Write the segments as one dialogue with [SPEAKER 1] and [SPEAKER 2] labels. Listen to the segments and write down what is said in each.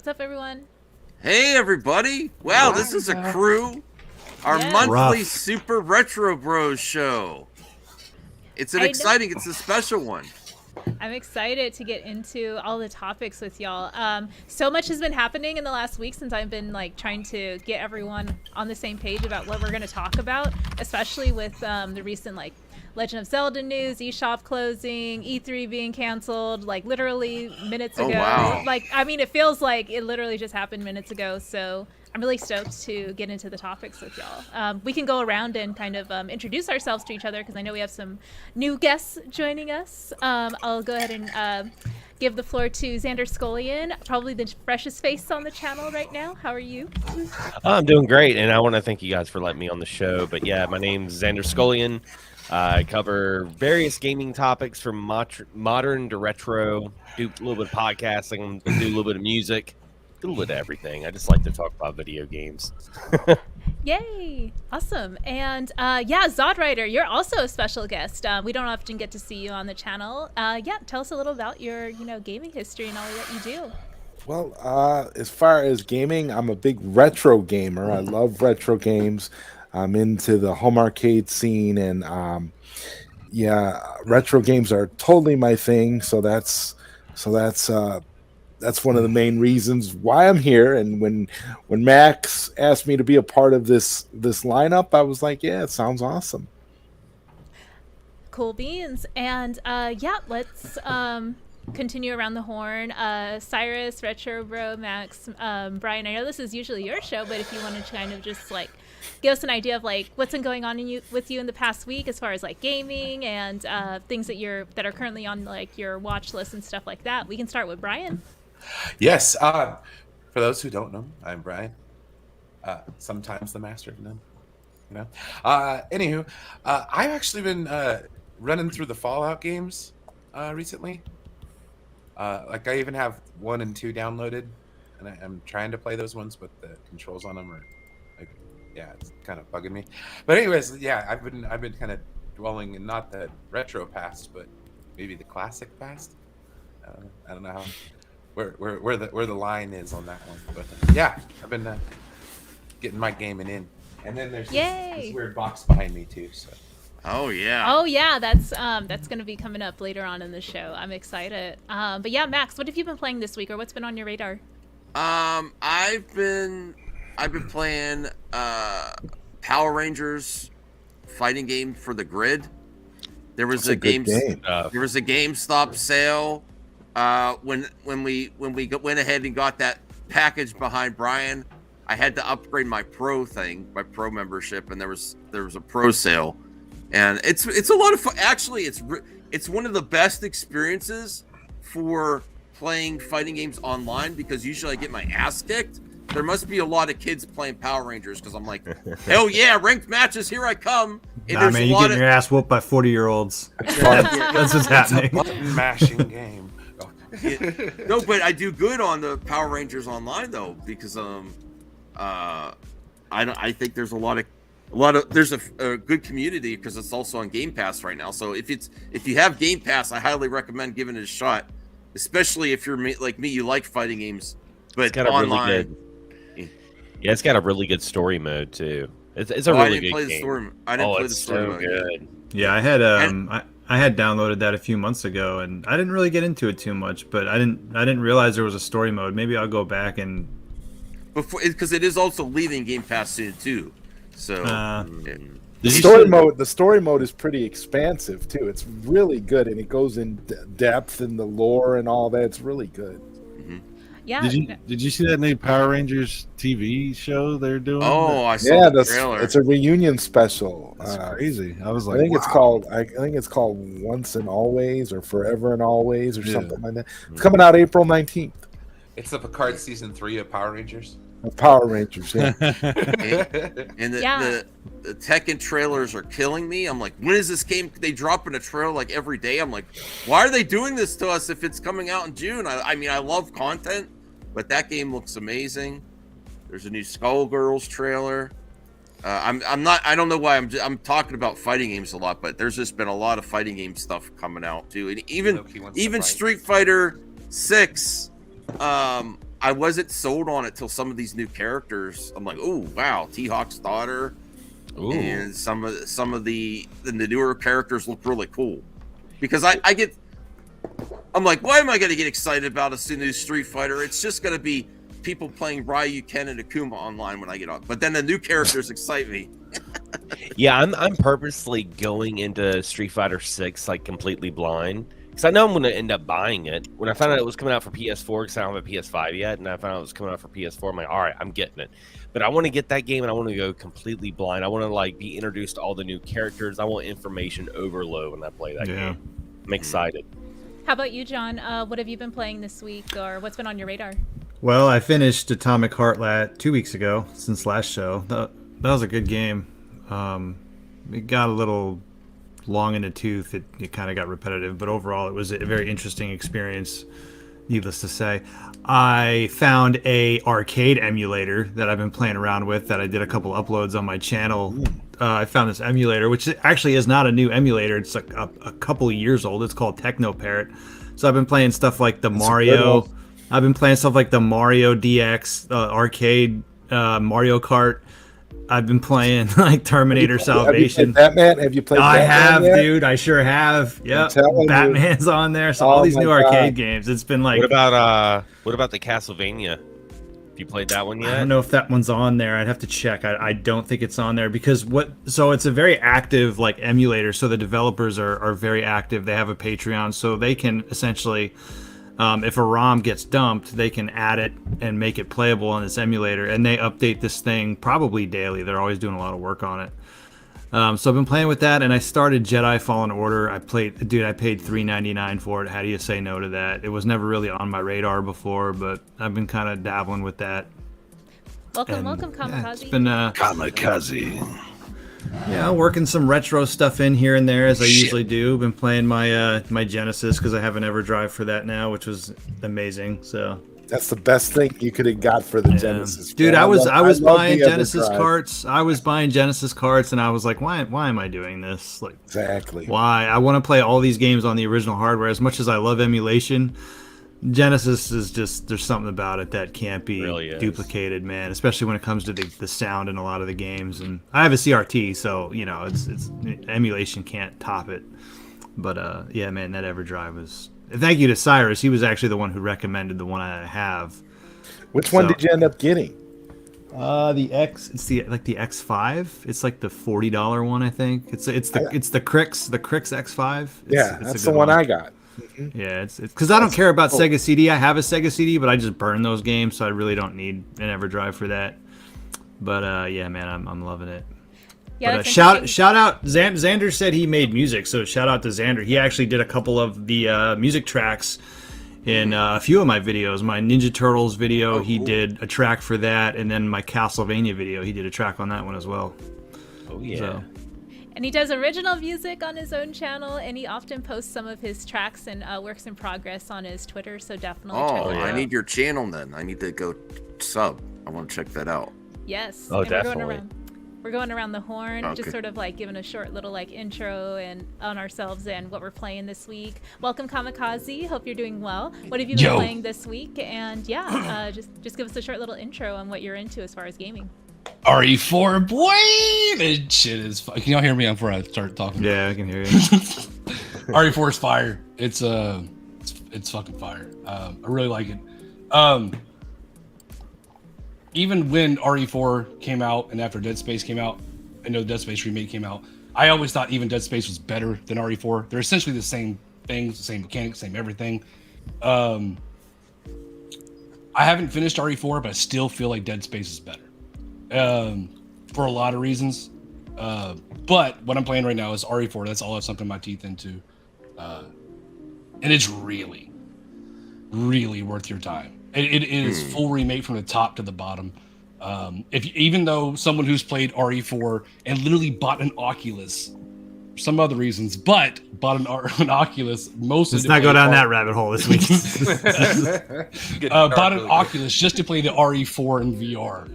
[SPEAKER 1] What's up, everyone?
[SPEAKER 2] Hey, everybody. Wow, this is a crew. Our monthly Super Retro Bros show. It's it's a special one.
[SPEAKER 1] I'm excited to get into all the topics with y'all. So much has been happening in the last week since I've been trying to get everyone on the same page about what we're going to talk about, especially with the recent Legend of Zelda news, eShop closing, E3 being canceled, literally minutes ago.
[SPEAKER 2] Wow.
[SPEAKER 1] It feels like it literally just happened minutes ago. So I'm really stoked to get into the topics with y'all. We can go around and kind of introduce ourselves to each other because I know we have some new guests joining us. I'll go ahead and give the floor to Xander Scullion, probably the freshest face on the channel right now. How are you?
[SPEAKER 3] I'm doing great, and I want to thank you guys for letting me on the show. But yeah, my name's Xander Scullion. I cover various gaming topics from modern to retro, do a little bit of podcasting, do a little bit of music, do a little bit of everything. I just like to talk about video games.
[SPEAKER 1] Yay! Awesome. And Zodwriter, you're also a special guest. We don't often get to see you on the channel. Tell us a little about your, gaming history and all that you do.
[SPEAKER 4] Well, as far as gaming, I'm a big retro gamer. I love retro games. I'm into the home arcade scene, and retro games are totally my thing. So that's one of the main reasons why I'm here. And when Max asked me to be a part of this lineup, I was like, yeah, it sounds awesome.
[SPEAKER 1] Cool beans. And let's continue around the horn. Cyrus, Retro Bro, Max, Brian, I know this is usually your show, but if you wanted to kind of just give us an idea of what's been going on with you in the past week as far as gaming and things that are currently on your watch list and stuff like that. We can start with Brian.
[SPEAKER 5] Yes. For those who don't know, I'm Brian. Sometimes the master of none. Anywho, I've actually been running through the Fallout games recently. I even have 1 and 2 downloaded, and I'm trying to play those ones, but the controls on them are it's kind of bugging me. But anyways, I've been kind of dwelling in not the retro past, but maybe the classic past. I don't know how where the line is on that one, but I've been getting my gaming in. And then there's this weird box behind me too. So.
[SPEAKER 2] Oh yeah.
[SPEAKER 1] That's going to be coming up later on in the show. I'm excited. But Max, what have you been playing this week, or what's been on your radar?
[SPEAKER 2] I've been playing Power Rangers fighting game for the grid. There was a GameStop sale when we went ahead and got that package behind Brian. I had to upgrade my pro membership, and there was a pro sale, and it's a lot of fun. Actually, it's one of the best experiences for playing fighting games online, because usually I get my ass kicked. There must be a lot of kids playing Power Rangers, because I'm like, hell yeah, ranked matches, here I come. And
[SPEAKER 6] nah, man, you're getting your ass whooped by 40-year-olds. That's what's happening.
[SPEAKER 5] It's a button mashing game.
[SPEAKER 2] No, but I do good on the Power Rangers online though, because I think there's there's a good community, because it's also on Game Pass right now. So if you have Game Pass, I highly recommend giving it a shot, especially if you're like me, you like fighting games, but online.
[SPEAKER 3] It's got a really good story mode too. It's a really good game.
[SPEAKER 2] I didn't play the story
[SPEAKER 3] so
[SPEAKER 2] mode.
[SPEAKER 3] Good.
[SPEAKER 6] Yeah, I had downloaded that a few months ago, and I didn't really get into it too much. But I didn't realize there was a story mode. Maybe I'll go back and
[SPEAKER 2] because it is also leaving Game Pass soon too. So
[SPEAKER 4] the story mode is pretty expansive too. It's really good, and it goes in depth in the lore and all that. It's really good.
[SPEAKER 1] Yeah.
[SPEAKER 7] Did you see that new Power Rangers TV show they're doing?
[SPEAKER 2] Oh, I saw the trailer.
[SPEAKER 4] It's a reunion special.
[SPEAKER 7] That's crazy. I was like,
[SPEAKER 4] I think it's called Once and Always, or Forever and Always, or something like that. It's coming out April 19th.
[SPEAKER 5] It's the Picard season 3 of Power Rangers.
[SPEAKER 4] Power Rangers, yeah.
[SPEAKER 2] and the Tekken trailers are killing me. I'm like, when is this game? They drop in a trailer every day. I'm like, why are they doing this to us if it's coming out in June? I mean, I love content, but that game looks amazing. There's a new Skullgirls trailer. I don't know why I'm talking about fighting games a lot, but there's just been a lot of fighting game stuff coming out too, and even Street Fighter 6. I wasn't sold on it till some of these new characters. I'm like, oh wow, T-Hawk's daughter, and some of the newer characters look really cool. Because I'm like, why am I going to get excited about a new Street Fighter? It's just going to be people playing Ryu, Ken, and Akuma online when I get on. But then the new characters excite me.
[SPEAKER 3] Yeah, I'm purposely going into Street Fighter 6 like completely blind because I know I'm going to end up buying it. When I found out it was coming out for PS4, because I don't have a PS5 yet, and I found out it was coming out for PS4, I'm like, all right, I'm getting it. But I want to get that game, and I want to go completely blind. I want to like be introduced to all the new characters. I want information overload when I play that game. I'm excited.
[SPEAKER 1] How about you, John? What have you been playing this week, or what's been on your radar?
[SPEAKER 6] Well, I finished Atomic Heart 2 weeks ago, since last show. That was a good game. It got a little long in the tooth. It kind of got repetitive, but overall it was a very interesting experience, needless to say. I found a arcade emulator that I've been playing around with that I did a couple uploads on my channel. I found this emulator, which actually is not a new emulator. It's like a couple of years old. It's called Technoparrot. So I've been playing stuff like the Mario. I've been playing stuff like the Mario DX arcade, Mario Kart. I've been playing like Terminator Salvation.
[SPEAKER 4] Have you played Batman? Have you played Batman?
[SPEAKER 6] I have,
[SPEAKER 4] yet?
[SPEAKER 6] dude. I sure have. Yep. Batman's on there. So all these new arcade games. It's been like.
[SPEAKER 3] What about the Castlevania? Have you played that one yet?
[SPEAKER 6] I don't know if that one's on there. I'd have to check. I don't think it's on there because so it's a very active like emulator. So the developers are very active. They have a Patreon, so they can essentially. If a ROM gets dumped, they can add it and make it playable on this emulator, and they update this thing probably daily. They're always doing a lot of work on it. So I've been playing with that, and I started Jedi Fallen Order. I paid $3.99 for it. How do you say no to that? It was never really on my radar before, but I've been kind of dabbling with that.
[SPEAKER 1] Welcome, Kamikaze.
[SPEAKER 6] Yeah, it's been
[SPEAKER 7] Kamikaze.
[SPEAKER 6] Yeah, working some retro stuff in here and there as I usually do. Been playing my my Genesis because I have an EverDrive for that now, which was amazing. So
[SPEAKER 4] that's the best thing you could have got for the Genesis.
[SPEAKER 6] Dude, I was buying Genesis carts. I was buying Genesis carts, and I was like, why am I doing this? Like,
[SPEAKER 4] exactly.
[SPEAKER 6] Why? I want to play all these games on the original hardware. As much as I love emulation, Genesis is just, there's something about it that can't be duplicated, man, especially when it comes to the sound in a lot of the games. And I have a CRT, so you know it's emulation can't top it. But yeah, man, that EverDrive was. Thank you to Cyrus. He was actually the one who recommended the one I have.
[SPEAKER 4] Which one did you end up getting?
[SPEAKER 6] The X. It's the X5. It's like the $40 one, I think. It's the Crix X5.
[SPEAKER 4] That's the one I got.
[SPEAKER 6] Mm-hmm. Yeah, it's because I don't care about Sega CD. I have a Sega CD, but I just burn those games, so I really don't need an EverDrive for that. But yeah, man, I'm loving it. Yeah, but, shout out Xander said he made music, so shout out to Xander. He actually did a couple of the music tracks in a few of my videos. My Ninja Turtles video, he did a track for that, and then my Castlevania video, he did a track on that one as well.
[SPEAKER 3] Oh yeah.
[SPEAKER 6] So.
[SPEAKER 1] And he does original music on his own channel, and he often posts some of his tracks and works in progress on his Twitter, so definitely check it out.
[SPEAKER 2] I need your channel then. I need to go sub. I want to check that out.
[SPEAKER 1] Yes.
[SPEAKER 3] Oh, and definitely.
[SPEAKER 1] We're going around the horn,
[SPEAKER 2] Okay.
[SPEAKER 1] just sort of like giving a short little like intro and on ourselves and what we're playing this week. Welcome, Kamikaze. Hope you're doing well. What have you been playing this week? And yeah, just give us a short little intro on what you're into as far as gaming.
[SPEAKER 8] RE4, boy, that shit is. Can y'all hear me before I start talking?
[SPEAKER 6] Yeah, I can hear you.
[SPEAKER 8] RE4 is fire. It's fucking fire. I really like it. Even when RE4 came out and after Dead Space came out, I know Dead Space Remake came out, I always thought even Dead Space was better than RE4. They're essentially the same things, the same mechanics, same everything. I haven't finished RE4, but I still feel like Dead Space is better. For a lot of reasons. But what I'm playing right now is RE4. That's all I've sunk my teeth into. And it's really, really worth your time. It is full remake from the top to the bottom. Even though someone who's played RE4 and literally bought an Oculus for some other reasons, but bought an Oculus,
[SPEAKER 6] let's not go down that rabbit hole this week.
[SPEAKER 8] Bought an Oculus just to play the RE4 in VR.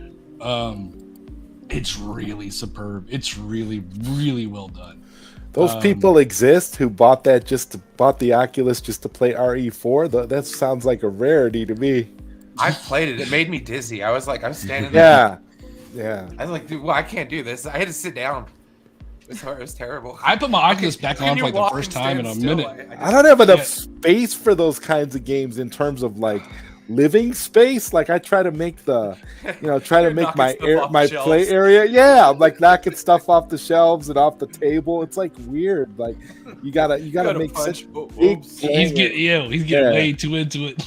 [SPEAKER 8] It's really superb. It's really, really well done.
[SPEAKER 4] Those people exist who bought the Oculus just to play RE4. That sounds like a rarity to me.
[SPEAKER 5] I played it. It made me dizzy. I was standing
[SPEAKER 4] Yeah,
[SPEAKER 5] there. I was like, dude, well, I can't do this. I had to sit down. It was terrible.
[SPEAKER 8] I put my Oculus back on for like the first time in a minute.
[SPEAKER 4] I don't have enough space for those kinds of games in terms of like living space. Like I try to make my play area. Yeah, I'm like knocking stuff off the shelves and off the table. It's like weird. Like you gotta make such big.
[SPEAKER 8] He's getting way too into it.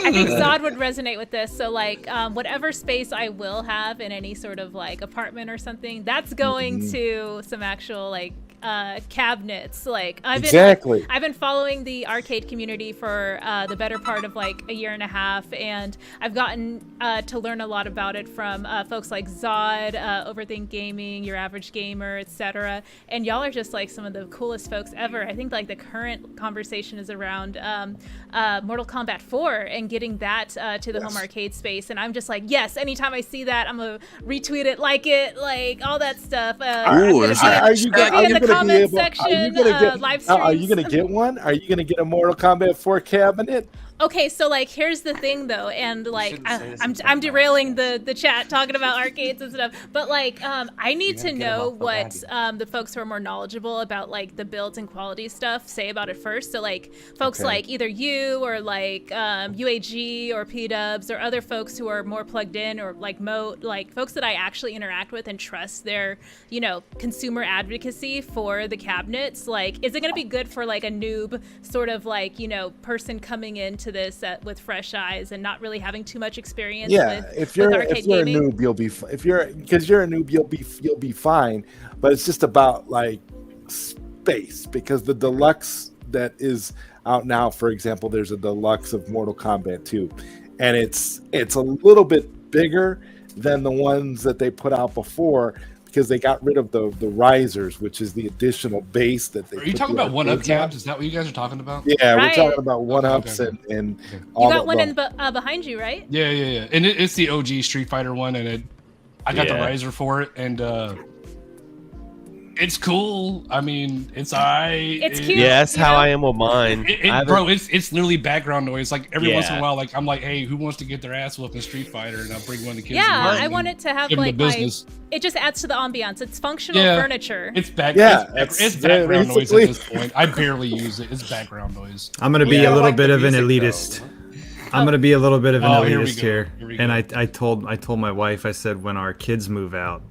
[SPEAKER 1] I think Zod would resonate with this. So like whatever space I will have in any sort of like apartment or something, that's going to some actual like cabinets. Like I've been following the arcade community for the better part of like a year and a half, and I've gotten to learn a lot about it from folks like Zod, Overthink Gaming, Your Average Gamer, etc. And y'all are just like some of the coolest folks ever. I think like the current conversation is around Mortal Kombat 4 and getting that to the home arcade space, and I'm just like, yes, anytime I see that, I'm gonna retweet it, like all that stuff.
[SPEAKER 4] Are you gonna
[SPEAKER 1] comment section, live streams.
[SPEAKER 4] Are you gonna get one? Are you gonna get a Mortal Kombat 4 cabinet?
[SPEAKER 1] Okay, so like here's the thing though, and like I'm derailing the chat talking about arcades and stuff, but like I need to know what the folks who are more knowledgeable about like the builds and quality stuff say about it first. So like folks like either you or like UAG or P-Dubs or other folks who are more plugged in, or like Moat, like folks that I actually interact with and trust their, you know, consumer advocacy for the cabinets. Like, is it going to be good for like a noob sort of like, you know, person coming into this with fresh eyes and not really having too much experience
[SPEAKER 4] if you're a noob, you'll be you'll be fine, but it's just about like space, because the deluxe that is out now, for example, there's a deluxe of Mortal Kombat 2, and it's a little bit bigger than the ones that they put out before, because they got rid of the risers, which is the additional base that they.
[SPEAKER 8] Are you talking about one-up cabs? Is that what you guys are talking about?
[SPEAKER 4] Yeah, we're talking about one-ups and all.
[SPEAKER 1] You got one in behind you, right?
[SPEAKER 8] Yeah, and it's the OG Street Fighter one, and I got the riser for it, and it's cool. I mean, it's alright.
[SPEAKER 1] It's cute.
[SPEAKER 3] Yeah, that's how I am with mine.
[SPEAKER 8] It's literally background noise. Like every once in a while, like I'm like, hey, who wants to get their ass whooped in Street Fighter? And I'll bring one of the kids.
[SPEAKER 1] Yeah, I want it to have like it just adds to the ambiance. It's functional furniture.
[SPEAKER 8] It's background noise at this point. I barely use it. It's background noise.
[SPEAKER 6] I'm gonna be a little bit of an elitist. I'm gonna be a little bit of an elitist here. And I told my wife, I said, when our kids move out,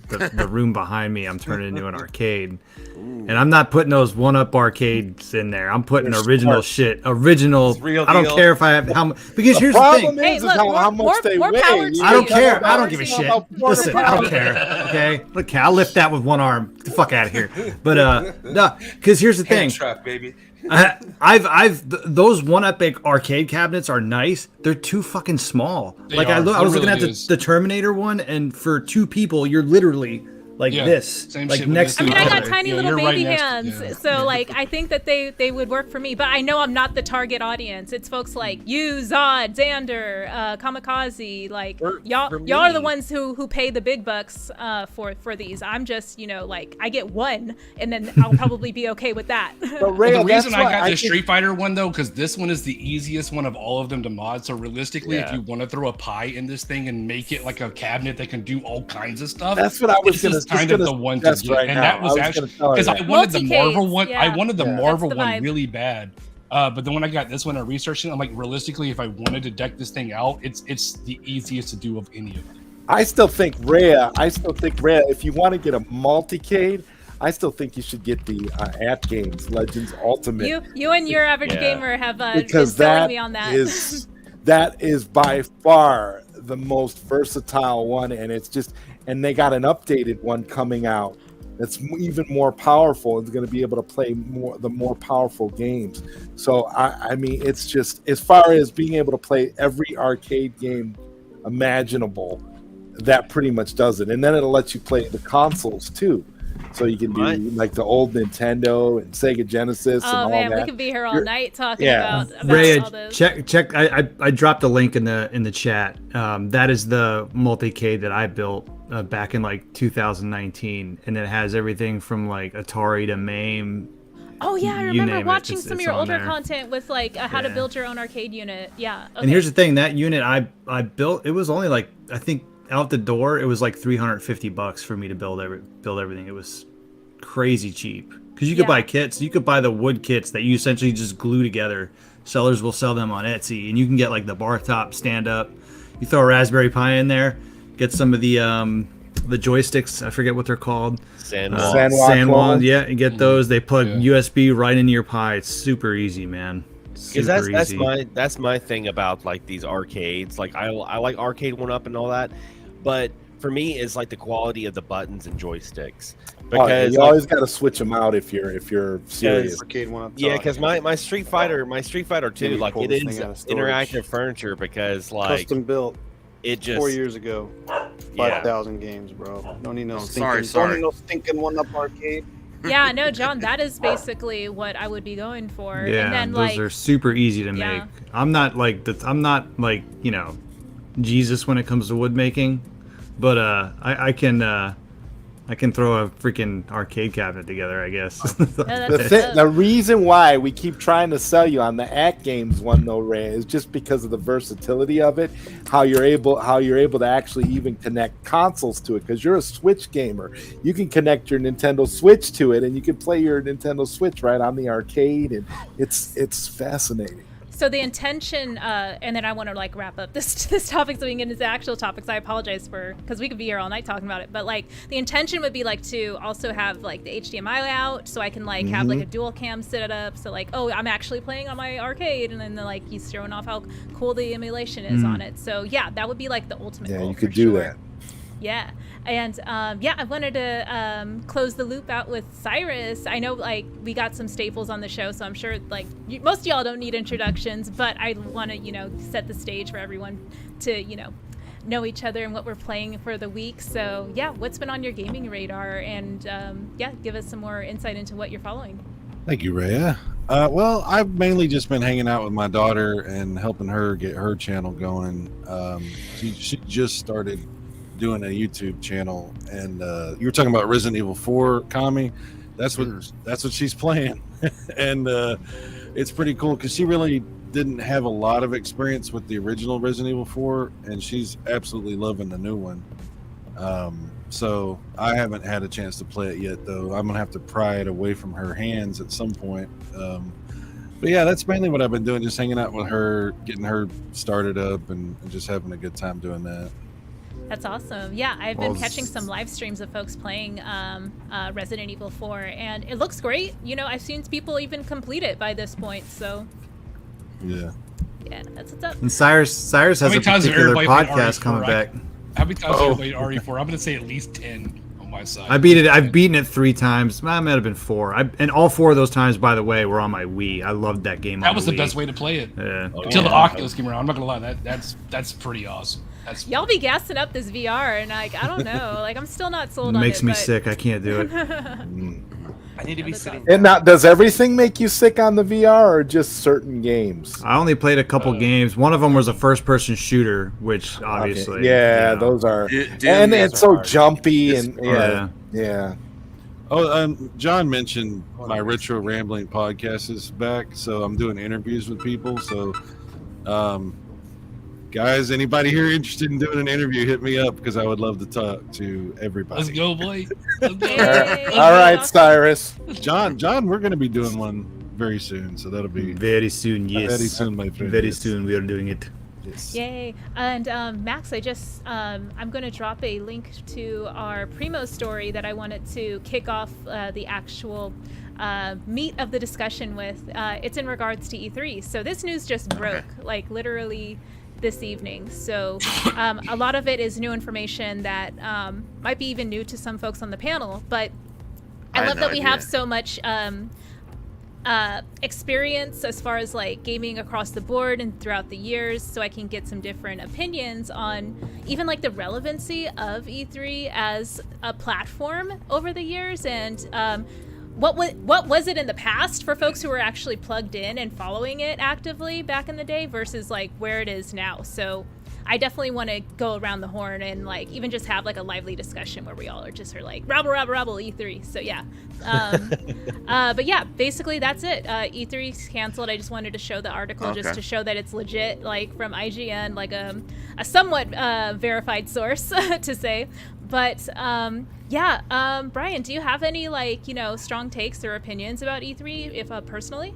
[SPEAKER 6] the room behind me, I'm turning into an arcade. And I'm not putting those one-up arcades in there. I'm putting original shit. Original. I don't care if I have how much. Because here's the thing.
[SPEAKER 1] Hey, look, how much they weigh.
[SPEAKER 6] I don't care. I don't give a shit. Listen, I don't care. Okay? Look, I'll lift that with one arm. Get the fuck out of here. But no, because here's the thing.
[SPEAKER 5] Truck, baby.
[SPEAKER 6] Those one-up arcade cabinets are nice. They're too fucking small. I was looking at the Terminator one, and for two people, you're literally like this, like next to each other.
[SPEAKER 1] I mean, I got tiny little baby hands, so like I think that they would work for me. But I know I'm not the target audience. It's folks like you, Zod, Xander, Kamikaze. Like y'all are the ones who pay the big bucks for these. I'm just, you know, like I get one, and then I'll probably be okay with that.
[SPEAKER 8] But the reason I got the Street Fighter one though, because this one is the easiest one of all of them to mod. So realistically, if you want to throw a pie in this thing and make it like a cabinet that can do all kinds of stuff,
[SPEAKER 4] that's what I was gonna.
[SPEAKER 8] Kind of the one to do, and that was actually because I wanted the Marvel one. I wanted the Marvel one really bad, but then when I got this one and researching, I'm like, realistically, if I wanted to deck this thing out, it's the easiest to do of any of them.
[SPEAKER 4] I still think Rhea. If you want to get a multicade, I still think you should get the At Games Legends Ultimate.
[SPEAKER 1] You and Your Average Gamer have
[SPEAKER 4] because
[SPEAKER 1] been selling me on that.
[SPEAKER 4] That is by far the most versatile one, and it's just. And they got an updated one coming out that's even more powerful. It's going to be able to play the more powerful games. So I mean, it's just as far as being able to play every arcade game imaginable, that pretty much does it. And then it'll let you play the consoles too. So you can do like the old Nintendo and Sega Genesis and all that.
[SPEAKER 1] We could be here all night talking about
[SPEAKER 6] Ray,
[SPEAKER 1] all this.
[SPEAKER 6] Check. I dropped a link in the chat. That is the multi-cade that I built back in like 2019, and it has everything from like Atari to MAME
[SPEAKER 1] Oh yeah, I
[SPEAKER 6] You
[SPEAKER 1] remember
[SPEAKER 6] name it,
[SPEAKER 1] watching
[SPEAKER 6] it's-
[SPEAKER 1] some of
[SPEAKER 6] it's
[SPEAKER 1] your
[SPEAKER 6] on
[SPEAKER 1] older
[SPEAKER 6] there.
[SPEAKER 1] content with like how to
[SPEAKER 6] Yeah.
[SPEAKER 1] build your own arcade unit. Yeah.
[SPEAKER 6] And here's the thing, that unit I built, it was only like, I think out the door it was like $350 for me to build everything. It was crazy cheap because you could
[SPEAKER 1] Yeah.
[SPEAKER 6] buy kits. You could buy the wood kits that you essentially just glue together. Sellers will sell them on Etsy, and you can get like the bar top stand up. You throw a Raspberry Pi in there, get some of the joysticks. I forget what they're called.
[SPEAKER 4] Sanwa.
[SPEAKER 6] Yeah, and get those. They plug
[SPEAKER 8] Yeah.
[SPEAKER 6] USB right into your Pi. It's super easy, man.
[SPEAKER 3] Because
[SPEAKER 6] Super
[SPEAKER 3] that's
[SPEAKER 6] easy.
[SPEAKER 3] that's my thing about like these arcades. Like I like Arcade 1-Up and all that, but for me it's like the quality of the buttons and joysticks.
[SPEAKER 4] Oh, yeah,
[SPEAKER 3] Because
[SPEAKER 4] you
[SPEAKER 3] like,
[SPEAKER 4] always got to switch them out if you're serious.
[SPEAKER 9] Arcade one up
[SPEAKER 3] yeah,
[SPEAKER 9] top.
[SPEAKER 3] because my Street Fighter 2,
[SPEAKER 9] you
[SPEAKER 3] like
[SPEAKER 9] pull
[SPEAKER 3] it
[SPEAKER 9] this
[SPEAKER 3] is
[SPEAKER 9] thing out of storage.
[SPEAKER 3] interactive furniture because like
[SPEAKER 9] Custom built
[SPEAKER 3] it just
[SPEAKER 9] 4 years ago.
[SPEAKER 3] Yeah.
[SPEAKER 9] 5,000 games, bro. Don't need no
[SPEAKER 2] Sorry,
[SPEAKER 9] stinking,
[SPEAKER 2] sorry.
[SPEAKER 9] Don't need no stinking one up arcade.
[SPEAKER 1] Yeah, no, John, that is basically what I would be going for.
[SPEAKER 6] Yeah,
[SPEAKER 1] and then
[SPEAKER 6] those
[SPEAKER 1] like
[SPEAKER 6] are super easy to
[SPEAKER 1] Yeah.
[SPEAKER 6] make. I'm not like Jesus when it comes to wood making, but I can throw a freaking arcade cabinet together, I guess.
[SPEAKER 4] The reason why we keep trying to sell you on the Act Games one though, Ray, is just because of the versatility of it. How you're able to actually even connect consoles to it, because you're a Switch gamer. You can connect your Nintendo Switch to it, and you can play your Nintendo Switch right on the arcade, and it's fascinating.
[SPEAKER 1] So the intention, and then I want to like wrap up this topic so we can get into the actual topics. I apologize because we could be here all night talking about it. But like the intention would be like to also have like the HDMI out, so I can like have like a dual cam set up. So like, oh, I'm actually playing on my arcade, and then like he's showing off how cool the emulation is on it. So yeah, that would be like the ultimate
[SPEAKER 4] Yeah,
[SPEAKER 1] goal
[SPEAKER 4] you
[SPEAKER 1] for
[SPEAKER 4] could do
[SPEAKER 1] sure.
[SPEAKER 4] that.
[SPEAKER 1] Yeah, and I wanted to close the loop out with Cyrus. I know like we got some staples on the show, so I'm sure like most of y'all don't need introductions, but I want to set the stage for everyone to know each other and what we're playing for the week. So yeah, what's been on your gaming radar, and give us some more insight into what you're following.
[SPEAKER 7] Thank you, Rhea. Well, I've mainly just been hanging out with my daughter and helping her get her channel going. She just started doing a YouTube channel, and you were talking about Resident Evil 4, Kami. That's what she's playing, and it's pretty cool because she really didn't have a lot of experience with the original Resident Evil 4, and she's absolutely loving the new one. So I haven't had a chance to play it yet, though. I'm gonna have to pry it away from her hands at some point. But yeah, that's mainly what I've been doing, just hanging out with her, getting her started up, and just having a good time doing that.
[SPEAKER 1] That's awesome. Yeah, I've been catching some live streams of folks playing Resident Evil 4, and it looks great. I've seen people even complete it by this point, so
[SPEAKER 7] Yeah.
[SPEAKER 1] yeah, that's what's up.
[SPEAKER 6] And Cyrus has
[SPEAKER 8] How
[SPEAKER 6] a
[SPEAKER 8] many times have
[SPEAKER 6] particular
[SPEAKER 8] everybody played
[SPEAKER 6] podcast
[SPEAKER 8] RE4,
[SPEAKER 6] coming
[SPEAKER 8] right?
[SPEAKER 6] back.
[SPEAKER 8] How many times have you played RE4? I'm gonna say at least 10 on my side.
[SPEAKER 6] I beat it. I've beaten it 3 times. It might have been 4. And all 4 of those times, by the way, were on my Wii. I loved that game.
[SPEAKER 8] That was the best way to play it.
[SPEAKER 6] Yeah.
[SPEAKER 8] Until the Oculus came around. I'm not gonna lie, that's pretty awesome. That's
[SPEAKER 1] Y'all be gassing up this VR, and like I don't know, like I'm still not sold
[SPEAKER 6] It
[SPEAKER 1] on it.
[SPEAKER 6] makes me
[SPEAKER 1] but-
[SPEAKER 6] sick. I can't do it.
[SPEAKER 2] I need to be sitting.
[SPEAKER 4] And now, does everything make you sick on the VR, or just certain games?
[SPEAKER 6] I only played a couple games. One of them was a first-person shooter, which obviously,
[SPEAKER 4] Yeah, those are,
[SPEAKER 2] Doom
[SPEAKER 4] and
[SPEAKER 2] is
[SPEAKER 4] it's so
[SPEAKER 2] hard.
[SPEAKER 4] jumpy,
[SPEAKER 2] It's
[SPEAKER 4] and
[SPEAKER 2] hard.
[SPEAKER 4] yeah.
[SPEAKER 7] Oh, John mentioned my Retro Rambling podcast is back, so I'm doing interviews with people. So, guys, anybody here interested in doing an interview, hit me up because I would love to talk to everybody.
[SPEAKER 8] let's go, boy. Let's go.
[SPEAKER 1] Yay.
[SPEAKER 4] All right, Cyrus.
[SPEAKER 7] John, we're going to be doing one very soon, so that'll be
[SPEAKER 6] very soon. Yes,
[SPEAKER 7] very soon, my friend.
[SPEAKER 6] Very
[SPEAKER 7] yes.
[SPEAKER 6] soon we are doing it.
[SPEAKER 7] Yes.
[SPEAKER 1] Yay! And Max, I just I'm going to drop a link to our Primo story that I wanted to kick off the actual meat of the discussion with. It's in regards to E3. So this news just broke, like literally this evening. So a lot of it is new information that might be even new to some folks on the panel. But I
[SPEAKER 2] had
[SPEAKER 1] love
[SPEAKER 2] no
[SPEAKER 1] that we have
[SPEAKER 2] idea.
[SPEAKER 1] so much experience as far as like gaming across the board and throughout the years, so I can get some different opinions on even like the relevancy of E3 as a platform over the years, and what was it in the past for folks who were actually plugged in and following it actively back in the day versus like where it is now. So I definitely want to go around the horn and like even just have like a lively discussion where we all are just like rabble E3. So yeah. But yeah, basically that's it. E3's canceled. I just wanted to show the article just to show that it's legit, like from IGN, like a somewhat verified source to say. But Brian, do you have any like, strong takes or opinions about E3 if personally?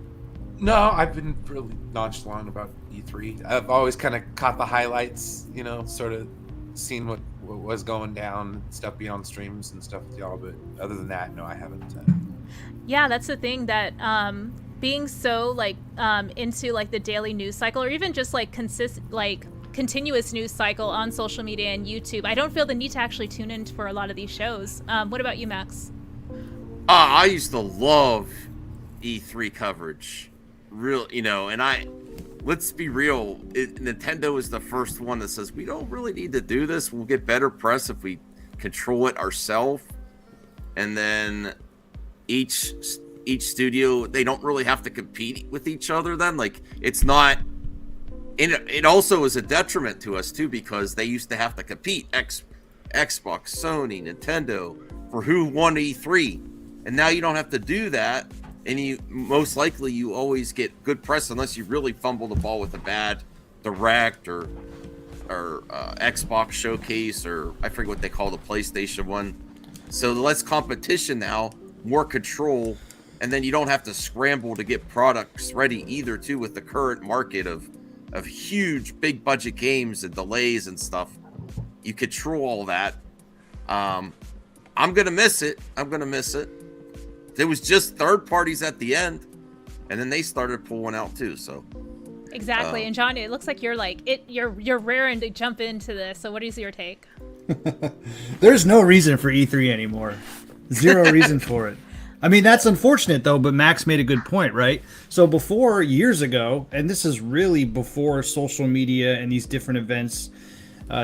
[SPEAKER 5] No, I've been really nonchalant about E3. I've always kind of caught the highlights, sort of seen what was going down, stuff being on streams and stuff with y'all. But other than that, no, I haven't.
[SPEAKER 1] Yeah, that's the thing that being so like into like the daily news cycle, or even just like continuous news cycle on social media and YouTube, I don't feel the need to actually tune in for a lot of these shows. What about you, Max?
[SPEAKER 2] I used to love E3 coverage. Real, and let's be real, Nintendo is the first one that says we don't really need to do this. We'll get better press if we control it ourselves. And then each studio, they don't really have to compete with each other then. Like, it's not, and it also is a detriment to us too, because they used to have to compete, Xbox, Sony, Nintendo, for who won E3. And now you don't have to do that. And you most likely you always get good press unless you really fumble the ball with a bad direct or Xbox showcase, or I forget what they call the PlayStation one. So less competition now, more control, and then you don't have to scramble to get products ready either too, with the current market of huge big budget games and delays and stuff. You control all that. I'm gonna miss it. There was just third parties at the end, and then they started pulling out too. So
[SPEAKER 1] exactly. And John, it looks like you're like you're raring to jump into this. So what is your take?
[SPEAKER 6] There's no reason for E3 anymore. Zero reason for it. I mean, that's unfortunate though, but Max made a good point, right? So before, years ago, and this is really before social media and these different events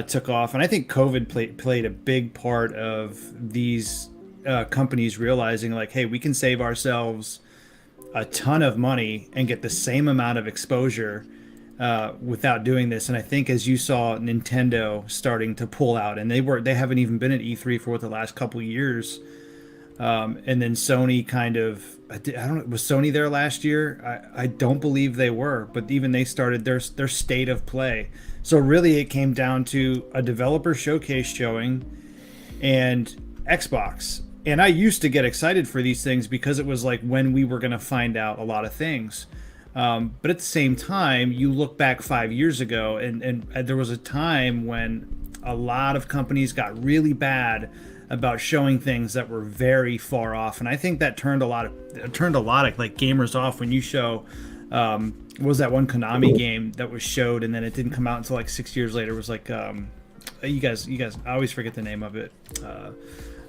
[SPEAKER 6] took off, and I think COVID played a big part of these companies realizing like, hey, we can save ourselves a ton of money and get the same amount of exposure without doing this. And I think as you saw Nintendo starting to pull out, and they haven't even been at E3 for the last couple of years. And then Sony kind of, I don't know, was Sony there last year? I don't believe they were, but even they started their state of play. So really it came down to a developer showcase showing and Xbox. And I used to get excited for these things because it was like when we were going to find out a lot of things. But at the same time, you look back 5 years ago, and there was a time when a lot of companies got really bad about showing things that were very far off. And I think that turned a lot of like gamers off when you show, what was that one Konami game that was showed and then it didn't come out until like 6 years later. It was like, you guys, I always forget the name of it.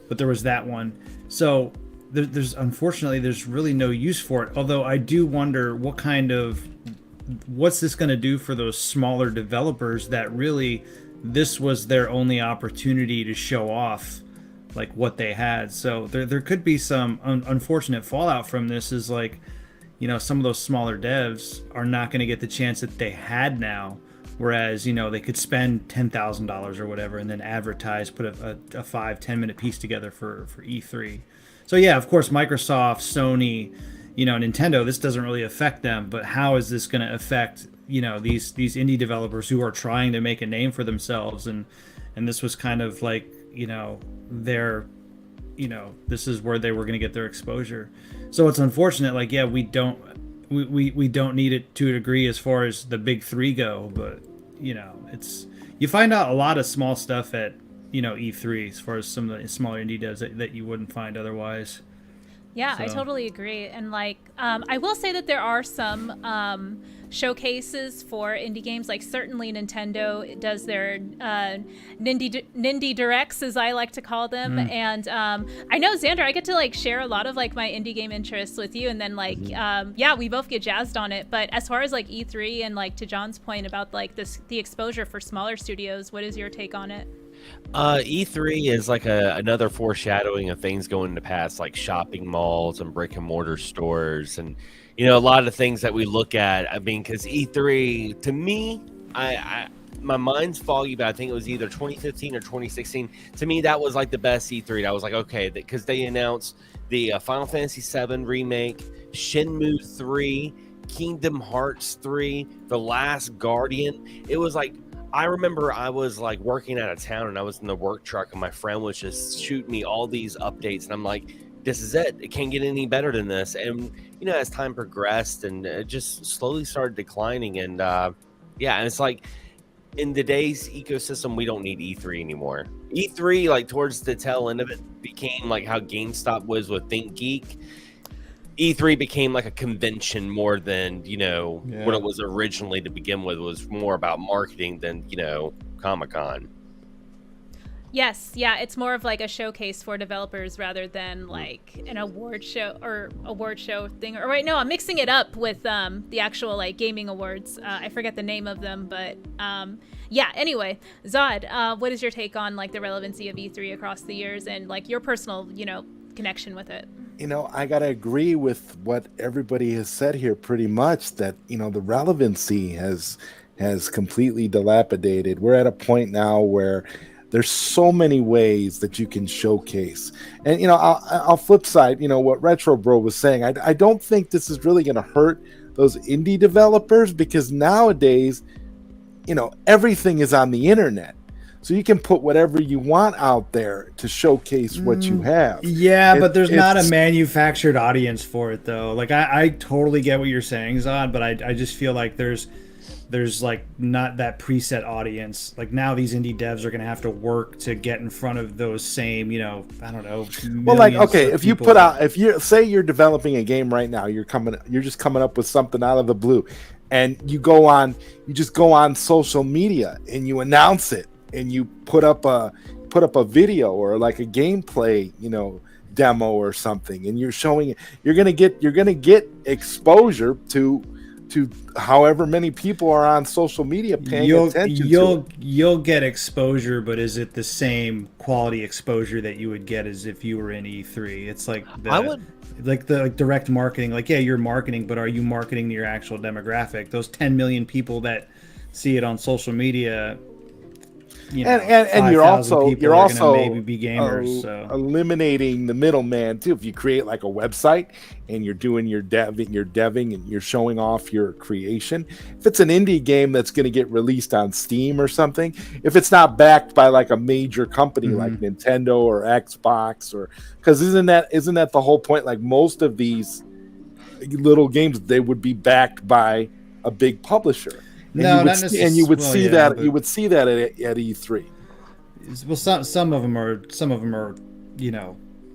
[SPEAKER 6] But there was that one. So there's unfortunately there's really no use for it. Although I do wonder what's this going to do for those smaller developers that really this was their only opportunity to show off like what they had. So there could be some unfortunate fallout from this. Is like, some of those smaller devs are not going to get the chance that they had now. Whereas, they could spend $10,000 or whatever and then advertise, put a 5-10 minute piece together for E3. So yeah, of course, Microsoft, Sony, Nintendo, this doesn't really affect them, but how is this going to affect, these indie developers who are trying to make a name for themselves? And this was kind of like, this is where they were going to get their exposure. So it's unfortunate. Like, yeah, we don't need it to a degree as far as the big three go, but you find out a lot of small stuff at E3 as far as some of the smaller indie devs that you wouldn't find otherwise.
[SPEAKER 1] Yeah, so. I totally agree. And like, I will say that there are some showcases for indie games. Like certainly Nintendo does their Nindy Directs, as I like to call them. And I know, Xander, I get to like share a lot of like my indie game interests with you. And then like, we both get jazzed on it. But as far as like E3 and like to John's point about like the exposure for smaller studios, what is your take on it?
[SPEAKER 3] E3 is like another foreshadowing of things going to pass, like shopping malls and brick and mortar stores, and a lot of things that we look at. I mean, because E3 to me, I my mind's foggy, but I think it was either 2015 or 2016. To me, that was like the best E3. I was like, okay, because they announced the Final Fantasy VII remake, Shenmue 3, Kingdom Hearts 3, The Last Guardian. It was like, I remember I was like working out of town and I was in the work truck and my friend was just shooting me all these updates and I'm like, this is it. It can't get any better than this. And, as time progressed and it just slowly started declining. And and it's like in today's ecosystem, we don't need E3 anymore. E3, like towards the tail end of it, became like how GameStop was with ThinkGeek. E3 became like a convention more than, what it was originally to begin with. It was more about marketing than, Comic-Con.
[SPEAKER 1] Yes, yeah, it's more of like a showcase for developers rather than like an award show thing. Or wait, no, I'm mixing it up with the actual like gaming awards. I forget the name of them, but yeah. Anyway, Zod, what is your take on like the relevancy of E3 across the years and like your personal, connection with it?
[SPEAKER 4] I gotta agree with what everybody has said here. Pretty much that the relevancy has completely dilapidated. We're at a point now where there's so many ways that you can showcase. And, I'll flip side, what Retro Bro was saying. I don't think this is really going to hurt those indie developers because nowadays, everything is on the internet. So you can put whatever you want out there to showcase what you have.
[SPEAKER 10] Yeah, but there's not a manufactured audience for it, though. Like, I totally get what you're saying, Zod, but I just feel like there's like not that preset audience. Like now these indie devs are going to have to work to get in front of those same, I don't know.
[SPEAKER 4] Well, like, okay, if you put out, if you say you're developing a game right now, you're just coming up with something out of the blue and you just go on social media and you announce it and you put up a video or like a gameplay, demo or something. And you're showing it, you're going to get exposure to however many people are on social media paying attention to it.
[SPEAKER 10] You'll get exposure, but is it the same quality exposure that you would get as if you were in E3? It's like the direct marketing. Like, yeah, you're marketing, but are you marketing to your actual demographic? Those 10 million people that see it on social media.
[SPEAKER 4] And you're also
[SPEAKER 10] maybe be gamers,
[SPEAKER 4] eliminating the middleman too. If you create like a website and you're doing your deving and you're showing off your creation, if it's an indie game that's going to get released on Steam or something, if it's not backed by like a major company like Nintendo or Xbox, or because isn't that the whole point? Like most of these little games, they would be backed by a big publisher. And you would see that at E3.
[SPEAKER 10] Well, some of them are,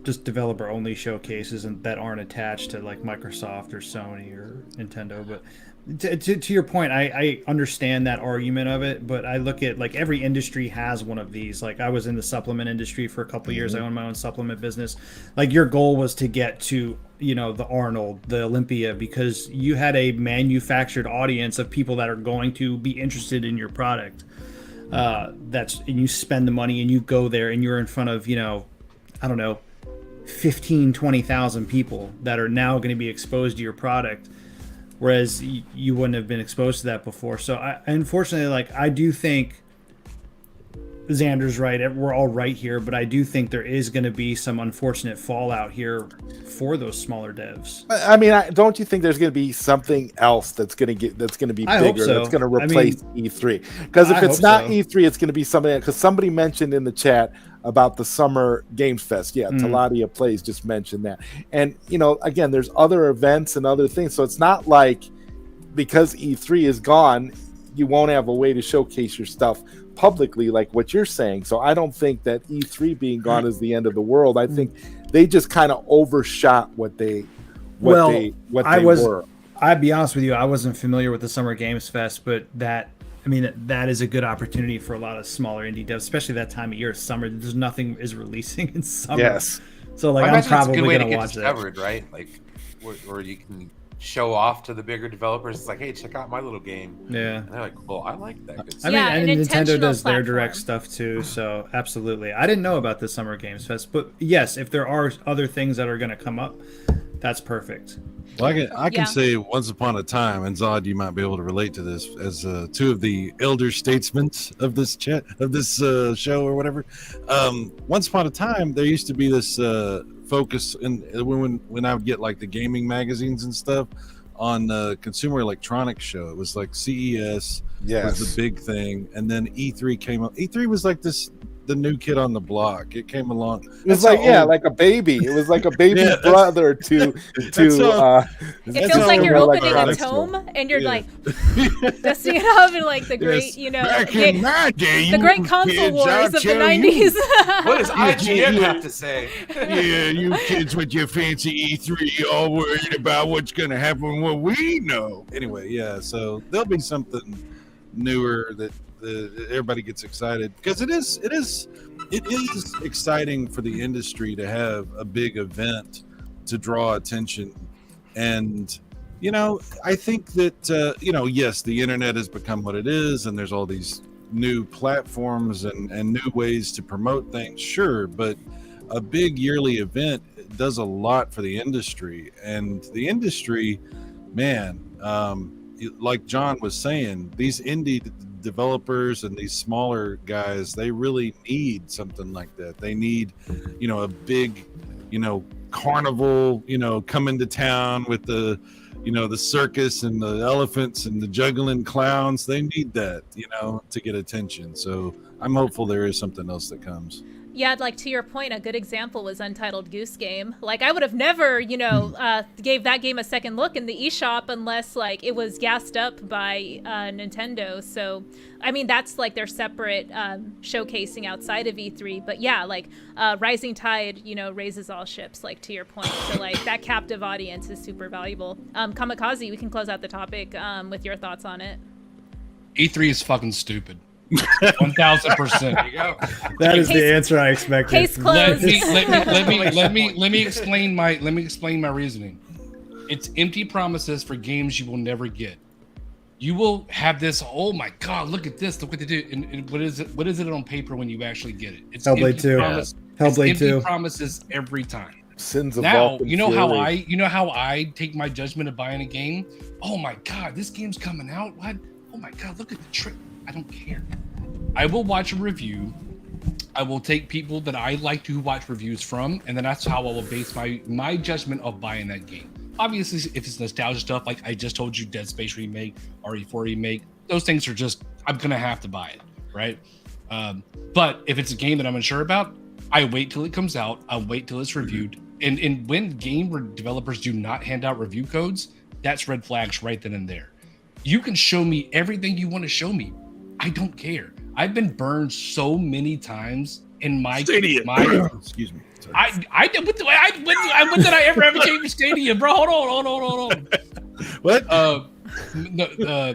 [SPEAKER 10] just developer only showcases and that aren't attached to like Microsoft or Sony or Nintendo. But to your point, I understand that argument of it, but I look at like every industry has one of these. Like I was in the supplement industry for a couple of years. I own my own supplement business. Like your goal was to get to the Arnold, the Olympia, because you had a manufactured audience of people that are going to be interested in your product. And you spend the money and you go there and you're in front of, 20,000 people that are now going to be exposed to your product. Whereas you wouldn't have been exposed to that before. So unfortunately, I do think Xander's right. We're all right here, but I do think there is going to be some unfortunate fallout here for those smaller devs.
[SPEAKER 4] I mean, don't you think there's going to be something else that's going to be bigger, that's going to replace E3? Because if it's not E3, it's going to be something. Because somebody mentioned in the chat about the Summer Games Fest. Yeah, Taladia Plays just mentioned that. And again, there's other events and other things. So it's not like because E3 is gone, you won't have a way to showcase your stuff publicly like what you're saying. So I don't think that E3 being gone is the end of the world. I think they just kind of overshot what they were.
[SPEAKER 10] I'd be honest with you, I wasn't familiar with the Summer Games Fest, but that is a good opportunity for a lot of smaller indie devs, especially that time of year, summer. There's nothing is releasing in summer.
[SPEAKER 4] Yes.
[SPEAKER 10] So I'm probably going to watch that.
[SPEAKER 5] Right? Like where you can show off to the bigger developers. It's like, hey, check out my little game.
[SPEAKER 10] Yeah.
[SPEAKER 5] And they're like, well, I like that good
[SPEAKER 10] stuff. And Nintendo does their direct stuff too. So absolutely. I didn't know about the Summer Games Fest, but yes, if there are other things that are going to come up, That's perfect.
[SPEAKER 7] Well, I can
[SPEAKER 1] Yeah.
[SPEAKER 7] say once upon a time, and Zod, you might be able to relate to this as two of the elder statesmen of this show or whatever. Once upon a time, there used to be this focus when I would get like the gaming magazines and stuff on the Consumer Electronics Show. It was like CES was the big thing, and then E3 came up. E3 was like the new kid on the block. It came along.
[SPEAKER 4] It was like like a baby. It was like a baby brother to.
[SPEAKER 1] It feels like you're opening a tome and you're like dusting it up in like the great,
[SPEAKER 7] Back in my day,
[SPEAKER 1] the great console wars of the 90s.
[SPEAKER 5] What does IGN have to say?
[SPEAKER 7] Yeah, you kids with your fancy E3 all worried about what's going to happen what we know. Anyway, yeah, so there'll be something newer that everybody gets excited, because it is exciting for the industry to have a big event to draw attention. And I think that yes, the internet has become what it is, and there's all these new platforms and new ways to promote things, sure, but a big yearly event does a lot for the industry. And the industry, man, like John was saying, these indie developers and these smaller guys, they really need something like that. They need a big carnival coming to town with the the circus and the elephants and the juggling clowns. They need that to get attention. So I'm hopeful there is something else that comes.
[SPEAKER 1] Yeah, like to your point, a good example was Untitled Goose Game. Like I would have never, gave that game a second look in the eShop unless like it was gassed up by Nintendo. So, I mean, that's like their separate showcasing outside of E3. But yeah, like Rising Tide, raises all ships. Like to your point, so like that captive audience is super valuable. Kamikaze, we can close out the topic with your thoughts on it.
[SPEAKER 8] E3 is fucking stupid. 1000%.
[SPEAKER 10] That is the answer I expected.
[SPEAKER 1] Case closed.
[SPEAKER 8] Let me explain my reasoning. It's empty promises for games you will never get. You will have this. Oh my God! Look at this. Look what they do. And what is it? What is it on paper when you actually get it? It's
[SPEAKER 10] Hellblade 2. Hellblade 2.
[SPEAKER 8] Promises every time.
[SPEAKER 4] Sins of
[SPEAKER 8] now you know how I take my judgment of buying a game. Oh my God! This game's coming out. What? Oh my God! Look at the trick. I don't care. I will watch a review. I will take people that I like to watch reviews from, and then that's how I will base my judgment of buying that game. Obviously, if it's nostalgia stuff, like I just told you, Dead Space remake, RE4 remake, those things are just, I'm gonna have to buy it, right? But if it's a game that I'm unsure about, I wait till it comes out. I wait till it's reviewed. And when game developers do not hand out review codes, that's red flags right then and there. You can show me everything you want to show me. I don't care. I've been burned so many times in my
[SPEAKER 7] Stadia. Excuse me. Sorry.
[SPEAKER 8] When did I ever have a game for Stadia, bro? Hold on.
[SPEAKER 7] What?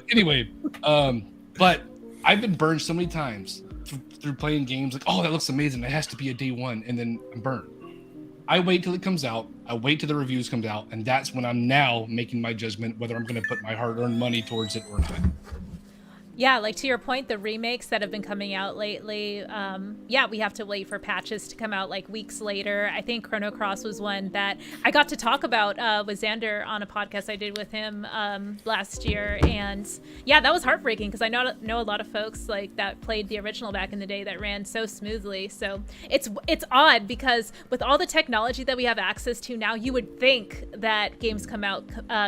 [SPEAKER 8] Anyway, but I've been burned so many times through playing games like, oh, that looks amazing. It has to be a day one, and then I'm burned. I wait till it comes out. I wait till the reviews comes out, and that's when I'm now making my judgment whether I'm going to put my hard-earned money towards it or not.
[SPEAKER 1] Yeah, like to your point, the remakes that have been coming out lately, we have to wait for patches to come out like weeks later. I think Chrono Cross was one that I got to talk about with Xander on a podcast I did with him last year. And yeah, that was heartbreaking because I know a lot of folks like that played the original back in the day that ran so smoothly. So it's odd because with all the technology that we have access to now, you would think that games come out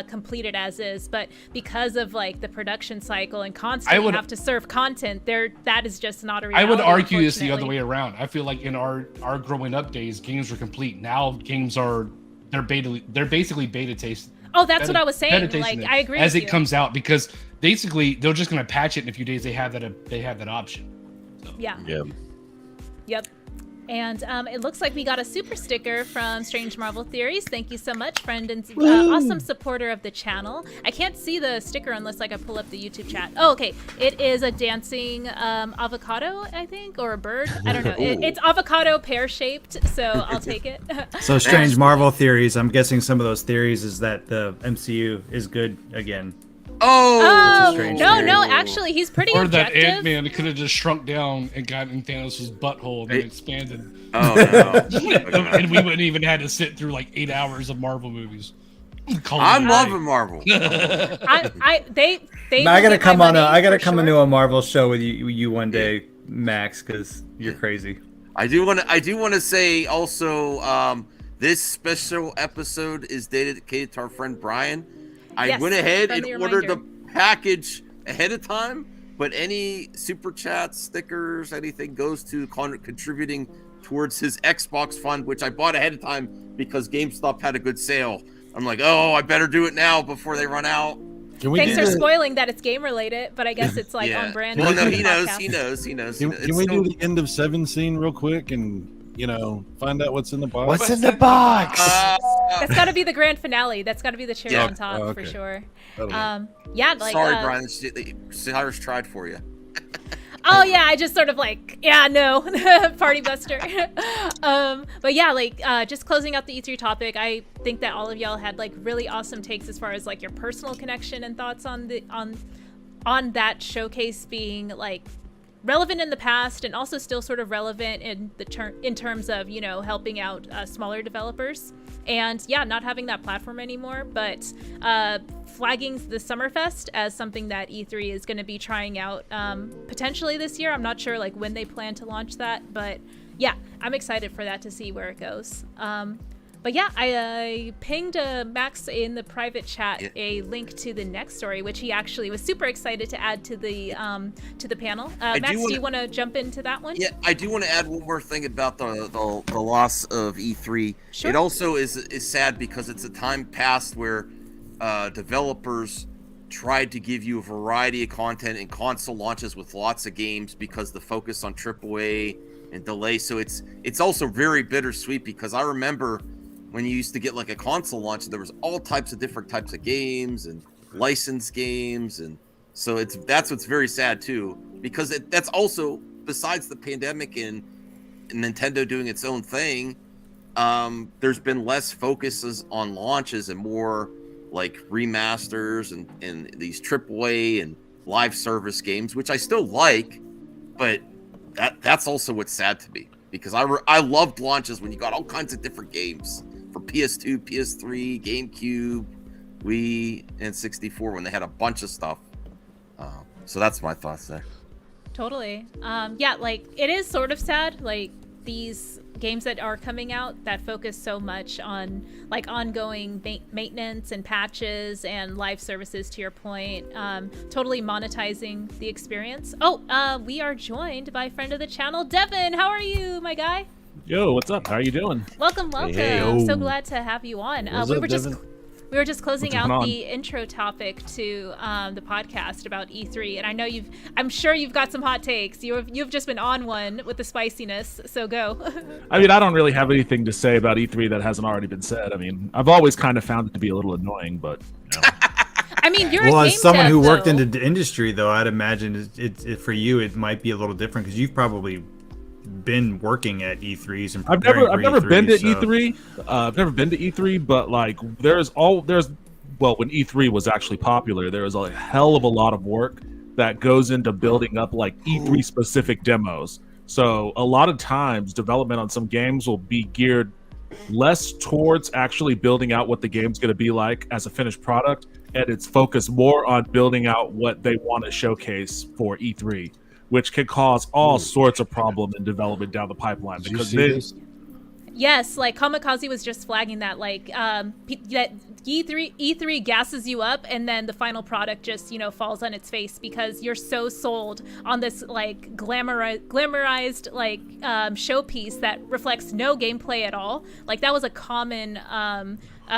[SPEAKER 1] completed as is. But because of like the production cycle and constantly have to serve content there, that is just not a reality.
[SPEAKER 8] I would argue this the other way around. I feel like in our growing up days, games were complete. Now games they're basically beta tasting.
[SPEAKER 1] Oh, that's what I was saying. Like I agree
[SPEAKER 8] as
[SPEAKER 1] with
[SPEAKER 8] it
[SPEAKER 1] you.
[SPEAKER 8] comes out, because basically they're just going to patch it in a few days. They have that option. So.
[SPEAKER 1] Yeah. Yep. And it looks like we got a super sticker from Strange Marvel Theories. Thank you so much, friend and awesome supporter of the channel. I can't see the sticker unless I pull up the YouTube chat. Oh, okay. It is a dancing avocado, I think, or a bird. I don't know. It's avocado pear-shaped, so I'll take it.
[SPEAKER 6] So Strange Marvel Theories. I'm guessing some of those theories is that the MCU is good again.
[SPEAKER 1] Oh,
[SPEAKER 10] strange.
[SPEAKER 1] No,
[SPEAKER 10] theory.
[SPEAKER 1] no, actually, he's pretty
[SPEAKER 8] Or that
[SPEAKER 1] objective.
[SPEAKER 8] Ant-Man could have just shrunk down and gotten in Thanos' butthole and then expanded.
[SPEAKER 2] Oh no!
[SPEAKER 8] And we wouldn't even had to sit through like 8 hours of Marvel movies.
[SPEAKER 2] I'm loving Marvel.
[SPEAKER 1] They
[SPEAKER 10] I
[SPEAKER 1] will
[SPEAKER 10] gotta
[SPEAKER 1] get
[SPEAKER 10] come
[SPEAKER 1] my
[SPEAKER 10] on.
[SPEAKER 1] money
[SPEAKER 10] I gotta
[SPEAKER 1] for
[SPEAKER 10] come
[SPEAKER 1] sure.
[SPEAKER 10] into a Marvel show with you one day, Max, because you're crazy.
[SPEAKER 2] I do want to say also, this special episode is dedicated to our friend Brian. I
[SPEAKER 1] Yes,
[SPEAKER 2] went ahead
[SPEAKER 1] friendly
[SPEAKER 2] and ordered the
[SPEAKER 1] reminder.
[SPEAKER 2] package ahead of time, but any super chats, stickers, anything goes to contributing towards his Xbox fund, which I bought ahead of time because GameStop had a good sale. I'm like, oh, I better do it now before they run out.
[SPEAKER 7] Can we
[SPEAKER 1] Thanks
[SPEAKER 7] do
[SPEAKER 1] for
[SPEAKER 7] the-
[SPEAKER 1] spoiling that it's game related, but I guess it's like on brand.
[SPEAKER 2] Well,
[SPEAKER 1] for
[SPEAKER 2] no,
[SPEAKER 1] the
[SPEAKER 2] he knows.
[SPEAKER 1] podcast.
[SPEAKER 2] He knows. He knows.
[SPEAKER 7] Can
[SPEAKER 2] It's
[SPEAKER 7] we do
[SPEAKER 2] still-
[SPEAKER 7] the end of 7 scene real quick and find out what's in the box?
[SPEAKER 3] What's in the box?
[SPEAKER 1] That's got to be the grand finale. That's got to be the cherry
[SPEAKER 2] Yeah.
[SPEAKER 1] on top
[SPEAKER 7] Oh,
[SPEAKER 1] for
[SPEAKER 7] okay.
[SPEAKER 1] sure.
[SPEAKER 7] That'll do.
[SPEAKER 1] Yeah, like.
[SPEAKER 2] Sorry, Brian. Cyrus tried for you.
[SPEAKER 1] Oh yeah, I just sort of like, yeah, no, party buster. But yeah, like just closing out the E3 topic, I think that all of y'all had like really awesome takes as far as like your personal connection and thoughts on that showcase being like relevant in the past and also still sort of relevant in terms of helping out smaller developers and not having that platform anymore, but flagging the Summerfest as something that E3 is going to be trying out potentially this year. I'm not sure like when they plan to launch that, but yeah, I'm excited for that to see where it goes. But yeah, I pinged Max in the private chat a link to the next story, which he actually was super excited to add to the panel. Max, do you want to jump into that one?
[SPEAKER 2] Yeah, I do want to add one more thing about the loss of E3.
[SPEAKER 1] Sure.
[SPEAKER 2] It also is sad because it's a time past where developers tried to give you a variety of content and console launches with lots of games because the focus on AAA and delay. So it's also very bittersweet because I remember when you used to get like a console launch, there was all types of different types of games and licensed games, and so that's what's very sad too, because that's also, besides the pandemic and Nintendo doing its own thing, there's been less focuses on launches and more like remasters and these AAA and live service games, which I still like, but that's also what's sad to me, because I loved launches when you got all kinds of different games for PS2, PS3, GameCube, Wii, and 64 when they had a bunch of stuff. So that's my thoughts there.
[SPEAKER 1] Totally. Yeah, like it is sort of sad, like these games that are coming out that focus so much on like ongoing maintenance and patches and live services, to your point, totally monetizing the experience. We are joined by friend of the channel, Devin. How are you, my guy?
[SPEAKER 11] Yo, what's up? How are you doing?
[SPEAKER 1] Welcome.
[SPEAKER 11] Hey.
[SPEAKER 1] So glad to have you on. We were just closing out the intro topic to the podcast about E3, and I know I'm sure you've got some hot takes. You've just been on one with the spiciness, so go.
[SPEAKER 11] I mean, I don't really have anything to say about E3 that hasn't already been said. I mean, I've always kind of found it to be a little annoying, but
[SPEAKER 1] I mean, you're
[SPEAKER 10] well,
[SPEAKER 1] a
[SPEAKER 10] as
[SPEAKER 1] game
[SPEAKER 10] someone
[SPEAKER 1] dev,
[SPEAKER 10] who worked
[SPEAKER 1] though.
[SPEAKER 10] in the industry, though, I'd imagine it for you it might be a little different because you've probably been working at E3s and
[SPEAKER 11] I've never been to E3. I've never been to E3, but like when E3 was actually popular, there was a hell of a lot of work that goes into building up like E3 specific demos. So a lot of times development on some games will be geared less towards actually building out what the game's going to be like as a finished product, and it's focused more on building out what they want to showcase for E3, which can cause all sorts of problem in development down the pipeline. Because
[SPEAKER 1] Yes, like Kamikaze was just flagging that, like that E3 gasses you up, and then the final product just falls on its face because you're so sold on this like glamorized like showpiece that reflects no gameplay at all. Like that was a common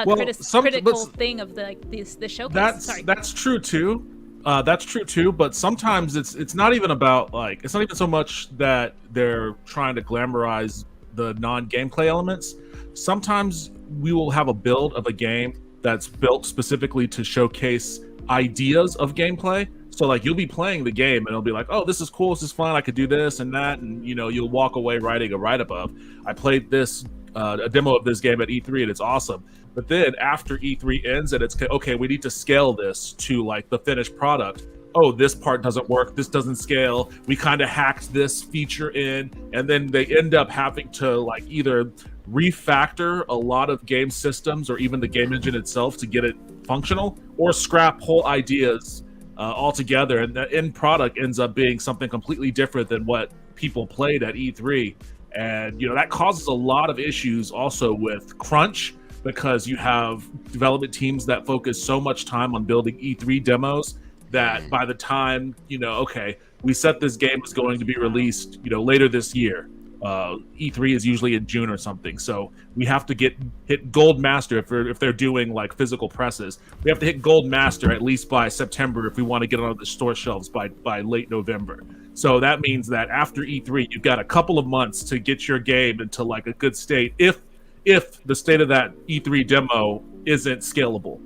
[SPEAKER 1] critical thing of the showcase.
[SPEAKER 11] That's true too. That's true too, but sometimes it's not even about like, it's not even so much that they're trying to glamorize the non-gameplay elements. Sometimes we will have a build of a game that's built specifically to showcase ideas of gameplay. So like you'll be playing the game and it'll be like, oh, this is cool, this is fun, I could do this and that, and you'll walk away writing a write-up of, I played this a demo of this game at E3 and it's awesome. But then after E3 ends and it's okay, we need to scale this to like the finished product, oh, this part doesn't work, this doesn't scale, we kind of hacked this feature in, and then they end up having to like either refactor a lot of game systems or even the game engine itself to get it functional, or scrap whole ideas altogether, and the end product ends up being something completely different than what people played at E3. And that causes a lot of issues also with crunch, because you have development teams that focus so much time on building E3 demos that by the time okay, we set this game is going to be released later this year, E3 is usually in June or something, so we have to hit Gold Master if they're doing like physical presses. We have to hit Gold Master at least by September if we want to get it on the store shelves by late November. So that means that after E3, you've got a couple of months to get your game into like a good state if the state of that E3 demo isn't scalable,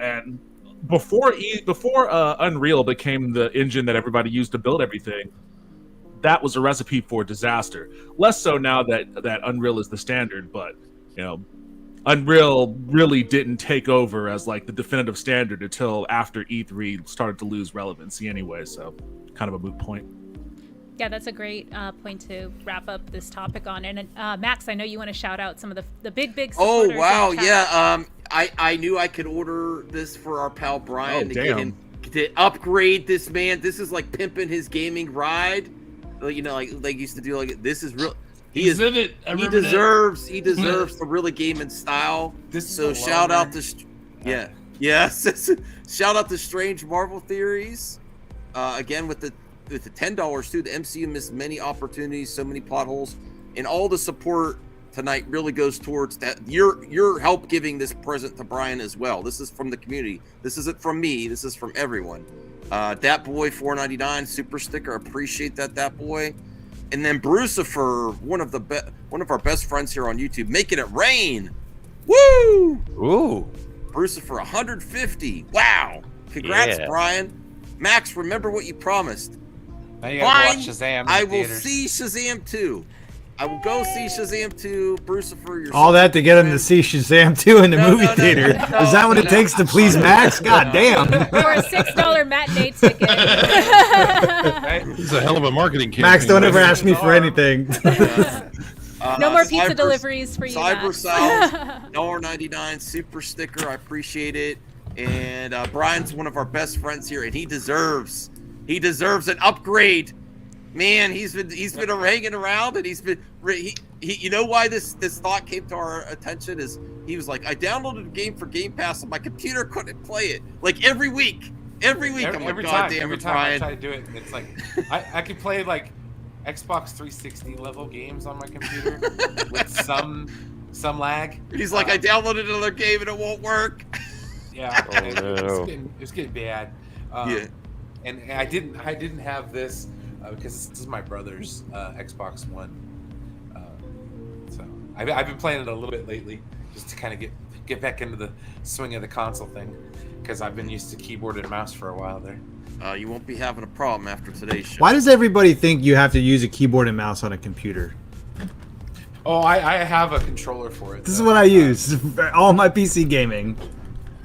[SPEAKER 11] and before Unreal became the engine that everybody used to build everything, that was a recipe for disaster. Less so now that Unreal is the standard, but Unreal really didn't take over as like the definitive standard until after E3 started to lose relevancy anyway, so kind of a moot point.
[SPEAKER 1] Yeah, that's a great point to wrap up this topic on. And Max, I know you want to shout out some of the big supporters.
[SPEAKER 2] Oh wow, yeah. I knew I could order this for our pal Brian get him to upgrade this man. This is like pimping his gaming ride. Like they used to do. Like this is real. He deserves the really gaming style. So shout out to shout out to Strange Marvel Theories. Again with the $10 too. The MCU missed many opportunities, so many plot holes, and all the support tonight really goes towards that. Your help giving this present to Brian as well. This is from the community. This isn't from me. This is from everyone. Dat Boy $4.99 super sticker. Appreciate that Boy. And then Brucifer, one of our best friends here on YouTube, making it rain. Woo!
[SPEAKER 3] Ooh.
[SPEAKER 2] Brucifer $150. Wow. Congrats, Brian. Max, remember what you promised.
[SPEAKER 5] Now you gotta watch Shazam.
[SPEAKER 2] I will see Shazam 2. I will go see Shazam 2. Brucifer, you're
[SPEAKER 6] all that to get him to see Shazam 2 in the movie theater. Is that what it takes to please Max? God damn.
[SPEAKER 1] For a $6 matinee ticket.
[SPEAKER 7] It's a hell of a marketing campaign.
[SPEAKER 6] Max, don't ever ask me for anything.
[SPEAKER 1] No more pizza deliveries for you.
[SPEAKER 2] Cyber South, $1.99 super sticker. I appreciate it. And Brian's one of our best friends here, and he deserves an upgrade. Man, he's been hanging around, and he you know why this thought came to our attention is he was like, I downloaded a game for Game Pass and my computer couldn't play it. Like every week. Every time
[SPEAKER 5] I try to do it, it's like I could play like Xbox 360 level games on my computer with some lag.
[SPEAKER 2] He's like, I downloaded another game and it won't work.
[SPEAKER 5] Yeah, it's getting bad. And I didn't have this because this is my brother's Xbox One. So I've been playing it a little bit lately, just to kind of get back into the swing of the console thing, because I've been used to keyboard and mouse for a while there.
[SPEAKER 2] You won't be having a problem after today's show.
[SPEAKER 6] Why does everybody think you have to use a keyboard and mouse on a computer?
[SPEAKER 5] Oh, I have a controller for it.
[SPEAKER 6] This is what I use. All my PC gaming.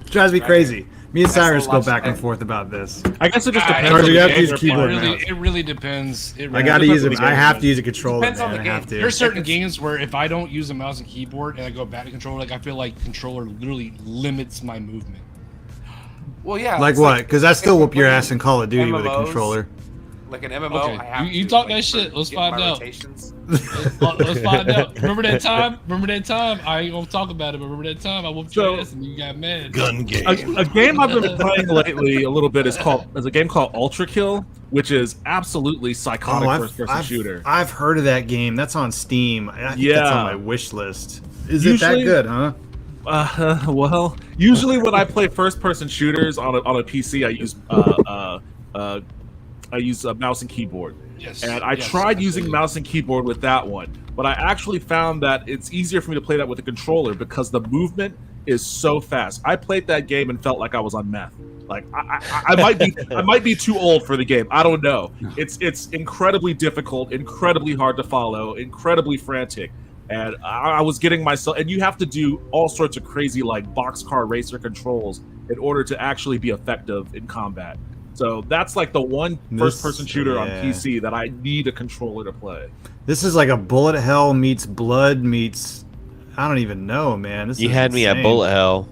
[SPEAKER 6] It drives me crazy. Me and Cyrus go back and forth about this.
[SPEAKER 11] I guess it just depends.
[SPEAKER 6] You have to use a keyboard and mouse.
[SPEAKER 8] It really depends.
[SPEAKER 6] I gotta use it. I have to use a controller.
[SPEAKER 5] Depends on the game.
[SPEAKER 6] I have to.
[SPEAKER 8] There's certain games where if I don't use a mouse and keyboard and I go back to controller, like I feel like controller literally limits my movement.
[SPEAKER 5] Well, yeah.
[SPEAKER 6] Like what? Because I still whoop your ass in Call of Duty with a
[SPEAKER 5] MMOs,
[SPEAKER 6] like
[SPEAKER 5] like an MMO.
[SPEAKER 8] Okay.
[SPEAKER 5] I have
[SPEAKER 8] You
[SPEAKER 5] to,
[SPEAKER 8] talk
[SPEAKER 5] like,
[SPEAKER 8] that shit. Let's
[SPEAKER 5] get
[SPEAKER 8] find
[SPEAKER 5] my
[SPEAKER 8] out.
[SPEAKER 5] rotations.
[SPEAKER 8] Let's find out. Remember that time? I ain't gonna talk about it, but remember that time I whooped your ass and you got mad.
[SPEAKER 7] Gun game.
[SPEAKER 11] A game I've been playing lately a little bit is a game called Ultra Kill, which is absolutely psychotic first-person shooter.
[SPEAKER 6] I've heard of that game. That's on Steam. I think that's on my wish list. Is it that good, huh?
[SPEAKER 11] Well, usually when I play first-person shooters on a PC, I use a mouse and keyboard.
[SPEAKER 8] Yes.
[SPEAKER 11] And I tried using mouse and keyboard with that one, but I actually found that it's easier for me to play that with a controller because the movement is so fast. I played that game and felt like I was on meth. Like I might be too old for the game. I don't know. It's incredibly difficult, incredibly hard to follow, incredibly frantic. And I was getting myself, and you have to do all sorts of crazy like boxcar racer controls in order to actually be effective in combat. So that's like the one first-person shooter on
[SPEAKER 6] yeah.
[SPEAKER 11] PC that I need a controller to play.
[SPEAKER 6] This is like a bullet hell meets blood meets. I don't even know, man. This
[SPEAKER 3] You
[SPEAKER 6] is
[SPEAKER 3] had me at
[SPEAKER 6] insane.
[SPEAKER 3] bullet hell.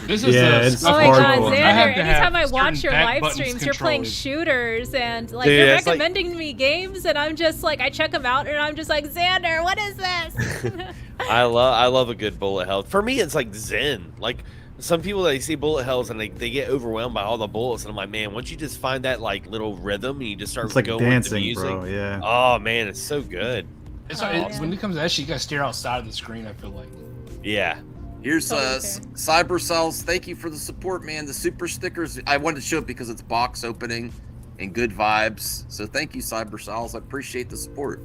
[SPEAKER 8] This is
[SPEAKER 6] it's
[SPEAKER 1] Oh my god,
[SPEAKER 6] hardcore.
[SPEAKER 1] Xander, anytime I watch
[SPEAKER 8] certain
[SPEAKER 1] your
[SPEAKER 8] back
[SPEAKER 1] live
[SPEAKER 8] buttons
[SPEAKER 1] streams, you're playing
[SPEAKER 8] controllers.
[SPEAKER 1] shooters and like
[SPEAKER 3] Dude,
[SPEAKER 1] you're
[SPEAKER 3] it's like-
[SPEAKER 1] recommending me games and I'm just like I check them out and I'm just like, Xander, what is this?
[SPEAKER 3] I love a good bullet hell. For me, it's like zen. Like some people, they see bullet hells and they get overwhelmed by all the bullets, and I'm like, man, once you just find that like little rhythm and you just start
[SPEAKER 6] It's like
[SPEAKER 3] going with the
[SPEAKER 6] dancing,
[SPEAKER 3] music,
[SPEAKER 6] bro. Yeah.
[SPEAKER 3] oh man, it's so good.
[SPEAKER 8] When it comes to that shit, you gotta stare outside of the screen, I feel like.
[SPEAKER 3] Yeah.
[SPEAKER 2] Here's
[SPEAKER 1] Totally
[SPEAKER 2] Cyber Cells. Thank you for the support, man. The super stickers. I wanted to show it because it's box opening and good vibes. So thank you, Cyber Cells. I appreciate the support.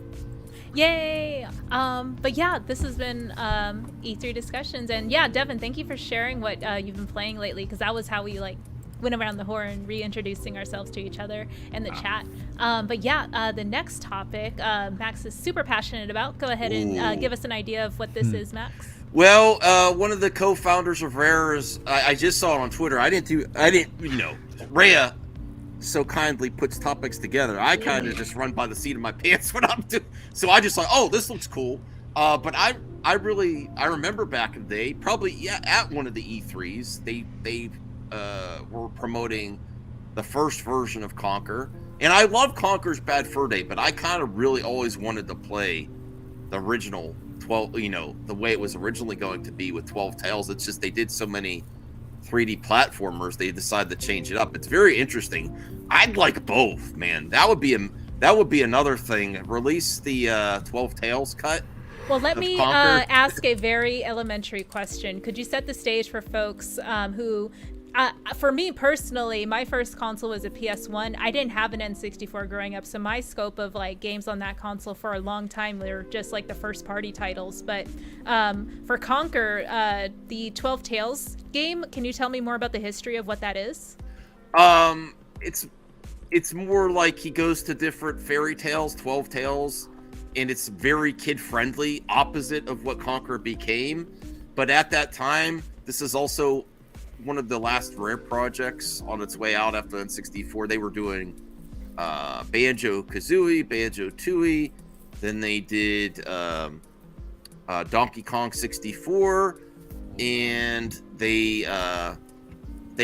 [SPEAKER 1] Yay! But yeah, this has been E3 discussions, and yeah, Devin, thank you for sharing what you've been playing lately, because that was how we like went around the horn, reintroducing ourselves to each other in the chat. But yeah, the next topic, Max is super passionate about. Go ahead and give us an idea of what this is, Max.
[SPEAKER 2] Well, one of the co-founders of Rare is. I just saw it on Twitter. I didn't. Rhea so kindly puts topics together. I kind of just run by the seat of my pants when I'm doing. So I just like, oh, this looks cool. But I remember back in the day, probably at one of the E3s, they were promoting the first version of Conquer, and I love Conquer's Bad Fur Day, but I kind of really always wanted to play the original 12, the way it was originally going to be with 12 Tales. It's just they did so many 3D platformers, they decided to change it up. It's very interesting. I'd like both, man. That would be another thing. Release the 12 Tales cut.
[SPEAKER 1] Well, let me
[SPEAKER 2] Conquer.
[SPEAKER 1] ask a very elementary question. Could you set the stage for folks who, for me personally, my first console was a PS1. I didn't have an N64 growing up, so my scope of like games on that console for a long time were just like the first party titles. But for Conquer, the 12 Tales game, can you tell me more about the history of what that is?
[SPEAKER 2] It's more like he goes to different fairy tales, 12 Tales, and it's very kid friendly, opposite of what Conquer became. But at that time, this is also one of the last Rare projects on its way out after N64. They were doing Banjo-Kazooie, Banjo-Tooie, then they did Donkey Kong 64, and they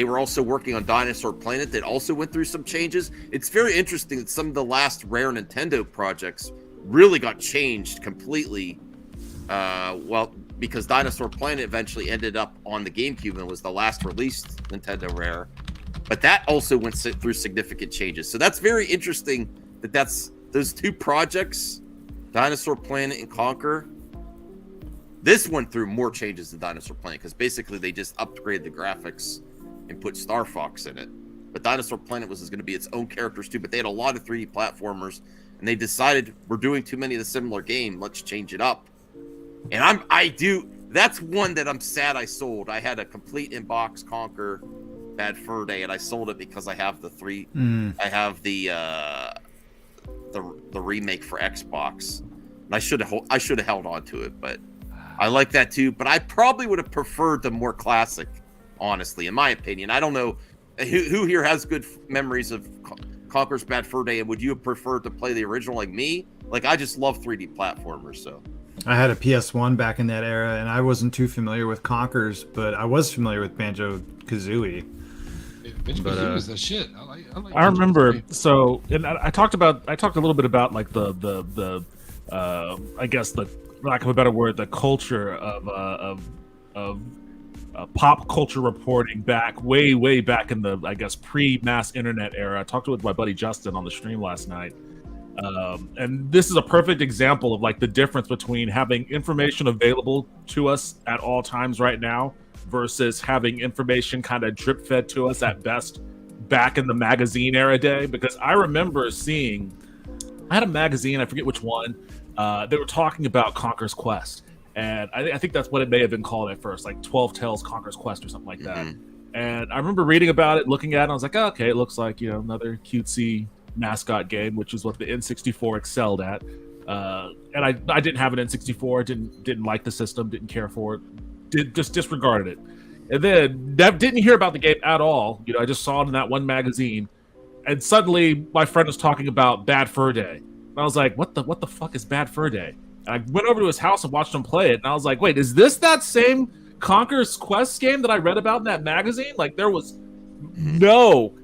[SPEAKER 2] were also working on Dinosaur Planet that also went through some changes. It's very interesting that some of the last Rare Nintendo projects really got changed completely. Because Dinosaur Planet eventually ended up on the GameCube and was the last released Nintendo Rare. But that also went through significant changes. So that's very interesting that's those two projects, Dinosaur Planet and Conquer. This went through more changes than Dinosaur Planet because basically they just upgraded the graphics and put Star Fox in it. But Dinosaur Planet was going to be its own characters too, but they had a lot of 3D platformers, and they decided we're doing too many of the similar game, let's change it up. And that's one that I'm sad I sold. I had a complete in-box Conquer Bad Fur Day, and I sold it because I have I have the remake for Xbox. And I should have held on to it, but I like that too. But I probably would have preferred the more classic, honestly, in my opinion. I don't know who here has good memories of Conquer's Bad Fur Day, and would you have preferred to play the original like me? Like, I just love 3D platformers, so.
[SPEAKER 6] I had a PS1 back in that era, and I wasn't too familiar with Conquer's, but I was familiar with Banjo-Kazooie.
[SPEAKER 8] Banjo-Kazooie was the shit.
[SPEAKER 11] I remember. So, and I talked a little bit about like the I guess the lack of a better word, the culture of pop culture reporting way back in the, I guess, pre-mass internet era. I talked with my buddy Justin on the stream last night. And this is a perfect example of like the difference between having information available to us at all times right now versus having information kind of drip fed to us at best back in the magazine era day. Because I remember I had a magazine, I forget which one, they were talking about Conquer's Quest. And I think that's what it may have been called at first, like 12 Tales Conquer's Quest or something like that. And I remember reading about it, looking at it, and I was like, oh, okay, it looks like, another cutesy mascot game, which is what the N64 excelled at. And I didn't have an N64, didn't like the system, didn't care for it, just disregarded it. And then didn't hear about the game at all. I just saw it in that one magazine. and suddenly my friend was talking about Bad Fur Day. And I was like, what the fuck is Bad Fur Day? And I went over to his house and watched him play it. And I was like, wait, is this that same Conquer's Quest game that I read about in that magazine? Like, there was no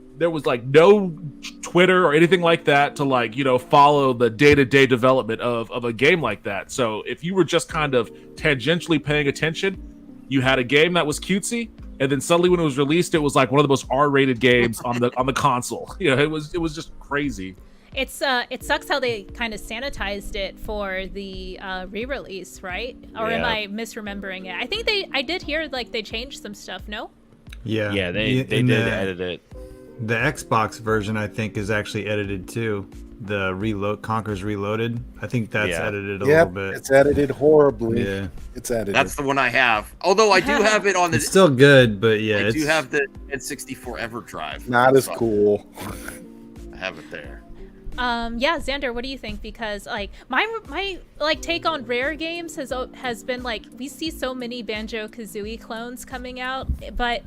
[SPEAKER 11] Twitter or anything like that to, like, you know, follow the day-to-day development of a game like that. So if you were just kind of tangentially paying attention, you had a game that was cutesy, and then suddenly when it was released, it was like one of the most R-rated games on the console. You know, it was just crazy.
[SPEAKER 1] It sucks how they kind of sanitized it for the re-release, right? Or am I misremembering it? I think I did hear like they changed some stuff. No?
[SPEAKER 3] Yeah, they did edit it.
[SPEAKER 6] The Xbox version, I think, is actually edited too. The Conquer's Reloaded. I think that's edited a little bit.
[SPEAKER 4] It's edited horribly.
[SPEAKER 6] Yeah,
[SPEAKER 4] it's edited.
[SPEAKER 2] That's the one I have. Although I do have it on the.
[SPEAKER 6] It's still good, but yeah,
[SPEAKER 2] I do have the N64 EverDrive.
[SPEAKER 4] Not as cool.
[SPEAKER 2] I have it there.
[SPEAKER 1] Yeah, Xander, what do you think? Because like my like take on Rare games has been like, we see so many Banjo-Kazooie clones coming out, but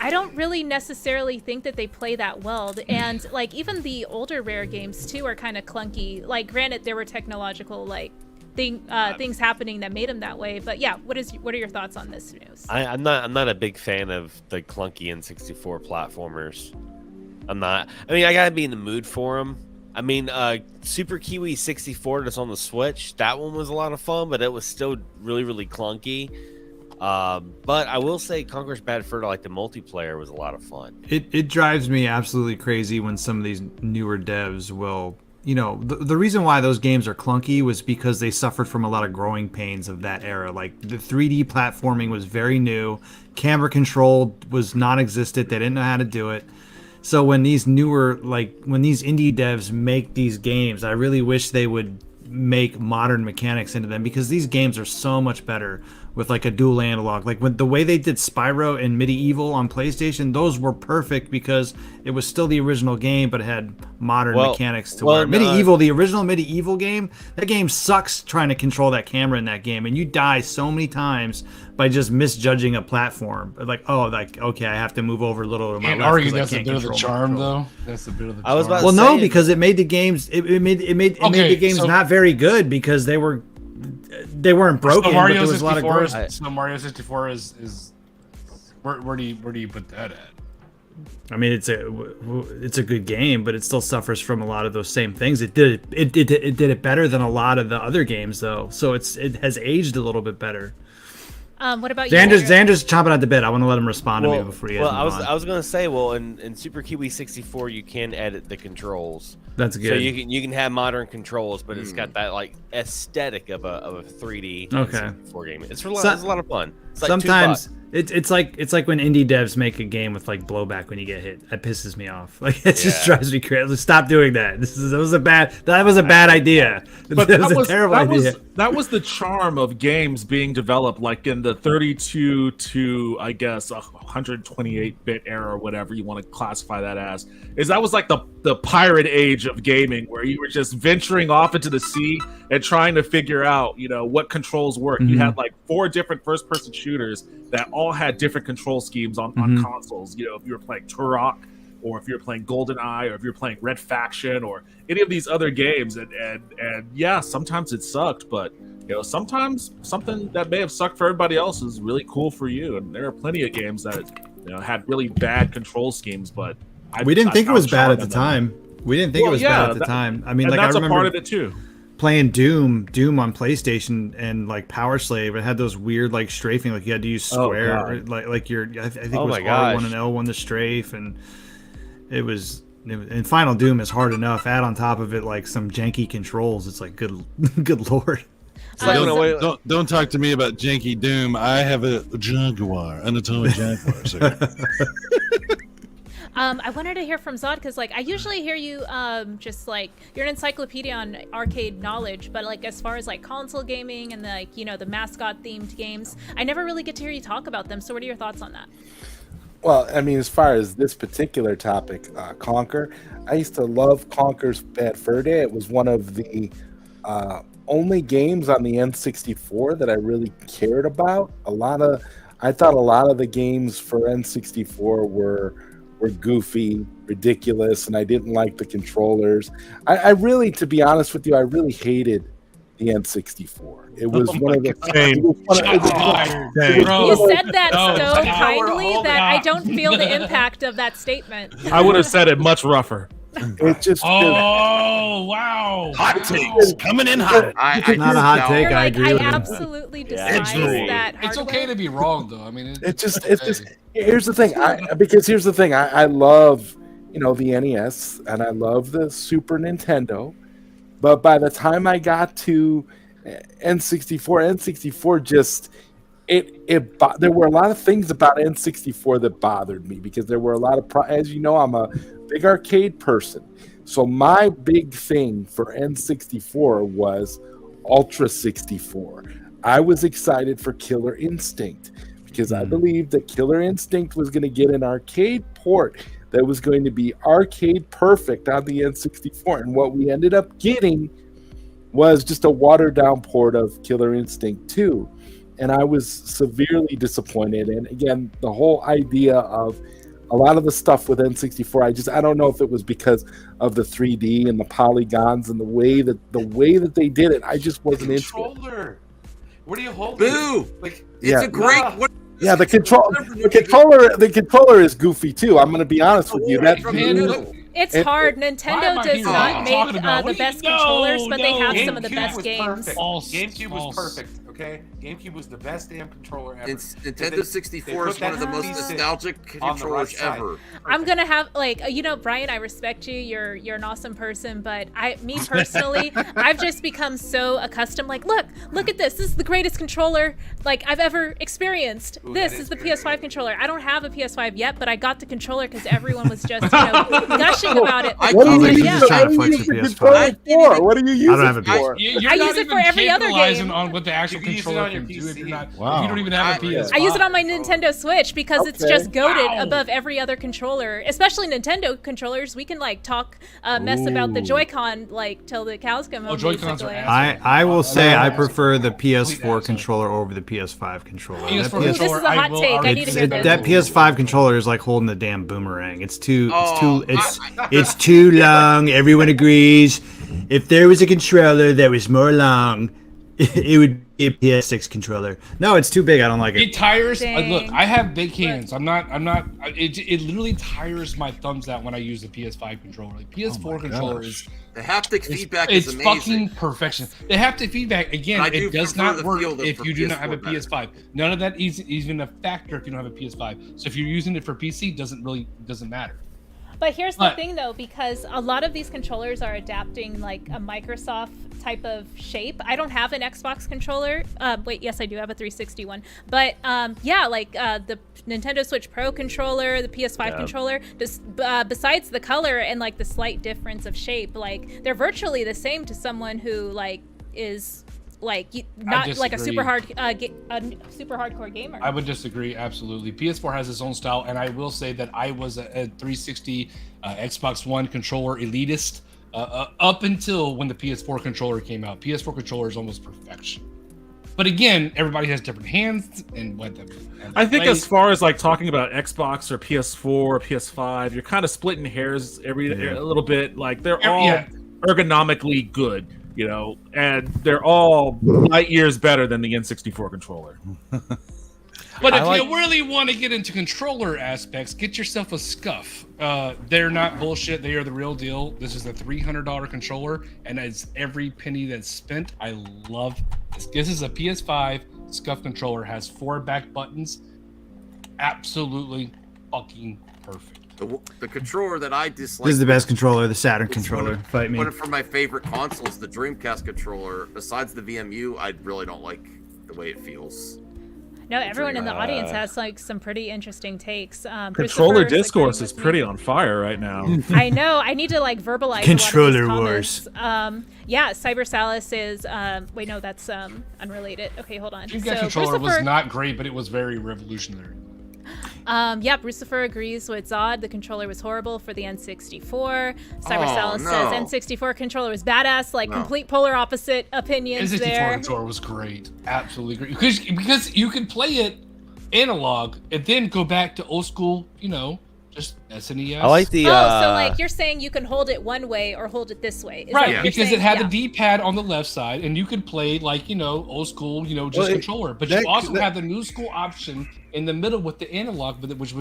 [SPEAKER 1] I don't really necessarily think that they play that well. And like even the older Rare games too are kind of clunky. Like granted, there were technological like things happening that made them that way. But yeah, what are your thoughts on this news?
[SPEAKER 3] I'm not a big fan of the clunky N64 platformers. I'm not. I mean, I gotta be in the mood for them. I mean, Super Kiwi 64 that's on the Switch, that one was a lot of fun, but it was still really, really clunky. But I will say Conquer's Bad Fur Day, like the multiplayer, was a lot of fun.
[SPEAKER 6] It drives me absolutely crazy when some of these newer devs will, you know, the reason why those games are clunky was because they suffered from a lot of growing pains of that era. Like the 3D platforming was very new, camera control was non-existent, they didn't know how to do it. So when these indie devs make these games, I really wish they would make modern mechanics into them, because these games are so much better with like a dual analog. Like when the way they did Spyro and Medieval on PlayStation, those were perfect because it was still the original game, but it had modern mechanics to where Medieval, the original Medieval game, that game sucks trying to control that camera in that game, and you die so many times by just misjudging a platform. Like, okay, I have to move over a little to my left.
[SPEAKER 8] Argue that's a bit of the charm, though. That's a bit of the charm.
[SPEAKER 3] I was about to
[SPEAKER 6] well,
[SPEAKER 3] say,
[SPEAKER 6] no, because it made the games. It made the games not very good because they weren't broken.
[SPEAKER 8] So Mario
[SPEAKER 6] but there was a lot of growth.
[SPEAKER 8] So Mario 64 is where do you put that at?
[SPEAKER 6] I mean, it's a good game, but it still suffers from a lot of those same things. It did it better than a lot of the other games, though. So it has aged a little bit better.
[SPEAKER 1] What about you?
[SPEAKER 6] Xander's chomping at the bit. I want to let him respond to me before you.
[SPEAKER 3] I was gonna say, in Super Kiwi 64, you can edit the controls.
[SPEAKER 6] That's good.
[SPEAKER 3] So you can have modern controls, but it's got that like aesthetic of a 3D 64 game. It's a lot of fun. It's like
[SPEAKER 6] sometimes it's like when indie devs make a game with like blowback when you get hit. That pisses me off. Like it just drives me crazy. Stop doing that. That was a bad idea.
[SPEAKER 11] But
[SPEAKER 6] that was a terrible idea.
[SPEAKER 11] That was the charm of games being developed like in the 32 to I guess 128-bit era or whatever you want to classify that as. That was like the pirate age of gaming, where you were just venturing off into the sea and trying to figure out, you know, what controls work. You had like 4 different first-person shooters that all had different control schemes on consoles. You know, if you were playing Turok, or if you're playing GoldenEye, or if you're playing Red Faction, or any of these other games, and yeah, sometimes it sucked, but you know, sometimes something that may have sucked for everybody else is really cool for you. And there are plenty of games that, you know, had really bad control schemes, but
[SPEAKER 6] we didn't think it was bad at the time. We didn't think it was bad at the time. I mean, like
[SPEAKER 11] that's
[SPEAKER 6] I remember
[SPEAKER 11] a part of it too.
[SPEAKER 6] Playing Doom on PlayStation and like Power Slave, it had those weird like strafing, like you had to use square, or, like your I think it was R1 and L1 to strafe, and it was. And Final Doom is hard enough. Add on top of it like some janky controls. It's like good lord.
[SPEAKER 7] Don't talk to me about janky Doom. I have a Jaguar, an Atomic Jaguar. Sir.
[SPEAKER 1] I wanted to hear from Zod because, like, I usually hear you just like you're an encyclopedia on arcade knowledge, but like as far as like console gaming and like, you know, the mascot themed games, I never really get to hear you talk about them. So what are your thoughts on that?
[SPEAKER 4] Well, I mean, as far as this particular topic, Conquer, I used to love Conquer's Bad Fur Day. It was one of the only games on the N64 that I really cared about. I thought a lot of the games for N64 were were goofy, ridiculous, and I didn't like the controllers. I really, to be honest with you, I really hated the N64. It was one of the.
[SPEAKER 1] You said that so kindly that I don't feel the impact of that statement.
[SPEAKER 11] I would have said it much rougher.
[SPEAKER 4] It just.
[SPEAKER 8] Oh wow!
[SPEAKER 7] Hot takes coming in hot.
[SPEAKER 6] Not a hot take. I agree.
[SPEAKER 1] I absolutely despise that.
[SPEAKER 8] It's okay to be wrong, though. I mean,
[SPEAKER 4] it's just. Here's the thing. Here's the thing. I love, the NES and I love the Super Nintendo, but by the time I got to N64 just. There were a lot of things about N64 that bothered me because there were a lot of as you know, I'm a big arcade person, so my big thing for N64 was Ultra 64. I was excited for Killer Instinct because I believed that Killer Instinct was going to get an arcade port that was going to be arcade perfect on the N64, and what we ended up getting was just a watered down port of Killer Instinct 2. And I was severely disappointed. And again, the whole idea of a lot of the stuff with N64, I don't know if it was because of the 3D and the polygons and the way that they did it. I just wasn't into it.
[SPEAKER 5] What are you holding?
[SPEAKER 2] Boo!
[SPEAKER 5] Like,
[SPEAKER 2] it's a great.
[SPEAKER 4] Yeah, the controller is goofy too. I'm going to be honest with you.
[SPEAKER 1] It's hard. Nintendo does not make the best controllers, but they have some of the best games.
[SPEAKER 5] GameCube was perfect. Okay, GameCube was the best damn controller ever.
[SPEAKER 2] Nintendo 64 is one of the most nostalgic controllers ever.
[SPEAKER 1] I'm gonna have Brian, I respect you. You're an awesome person, but me personally, I've just become so accustomed. Like, look at this. This is the greatest controller I've ever experienced. This is the PS5 controller. I don't have a PS5 yet, but I got the controller because everyone was just gushing about it.
[SPEAKER 4] What do you use it for? I don't have a PS4.
[SPEAKER 1] I use it for every other game.
[SPEAKER 8] On what the actual controller can do if you don't even have a PS5.
[SPEAKER 1] I use it on my Nintendo Switch because it's just goated above every other controller, especially Nintendo controllers. We can talk mess about the Joy-Con till the cows come home.
[SPEAKER 8] Joy-Cons are
[SPEAKER 6] I will say I prefer the PS4 controller over the PS5 controller.
[SPEAKER 1] This is a hot take. I need to hear this.
[SPEAKER 6] That PS5 controller is like holding the damn boomerang. It's too long. Everyone agrees. If there was a controller that was more long, it would be a PS6 controller. No, it's too big. I don't like it.
[SPEAKER 8] It tires. Look, I have big hands. I'm not. It literally tires my thumbs out when I use the PS5 controller. PS4 controller is.
[SPEAKER 2] The haptic feedback is amazing.
[SPEAKER 8] It's fucking perfection. The haptic feedback, again, it does not work if you do not have a PS5. None of that is even a factor if you don't have a PS5. So if you're using it for PC, doesn't matter.
[SPEAKER 1] But here's the thing, though, because a lot of these controllers are adapting a Microsoft type of shape. I don't have an Xbox controller. Wait, yes, I do have a 360 one. But the Nintendo Switch Pro controller, the PS5 controller, just besides the color and the slight difference of shape, they're virtually the same to someone who is not like a super hardcore gamer.
[SPEAKER 8] I would disagree absolutely. PS4 has its own style, and I will say that I was a 360 Xbox One controller elitist up until when the PS4 controller came out. PS4 controller is almost perfection. But again, everybody has different hands and what.
[SPEAKER 11] I think as far as talking about Xbox or PS4 or PS5, you're kind of splitting hairs a little bit. They're all ergonomically good. And they're all light years better than the N64 controller.
[SPEAKER 8] But if you really want to get into controller aspects, get yourself a Scuff. They're not bullshit. They are the real deal. This is a $300 controller, and it's every penny that's spent. I love this. This is a PS5 Scuff controller. Has 4 back buttons. Absolutely fucking perfect.
[SPEAKER 2] The controller that I dislike.
[SPEAKER 6] This is the best controller, the Saturn controller. Fight me.
[SPEAKER 2] One of my favorite consoles, the Dreamcast controller. Besides the VMU, I really don't like the way it feels.
[SPEAKER 1] No, everyone in the audience has some pretty interesting takes.
[SPEAKER 11] Controller discourse is pretty on fire right now.
[SPEAKER 1] I know. I need to verbalize
[SPEAKER 6] controller
[SPEAKER 1] a lot of
[SPEAKER 6] wars.
[SPEAKER 1] Cybersalis is. Wait, no, that's unrelated. Okay, hold on.
[SPEAKER 8] Dreamcast controller was not great, but it was very revolutionary.
[SPEAKER 1] Brucifer agrees with Zod. The controller was horrible for the N64. Cybersalis says N64 controller was badass. Complete polar opposite opinions
[SPEAKER 8] N64
[SPEAKER 1] there.
[SPEAKER 8] controller was great, absolutely great. Because you can play it analog and then go back to old school, just SNES.
[SPEAKER 3] I like the.
[SPEAKER 1] so like you're saying you can hold it one way or hold it this way, is that
[SPEAKER 8] Right,
[SPEAKER 1] what you're
[SPEAKER 8] because
[SPEAKER 1] saying?
[SPEAKER 8] it had
[SPEAKER 1] Yeah.
[SPEAKER 8] the D-pad on the left side, and you could play like old school, just controller. But you also had the new school option in the middle with the analog, which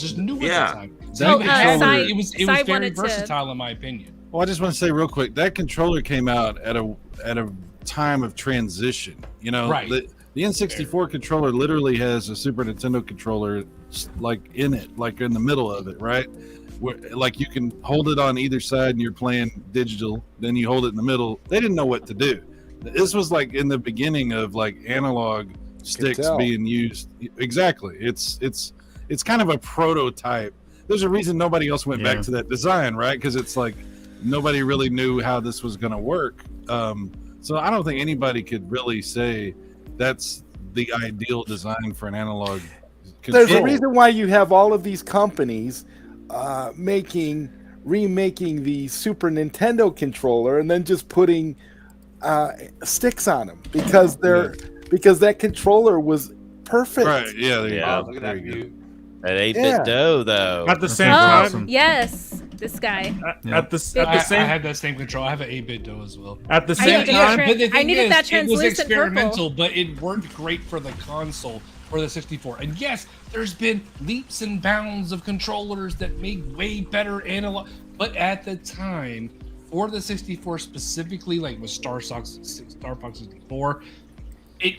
[SPEAKER 8] is new at the time. So it was very versatile in my opinion.
[SPEAKER 7] Well, I just want to say real quick that controller came out at a time of transition.
[SPEAKER 8] Right.
[SPEAKER 7] The N64 controller literally has a Super Nintendo controller like in it, like in the middle of it, right? Where, like you can hold it on either side and you're playing digital, then you hold it in the middle. They didn't know what to do. This was like in the beginning of like analog sticks being used. Exactly. It's kind of a prototype. There's a reason nobody else went back to that design, right? Because it's like nobody really knew how this was going to work. So I don't think anybody could really say that's the ideal design for an analog control.
[SPEAKER 4] There's a reason why you have all of these companies remaking the Super Nintendo controller and then just putting sticks on them because that controller was perfect.
[SPEAKER 7] Right? Yeah. There you go.
[SPEAKER 5] Look at that view.
[SPEAKER 3] That 8-bit dough, though.
[SPEAKER 11] At the same time,
[SPEAKER 10] awesome.
[SPEAKER 1] Yes, this guy.
[SPEAKER 11] At the same,
[SPEAKER 8] I had that same control. I have an 8-bit dough as well.
[SPEAKER 11] At the
[SPEAKER 1] I
[SPEAKER 11] same
[SPEAKER 1] needed
[SPEAKER 11] time,
[SPEAKER 1] that
[SPEAKER 8] But the thing
[SPEAKER 1] I needed that
[SPEAKER 8] it was
[SPEAKER 1] translucent
[SPEAKER 8] experimental,
[SPEAKER 1] purple.
[SPEAKER 8] but it worked great for the console, for the 64. And yes, there's been leaps and bounds of controllers that make way better analog. But at the time, for the 64 specifically, like with Star Fox 64,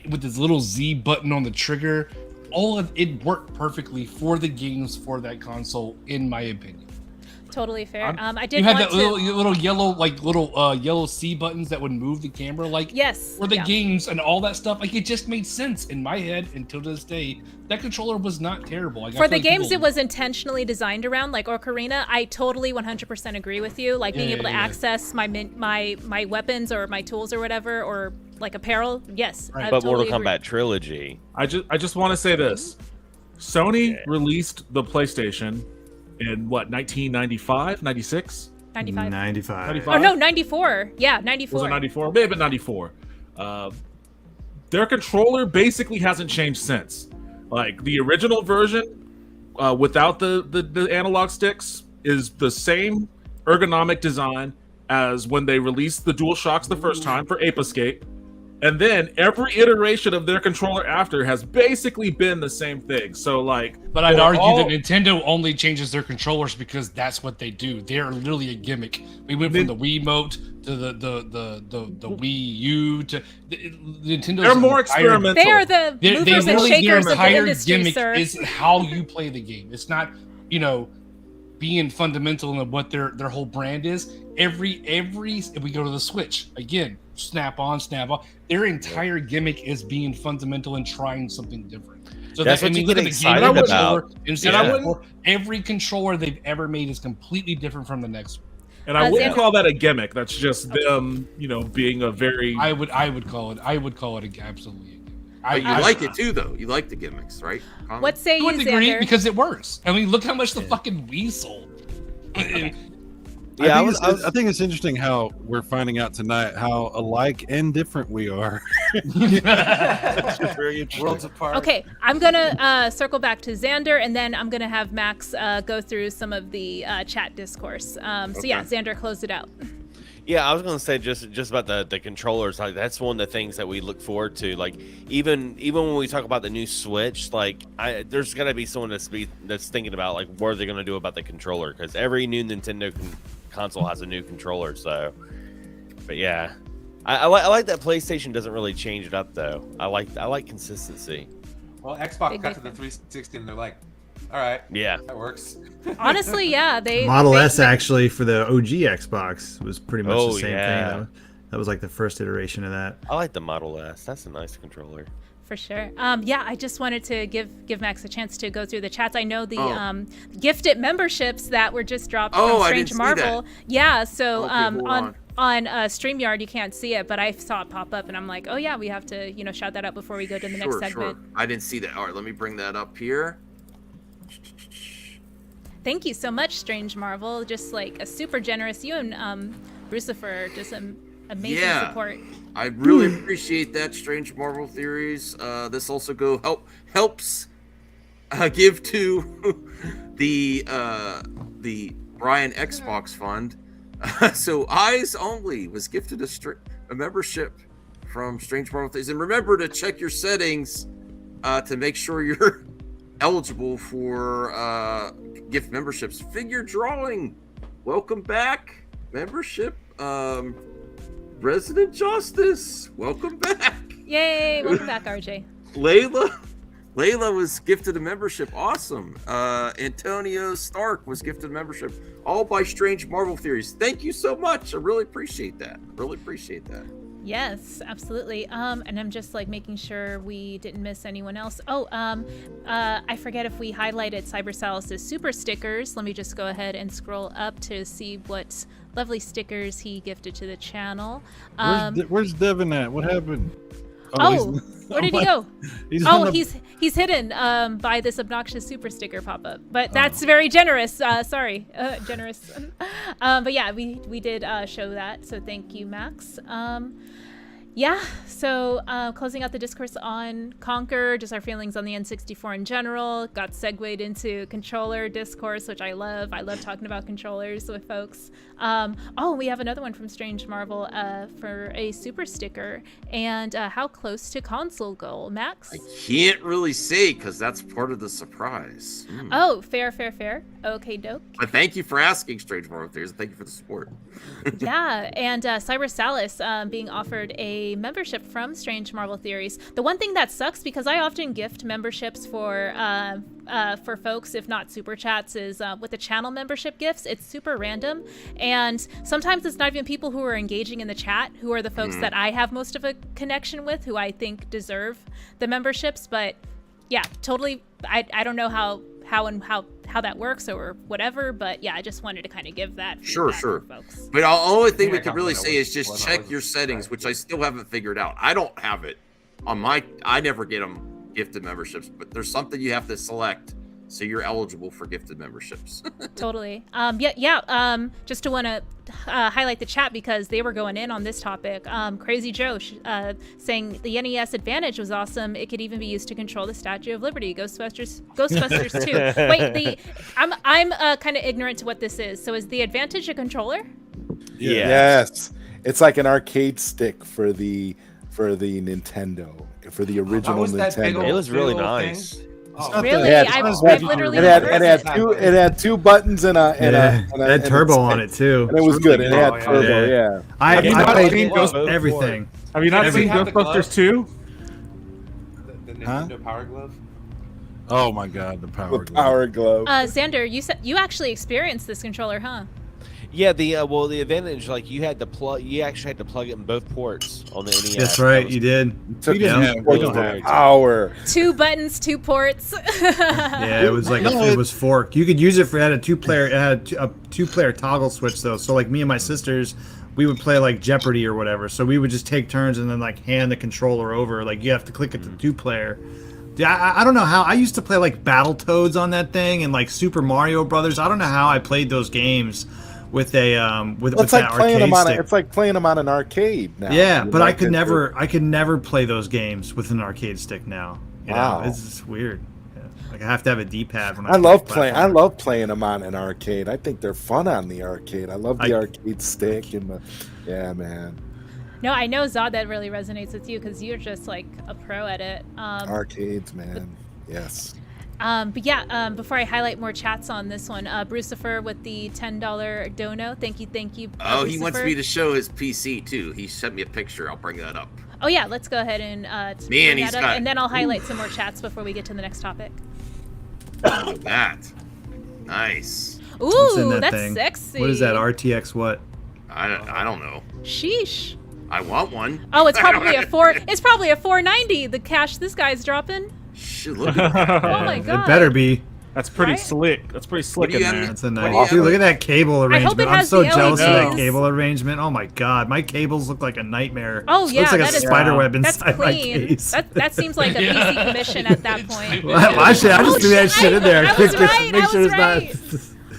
[SPEAKER 8] with this little Z button on the trigger, all of it worked perfectly for the games for that console, in my opinion.
[SPEAKER 1] Totally fair. I did
[SPEAKER 8] You had
[SPEAKER 1] want
[SPEAKER 8] that
[SPEAKER 1] to.
[SPEAKER 8] little yellow C buttons that would move the camera, like
[SPEAKER 1] Yes.
[SPEAKER 8] for the
[SPEAKER 1] yeah.
[SPEAKER 8] games and all that stuff. Like it just made sense in my head until this day. That controller was not terrible. Like,
[SPEAKER 1] For the games it was intentionally designed around, like Ocarina, I totally 100% agree with you. Like being able to access my weapons or my tools or whatever, or like apparel. Yes, I
[SPEAKER 3] But
[SPEAKER 1] totally
[SPEAKER 3] Mortal
[SPEAKER 1] agree.
[SPEAKER 3] Kombat Trilogy.
[SPEAKER 11] I just want to say this: Sony released the PlayStation in what 1995, 96,
[SPEAKER 1] 95.
[SPEAKER 10] 95.
[SPEAKER 1] Oh no, 94. Yeah, 94.
[SPEAKER 11] Was it 94? Maybe 94. Their controller basically hasn't changed since. Like the original version, without the analog sticks, is the same ergonomic design as when they released the DualShocks the first time for Ape Escape. And then every iteration of their controller after has basically been the same thing. So like,
[SPEAKER 8] but I'd argue that Nintendo only changes their controllers because that's what they do. They're literally a gimmick. We went from the Wiimote to the Wii U to Nintendo.
[SPEAKER 11] They're more experimental.
[SPEAKER 1] They are the movers and shakers of the industry,
[SPEAKER 8] gimmick
[SPEAKER 1] sir.
[SPEAKER 8] is how you play the game. It's not, being fundamental in what their whole brand is. Every if we go to the Switch again, snap on, snap off. Their entire gimmick is being fundamental and trying something different. So
[SPEAKER 3] that's what you get excited about.
[SPEAKER 8] Every controller they've ever made is completely different from the next one.
[SPEAKER 11] And I wouldn't call that a gimmick. That's just them, being a very.
[SPEAKER 8] I would call it absolutely.
[SPEAKER 2] You like it too, though. You like the gimmicks, right? Colin?
[SPEAKER 1] What say
[SPEAKER 8] To
[SPEAKER 1] you,
[SPEAKER 8] a degree,
[SPEAKER 1] Xander?
[SPEAKER 8] because it works. I mean, look how much the fucking Wii sold.
[SPEAKER 7] Yeah, I think it's interesting how we're finding out tonight how alike and different we are. It's just very interesting.
[SPEAKER 5] Worlds apart.
[SPEAKER 1] Okay, I'm gonna circle back to Xander, and then I'm gonna have Max go through some of the chat discourse. So yeah, Xander, close it out.
[SPEAKER 3] Yeah, I was gonna say just about the controllers. Like that's one of the things that we look forward to. Like even when we talk about the new Switch, like there's gonna be someone that's thinking about like what are they gonna do about the controller, because every new Nintendo console has a new controller. So, but yeah, I like that PlayStation doesn't really change it up though. I like consistency.
[SPEAKER 5] Well, Xbox got to the 360 and they're like, all right,
[SPEAKER 3] yeah,
[SPEAKER 5] that works.
[SPEAKER 1] Honestly, yeah, they
[SPEAKER 10] Model S actually for the OG Xbox was pretty much the same
[SPEAKER 3] yeah.
[SPEAKER 10] thing. That was like the first iteration of that.
[SPEAKER 3] I like the Model S. That's a nice controller.
[SPEAKER 1] For sure. Yeah, I just wanted to give Max a chance to go through the chats. I know the gifted memberships that were just dropped from Strange Marvel. Yeah, so on StreamYard you can't see it, but I saw it pop up and I'm like, oh yeah, we have to shout that out before we go to the next segment.
[SPEAKER 2] Sure. I didn't see that. All right, let me bring that up here.
[SPEAKER 1] Thank you so much, Strange Marvel. Just like a super generous. You and Brucifer, just amazing support.
[SPEAKER 2] I really appreciate that, Strange Marvel Theories. This also helps give to the Brian Xbox Fund. So Eyes Only was gifted a membership from Strange Marvel Things. And remember to check your settings to make sure you're eligible for gift memberships. Figure Drawing, welcome back. Membership. Resident Justice, welcome back.
[SPEAKER 1] Yay, welcome back, RJ.
[SPEAKER 2] Layla was gifted a membership. Awesome. Antonio Stark was gifted a membership. All by Strange Marvel Theories. Thank you so much. I really appreciate that.
[SPEAKER 1] Yes, absolutely. And I'm just like making sure we didn't miss anyone else. I forget if we highlighted Cybersalis' super stickers. Let me just go ahead and scroll up to see what lovely stickers he gifted to the channel.
[SPEAKER 7] Where's Devin at? What happened?
[SPEAKER 1] Where did he go? He's hidden by this obnoxious super sticker pop-up. But that's very generous. Sorry, generous. But yeah, we did show that. So thank you, Max. Yeah, so closing out the discourse on Conquer, just our feelings on the N64 in general. Got segued into controller discourse, which I love. I love talking about controllers with folks. We have another one from Strange Marvel for a super sticker. And how close to console goal, Max?
[SPEAKER 2] I can't really say because that's part of the surprise.
[SPEAKER 1] Oh, fair. Okay, doke.
[SPEAKER 2] But thank you for asking, Strange Marvel Theories. Thank you for the support.
[SPEAKER 1] Yeah, and Cybersalis being offered a membership from Strange Marvel Theories. The one thing that sucks, because I often gift memberships for folks, if not super chats, is with the channel membership gifts, it's super random, and sometimes it's not even people who are engaging in the chat who are the folks that I have most of a connection with, who I think deserve the memberships. But yeah, totally. I don't know how that works or whatever, but yeah, I just wanted to kind of give that
[SPEAKER 2] sure
[SPEAKER 1] folks.
[SPEAKER 2] But the only thing we can really say is just check your settings, which I still haven't figured out. I don't have it on I never get them gifted memberships, but there's something you have to select so you're eligible for gifted memberships.
[SPEAKER 1] Totally. Just to want to highlight the chat because they were going in on this topic. Crazy Joe saying the NES Advantage was awesome. It could even be used to control the Statue of Liberty. Ghostbusters 2. Wait, I'm kind of ignorant to what this is. So is the Advantage a controller?
[SPEAKER 3] Yeah.
[SPEAKER 4] Yes. It's like an arcade stick for the Nintendo, for the original Nintendo.
[SPEAKER 3] It was really nice.
[SPEAKER 1] Really? I've literally
[SPEAKER 4] it had two buttons and a
[SPEAKER 6] had turbo on it too.
[SPEAKER 4] And it was good. It had turbo. Yeah.
[SPEAKER 6] I played everything.
[SPEAKER 11] Have you not seen Ghostbusters 2?
[SPEAKER 5] The Nintendo Power Glove.
[SPEAKER 7] Oh my God, the Power
[SPEAKER 4] Glove.
[SPEAKER 1] Xander, you actually experienced this controller, huh?
[SPEAKER 3] Yeah, the advantage, like you actually had to plug it in both ports on the NES.
[SPEAKER 6] That's right, you did.
[SPEAKER 4] Power.
[SPEAKER 1] 2 buttons, 2 ports.
[SPEAKER 6] Yeah, it was like it was forked. You could use it for it had a two-player toggle switch though. So like me and my sisters, we would play like Jeopardy or whatever. So we would just take turns and then like hand the controller over. Like you have to click it to the 2-player. Yeah, I don't know how. I used to play like Battletoads on that thing and like Super Mario Brothers. I don't know how I played those games with a with that arcade stick.
[SPEAKER 4] It's like playing them on an arcade now.
[SPEAKER 6] Yeah, but I could never play those games with an arcade stick now. You know, it's just weird. Yeah. Like I have to have a D-pad when I
[SPEAKER 4] love playing them on an arcade. I think they're fun on the arcade. I love the arcade stick and man.
[SPEAKER 1] No, I know, Zod, that really resonates with you because you're just like a pro at it.
[SPEAKER 4] Arcades, man. Yes.
[SPEAKER 1] But yeah, before I highlight more chats on this one, Brucifer with the $10 dono. Thank you.
[SPEAKER 2] Oh, he wants me to show his PC too. He sent me a picture. I'll bring that up.
[SPEAKER 1] Oh yeah, let's go ahead and bring that up, and then I'll highlight some more chats before we get to the next topic.
[SPEAKER 2] Look at that. Nice.
[SPEAKER 1] Ooh, that's sexy.
[SPEAKER 6] What is that? RTX what?
[SPEAKER 2] I don't know.
[SPEAKER 1] Sheesh.
[SPEAKER 2] I want one.
[SPEAKER 1] Oh, it's probably It's probably a 490. The cash this guy's dropping.
[SPEAKER 2] Shit, look at that.
[SPEAKER 1] Oh my God.
[SPEAKER 6] It better be.
[SPEAKER 11] That's pretty slick. That's pretty slick in there.
[SPEAKER 6] That's a nice. Dude, look at that cable arrangement.
[SPEAKER 1] I hope it has
[SPEAKER 6] I'm so
[SPEAKER 1] the
[SPEAKER 6] jealous of that
[SPEAKER 1] LEDs.
[SPEAKER 6] cable arrangement. Oh my God, my cables look like a nightmare.
[SPEAKER 1] Oh yeah,
[SPEAKER 6] looks like
[SPEAKER 1] that
[SPEAKER 6] a spider web
[SPEAKER 1] that's
[SPEAKER 6] inside my
[SPEAKER 1] clean.
[SPEAKER 6] case.
[SPEAKER 1] That seems like a PC commission at that point.
[SPEAKER 6] I just threw that shit in there.
[SPEAKER 1] I was right.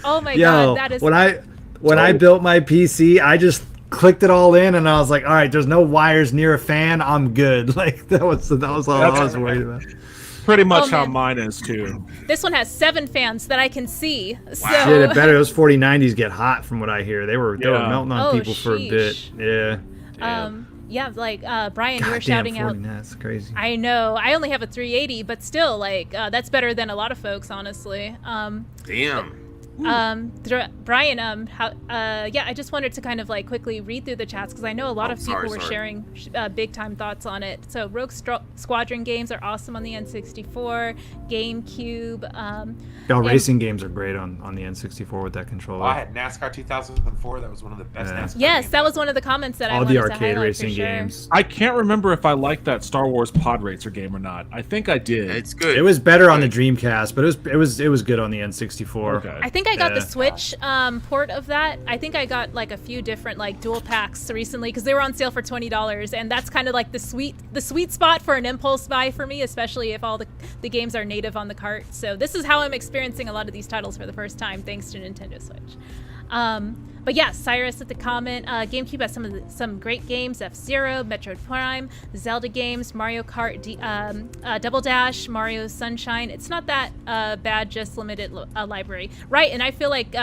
[SPEAKER 1] Oh my God, that is.
[SPEAKER 6] When I built my PC, I just clicked it all in, and I was like, all right, there's no wires near a fan. I'm good. Like that was all I was worried about.
[SPEAKER 11] pretty much
[SPEAKER 1] Oh,
[SPEAKER 11] how
[SPEAKER 1] man.
[SPEAKER 11] mine is too.
[SPEAKER 1] This one has 7 fans that I can see. So
[SPEAKER 6] Shit, it better. Those 4090s get hot from what I hear. They were
[SPEAKER 11] Yeah.
[SPEAKER 6] melting on
[SPEAKER 1] Oh,
[SPEAKER 6] people for a bit.
[SPEAKER 1] sheesh.
[SPEAKER 6] Yeah.
[SPEAKER 1] yeah, like Brian, you were
[SPEAKER 6] Goddamn,
[SPEAKER 1] shouting out.
[SPEAKER 6] 40, that's crazy.
[SPEAKER 1] I know. I only have a 380, but still, like that's better than a lot of folks, honestly.
[SPEAKER 2] Damn.
[SPEAKER 1] Brian, yeah, I just wanted to kind of like quickly read through the chats because I know a lot of people were sharing big time thoughts on it. So Rogue Squadron games are awesome on the N64, GameCube.
[SPEAKER 6] Racing games are great on the N64 with that controller.
[SPEAKER 5] I had NASCAR 2004. That was one of the best NASCAR
[SPEAKER 1] Yes,
[SPEAKER 5] games.
[SPEAKER 1] that was one of the comments that I
[SPEAKER 6] All
[SPEAKER 1] wanted
[SPEAKER 6] the
[SPEAKER 1] to
[SPEAKER 6] arcade
[SPEAKER 1] highlight
[SPEAKER 6] racing
[SPEAKER 1] for sure.
[SPEAKER 6] games.
[SPEAKER 11] I can't remember if I liked that Star Wars Pod Racer game or not. I think I did.
[SPEAKER 2] It's good.
[SPEAKER 6] It was better on the Dreamcast, but it was good on the N64.
[SPEAKER 11] Okay.
[SPEAKER 1] I think I got the
[SPEAKER 6] Yeah.
[SPEAKER 1] Switch port of that. I think I got like a few different like dual packs recently because they were on sale for $20, and that's kind of like the sweet spot for an impulse buy for me, especially if all the games are native on the cart. So this is how I'm experiencing a lot of these titles for the first time, thanks to Nintendo Switch. But yeah, Cyrus at the comment. GameCube has some great games: F-Zero, Metroid Prime, Zelda games, Mario Kart, Double Dash, Mario Sunshine. It's not that bad, just limited library, right? And I feel like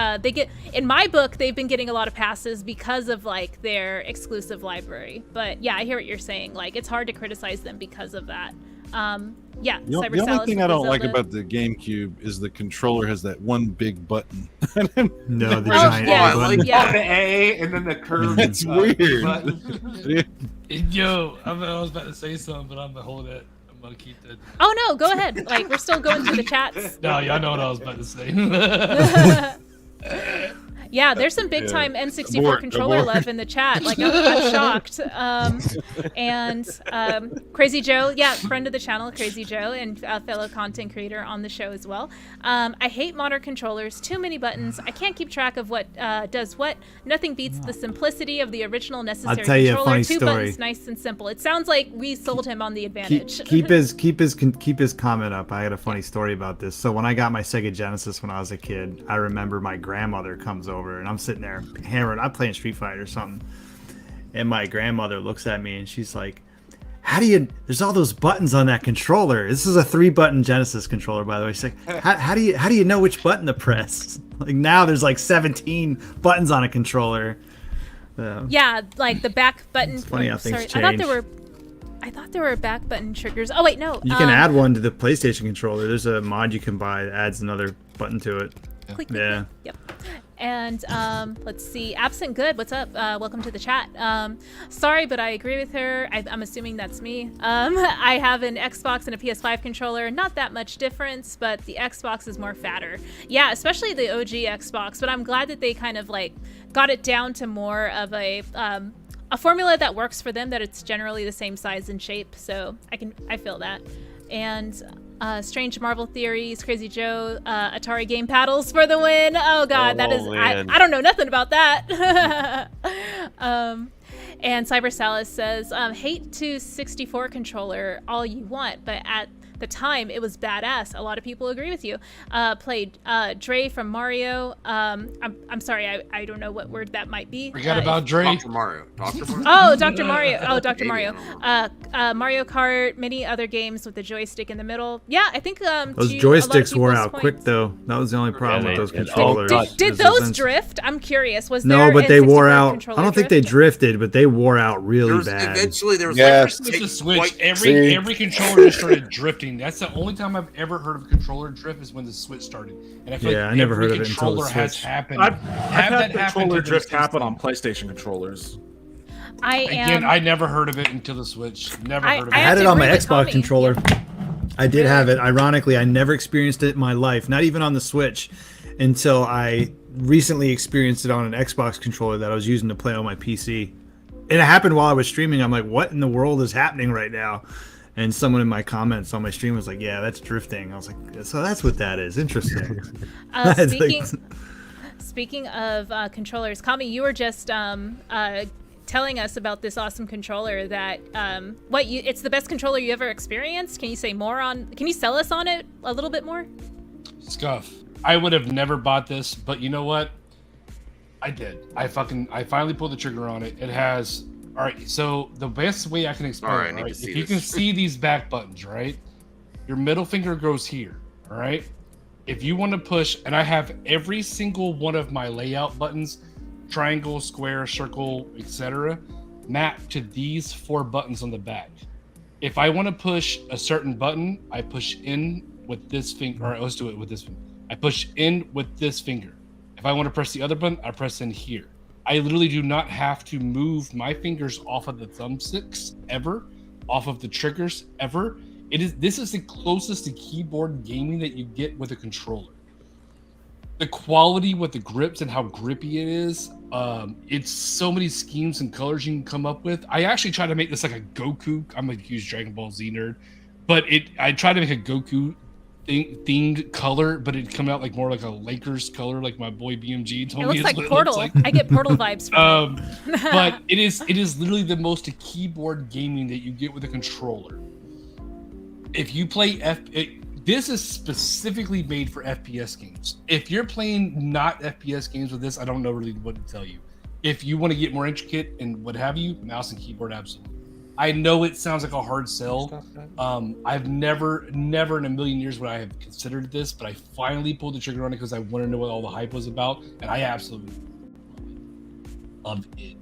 [SPEAKER 1] in my book, they've been getting a lot of passes because of like their exclusive library. But yeah, I hear what you're saying. Like it's hard to criticize them because of that. Yeah,
[SPEAKER 7] The only thing I don't like about the GameCube is the controller has that one big button.
[SPEAKER 6] No, the
[SPEAKER 1] giant
[SPEAKER 6] button.
[SPEAKER 1] yeah.
[SPEAKER 5] The A and then the curve.
[SPEAKER 7] It's weird.
[SPEAKER 5] button.
[SPEAKER 8] Yo, I was about to say something, but I'm gonna hold it. I'm gonna keep that.
[SPEAKER 1] Oh no, go ahead. Like we're still going through the chats.
[SPEAKER 8] No, y'all know what I was about to say.
[SPEAKER 1] Yeah, there's some big time N64
[SPEAKER 7] Abort,
[SPEAKER 1] controller
[SPEAKER 7] abort.
[SPEAKER 1] love in the chat. Like I'm shocked. And Crazy Joe, yeah, friend of the channel, Crazy Joe, and fellow content creator on the show as well. I hate modern controllers. Too many buttons. I can't keep track of what does what. Nothing beats the simplicity of the original necessary
[SPEAKER 6] tell you a
[SPEAKER 1] controller.
[SPEAKER 6] funny
[SPEAKER 1] Two
[SPEAKER 6] story.
[SPEAKER 1] buttons, nice and simple. It sounds like we sold him on the advantage.
[SPEAKER 6] Keep his comment up. I had a funny story about this. So when I got my Sega Genesis when I was a kid, I remember my grandmother comes over and I'm sitting there hammering. I'm playing Street Fighter or something, and my grandmother looks at me and she's like, "How do you? There's all those buttons on that controller. This is a 3-button Genesis controller, by the way." She's like, "How do you know which button to press?" Like now there's like 17 buttons on a controller.
[SPEAKER 1] Yeah, like the back button.
[SPEAKER 6] It's funny how things change.
[SPEAKER 1] I thought there were back button triggers. Oh wait, no.
[SPEAKER 6] You can add one to the PlayStation controller. There's a mod you can buy that adds another button to it.
[SPEAKER 1] Click,
[SPEAKER 6] Yeah.
[SPEAKER 1] Yep. And let's see. Absent Good, what's up? Welcome to the chat. Sorry, but I agree with her. I'm assuming that's me. I have an Xbox and a PS5 controller. Not that much difference, but the Xbox is more fatter. Yeah, especially the OG Xbox. But I'm glad that they kind of like got it down to more of a formula that works for them. That it's generally the same size and shape. So I feel that. And Strange Marvel Theories, Crazy Joe, Atari Game Paddles for the win. Oh god, that is I don't know nothing about that. And Cyber Salas says, hate to 64 controller all you want, but at the time it was badass. A lot of people agree with you. Played Dre from Mario. I'm sorry, I don't know what word that might be.
[SPEAKER 8] Forgot about Dre.
[SPEAKER 2] Dr. Mario. Dr. Mario.
[SPEAKER 1] Oh, Dr. Mario. Oh, Dr. Mario. Mario Kart, many other games with the joystick in the middle. Yeah, I think
[SPEAKER 6] Those
[SPEAKER 1] to
[SPEAKER 6] joysticks
[SPEAKER 1] a lot of
[SPEAKER 6] wore
[SPEAKER 1] people's
[SPEAKER 6] out
[SPEAKER 1] points-
[SPEAKER 6] quick though. That was the only problem
[SPEAKER 3] Yeah,
[SPEAKER 6] with those
[SPEAKER 3] they-
[SPEAKER 6] controllers.
[SPEAKER 1] Did
[SPEAKER 6] is
[SPEAKER 1] those
[SPEAKER 6] since-
[SPEAKER 1] drift? I'm curious. Was
[SPEAKER 6] No,
[SPEAKER 1] there
[SPEAKER 6] but
[SPEAKER 1] a
[SPEAKER 6] they wore
[SPEAKER 1] 64
[SPEAKER 6] out.
[SPEAKER 1] controller
[SPEAKER 6] I don't think they
[SPEAKER 1] drift?
[SPEAKER 6] drifted, but they wore out really bad.
[SPEAKER 2] Eventually, there was
[SPEAKER 7] Yes.
[SPEAKER 2] like
[SPEAKER 8] With the Switch,
[SPEAKER 2] quite-
[SPEAKER 8] every controller just started drifting. That's the only time I've ever heard of a controller drift is when the Switch started. And I feel
[SPEAKER 6] Yeah,
[SPEAKER 8] like
[SPEAKER 6] I never
[SPEAKER 8] every
[SPEAKER 6] heard of it until the
[SPEAKER 8] controller has
[SPEAKER 6] Switch.
[SPEAKER 8] happened.
[SPEAKER 11] I've had
[SPEAKER 8] that happen
[SPEAKER 11] controller
[SPEAKER 8] to the
[SPEAKER 11] drift happen
[SPEAKER 8] 16.
[SPEAKER 11] on PlayStation controllers.
[SPEAKER 1] I
[SPEAKER 8] Again,
[SPEAKER 1] am.
[SPEAKER 8] I never heard of it until the Switch. Never heard of
[SPEAKER 6] I
[SPEAKER 8] it.
[SPEAKER 6] had
[SPEAKER 1] to
[SPEAKER 6] it on my
[SPEAKER 1] agree with
[SPEAKER 6] Xbox
[SPEAKER 1] Tommy.
[SPEAKER 6] controller. I did have it. Ironically, I never experienced it in my life, not even on the Switch, until I recently experienced it on an Xbox controller that I was using to play on my PC. And it happened while I was streaming. I'm like, what in the world is happening right now? And someone in my comments on my stream was like, yeah, that's drifting. I was like, so that's what that is. Interesting. It's like-
[SPEAKER 1] Speaking of controllers, Kami, you were just telling us about this awesome controller that it's the best controller you ever experienced. Can you say more on? Can you sell us on it a little bit more?
[SPEAKER 8] Scuff. I would have never bought this, but you know what? I did. I finally pulled the trigger on it. It has. All right. So the best way I can explain,
[SPEAKER 2] All right, I need
[SPEAKER 8] right,
[SPEAKER 2] to see
[SPEAKER 8] if you
[SPEAKER 2] this.
[SPEAKER 8] can see these back buttons, right? Your middle finger goes here. All right. If you want to push, and I have every single one of my layout buttons, triangle, square, circle, etc., mapped to these 4 buttons on the back. If I want to push a certain button, I push in with this finger. All right, let's do it with this one. I push in with this finger. If I want to press the other button, I press in here. I literally do not have to move my fingers off of the thumbsticks ever, off of the triggers ever. This is the closest to keyboard gaming that you get with a controller. The quality with the grips and how grippy it is, it's so many schemes and colors you can come up with. I actually try to make this like a Goku. I'm a huge Dragon Ball Z nerd, but I try to make a Goku themed color, but it come out like more like a Lakers color, like my boy BMG told me.
[SPEAKER 1] It looks like Portal. I get Portal vibes from it.
[SPEAKER 8] But it is literally the most keyboard gaming that you get with a controller. If you play this is specifically made for FPS games. If you're playing not FPS games with this, I don't know really what to tell you. If you want to get more intricate and what have you, mouse and keyboard, absolutely. I know it sounds like a hard sell. I've never in a million years would I have considered this, but I finally pulled the trigger on it because I want to know what all the hype was about, and I absolutely love it.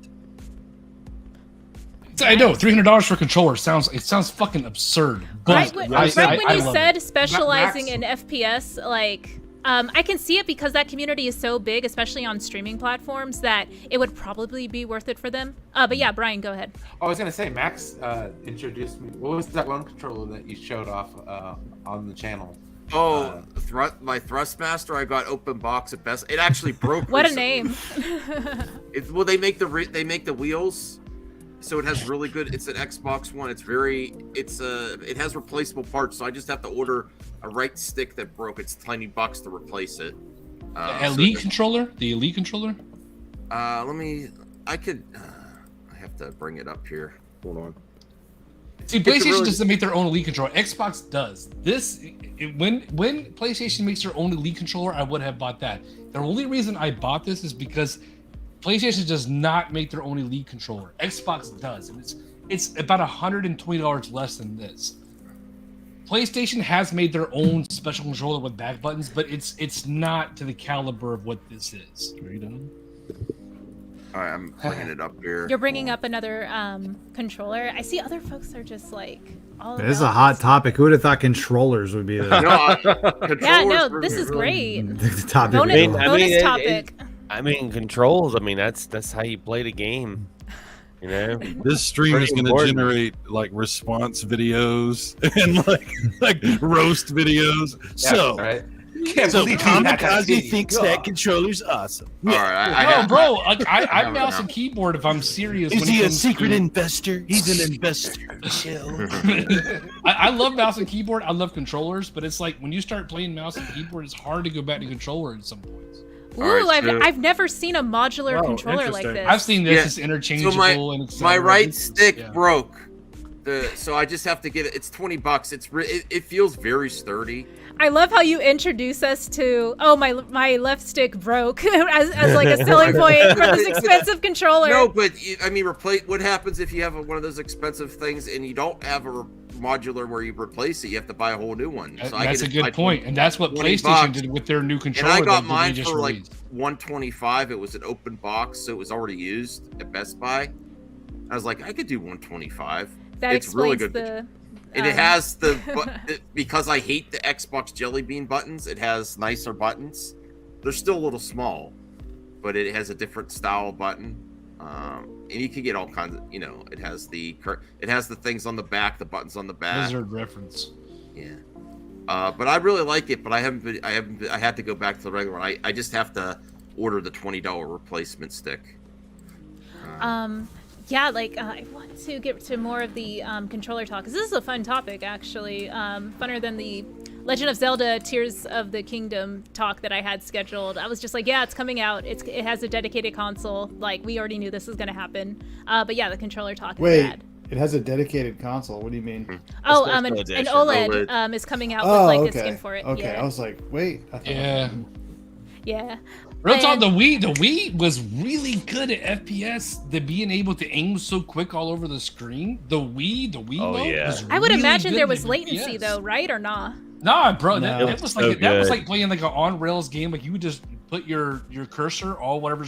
[SPEAKER 8] I know $300 for a controller sounds fucking absurd. But
[SPEAKER 1] when you said specializing in FPS, like I can see it because that community is so big, especially on streaming platforms, that it would probably be worth it for them. But yeah, Brian, go ahead.
[SPEAKER 5] I was gonna say Max introduced me. What was that one controller that you showed off on the channel?
[SPEAKER 2] Oh, my Thrustmaster. I got open box at best. It actually broke.
[SPEAKER 1] What a name!
[SPEAKER 2] Well, they make the wheels. So it has really good. It's an Xbox One. It has replaceable parts. So I just have to order a right stick that broke. It's $20 to replace it.
[SPEAKER 8] Elite controller. The Elite controller.
[SPEAKER 2] I have to bring it up here. Hold on.
[SPEAKER 8] See, PlayStation doesn't make their own Elite controller. Xbox does. When PlayStation makes their own Elite controller, I would have bought that. The only reason I bought this is because PlayStation does not make their own Elite controller. Xbox does, and it's about $120 less than this. PlayStation has made their own special controller with back buttons, but it's not to the caliber of what this is. Are you done?
[SPEAKER 2] All right, I'm bringing it up here.
[SPEAKER 1] You're bringing up another controller. I see other folks are just like all.
[SPEAKER 6] This is a hot topic. Who would have thought controllers would be the?
[SPEAKER 1] Yeah, no, this is great.
[SPEAKER 6] The topic.
[SPEAKER 1] Bonus topic.
[SPEAKER 3] I mean, controls. I mean, that's how you play the game. You know,
[SPEAKER 7] this stream is going to generate like response videos and like roast videos.
[SPEAKER 5] Yeah, so, right?
[SPEAKER 7] So Kamikaze thinks that controller's awesome.
[SPEAKER 2] All right,
[SPEAKER 8] I'm mouse and keyboard if I'm serious.
[SPEAKER 7] Is he a secret investor? He's an investor. Chill.
[SPEAKER 8] I love mouse and keyboard. I love controllers, but it's like when you start playing mouse and keyboard, it's hard to go back to controller at some points.
[SPEAKER 1] Ooh, I've never seen a modular controller like this.
[SPEAKER 8] I've seen this. It's interchangeable.
[SPEAKER 2] So my right stick broke. So I just have to get it. It's $20. It feels very sturdy.
[SPEAKER 1] I love how you introduce us to my left stick broke as like a selling point for this expensive controller.
[SPEAKER 2] No, but I mean, what happens if you have one of those expensive things and you don't have a modular where you replace it? You have to buy a whole new one. So
[SPEAKER 8] that's a good point, and that's what PlayStation did with their new controller.
[SPEAKER 2] And I got mine for like $125. It was an open box, so it was already used at Best Buy. I was like, I could do $125. It's really good. And it has because I hate the Xbox Jelly Bean buttons, it has nicer buttons. They're still a little small, but it has a different style button. And you can get all kinds of, it has the things on the back, the buttons on the back.
[SPEAKER 8] Wizard reference.
[SPEAKER 2] Yeah. But I really like it, but I had to go back to the regular one. I just have to order the $20 replacement stick.
[SPEAKER 1] Yeah, I want to get to more of the controller talk, because this is a fun topic, actually. Funner than the Legend of Zelda Tears of the Kingdom talk that I had scheduled. I was just like, yeah, it's coming out. It has a dedicated console. Like, we already knew this was going to happen. But yeah, the controller talk is bad.
[SPEAKER 10] It has a dedicated console. What do you mean?
[SPEAKER 1] Oh, an OLED is coming out with a skin for it.
[SPEAKER 10] Okay,
[SPEAKER 1] yeah.
[SPEAKER 10] I was like, wait.
[SPEAKER 8] Yeah.
[SPEAKER 1] Yeah.
[SPEAKER 8] Real talk, the Wii was really good at FPS. The being able to aim so quick all over the screen. The Wii mode was
[SPEAKER 1] I would
[SPEAKER 8] really
[SPEAKER 1] imagine
[SPEAKER 8] good
[SPEAKER 1] there
[SPEAKER 8] at
[SPEAKER 1] was latency
[SPEAKER 8] FPS.
[SPEAKER 1] though, right or nah?
[SPEAKER 8] Nah, bro,
[SPEAKER 6] No.
[SPEAKER 8] that was like
[SPEAKER 3] So
[SPEAKER 8] that was
[SPEAKER 3] good.
[SPEAKER 8] like playing like an on rails game. Like you would just put your cursor all whatever.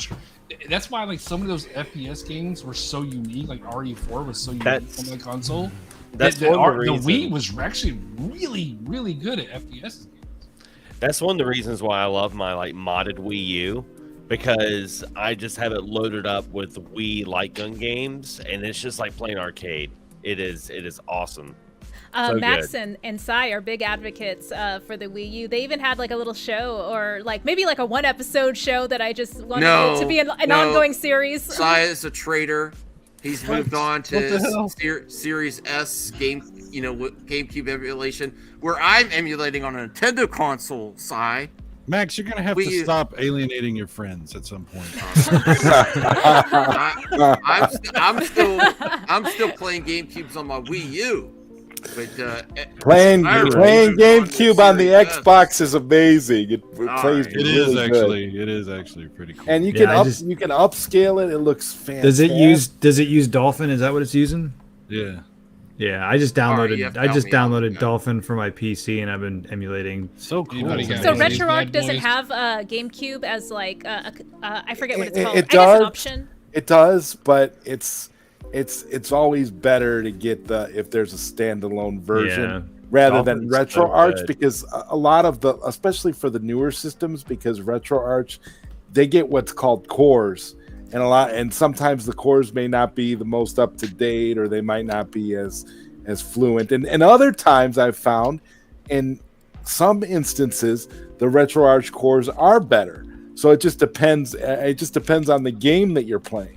[SPEAKER 8] That's why like some of those FPS games were so unique. Like RE4 was so unique on the console.
[SPEAKER 3] That's
[SPEAKER 8] the
[SPEAKER 3] one of the
[SPEAKER 8] Wii
[SPEAKER 3] reasons.
[SPEAKER 8] was actually really good at FPS.
[SPEAKER 3] That's one of the reasons why I love my like modded Wii U, because I just have it loaded up with Wii light gun games, and it's just like playing arcade. It is awesome. So
[SPEAKER 1] Max
[SPEAKER 3] good.
[SPEAKER 1] and Sai are big advocates for the Wii U. They even had like a little show, or like maybe like a 1-episode show that I just wanted it to be an ongoing series.
[SPEAKER 2] Sai is a traitor. He's moved on
[SPEAKER 7] What the hell?
[SPEAKER 2] to Series S GameCube emulation, where I'm emulating on a Nintendo console. Sai.
[SPEAKER 7] Max, you're gonna have
[SPEAKER 2] Wii
[SPEAKER 7] to
[SPEAKER 2] U.
[SPEAKER 7] stop alienating your friends at some point.
[SPEAKER 2] I'm still playing GameCubes on my Wii U. But
[SPEAKER 4] Playing
[SPEAKER 2] Skyrim
[SPEAKER 4] GameCube on the
[SPEAKER 2] Series S.
[SPEAKER 4] Xbox is amazing. It plays
[SPEAKER 2] right.
[SPEAKER 4] really good.
[SPEAKER 7] It is actually pretty cool.
[SPEAKER 4] And you
[SPEAKER 6] Yeah,
[SPEAKER 4] can you can upscale it. It looks fantastic.
[SPEAKER 6] Does it use Dolphin? Is that what it's using?
[SPEAKER 7] Yeah.
[SPEAKER 6] Yeah, I just downloaded
[SPEAKER 2] you have to help me out with that.
[SPEAKER 6] Dolphin for my PC, and I've been emulating.
[SPEAKER 7] So cool.
[SPEAKER 8] buddy, guys.
[SPEAKER 1] So
[SPEAKER 8] These
[SPEAKER 1] RetroArch
[SPEAKER 8] bad
[SPEAKER 1] doesn't
[SPEAKER 8] boys.
[SPEAKER 1] have GameCube as like I forget what it's
[SPEAKER 4] It-
[SPEAKER 1] called.
[SPEAKER 4] it
[SPEAKER 1] I guess an
[SPEAKER 4] does.
[SPEAKER 1] option.
[SPEAKER 4] It does, but it's always better to get if there's a standalone version
[SPEAKER 6] Yeah.
[SPEAKER 4] rather than
[SPEAKER 3] Dolphin's so
[SPEAKER 4] RetroArch,
[SPEAKER 3] good.
[SPEAKER 4] because a lot of especially for the newer systems, because RetroArch, they get what's called cores, and sometimes the cores may not be the most up to date, or they might not be as fluent, and other times I've found in some instances the RetroArch cores are better. So it just depends. It just depends on the game that you're playing.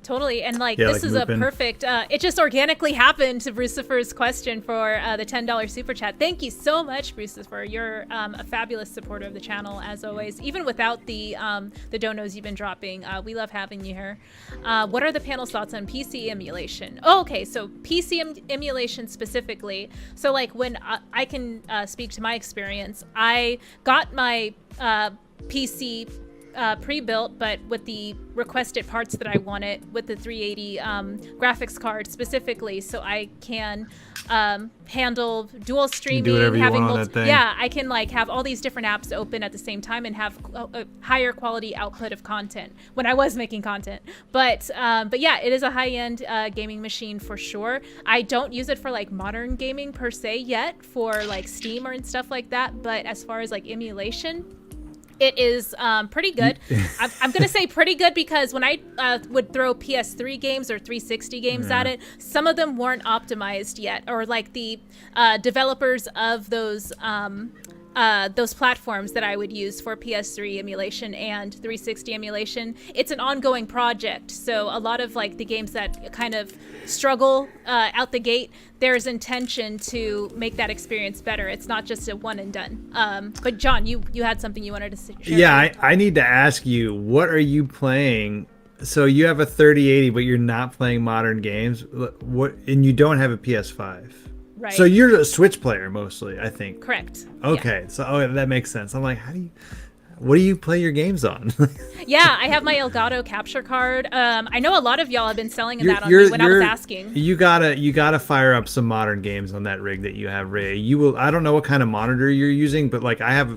[SPEAKER 1] Totally, and like
[SPEAKER 6] Yeah,
[SPEAKER 1] this
[SPEAKER 6] like
[SPEAKER 1] is a
[SPEAKER 6] Lupin.
[SPEAKER 1] perfect. It just organically happened to Brucifer's question for the $10 super chat. Thank you so much, Brucifer. You're a fabulous supporter of the channel as always. Even without the donos you've been dropping, we love having you here. What are the panel's thoughts on PC emulation? Oh, okay, so PC emulation specifically. So like when I can speak to my experience, I got my PC pre-built, but with the requested parts that I wanted with the 380 graphics card specifically, so I can handle dual streaming,
[SPEAKER 6] whatever you
[SPEAKER 1] having
[SPEAKER 6] want on that thing.
[SPEAKER 1] yeah, I can like have all these different apps open at the same time and have a higher quality output of content when I was making content. But yeah, it is a high-end gaming machine for sure. I don't use it for like modern gaming per se yet, for like Steam or and stuff like that. But as far as like emulation, it is pretty good. I'm going to say pretty good because when I would throw PS3 games or 360 games at it, some of them weren't optimized yet, or like the developers of those platforms that I would use for PS3 emulation and 360 emulation, it's an ongoing project. So a lot of like the games that kind of struggle out the gate, there's intention to make that experience better. It's not just a one and done. But John, you had something you wanted to share.
[SPEAKER 6] Yeah, I need to ask you, what are you playing? So you have a 3080, but you're not playing modern games. What? And you don't have a PS5.
[SPEAKER 1] Right.
[SPEAKER 6] So you're a Switch player mostly, I think.
[SPEAKER 1] Correct.
[SPEAKER 6] Okay, so that makes sense. I'm like, what do you play your games on?
[SPEAKER 1] Yeah, I have my Elgato capture card. I know a lot of y'all have been selling that on me when I was asking.
[SPEAKER 6] You gotta fire up some modern games on that rig that you have, Ray. You will. I don't know what kind of monitor you're using, but like I have a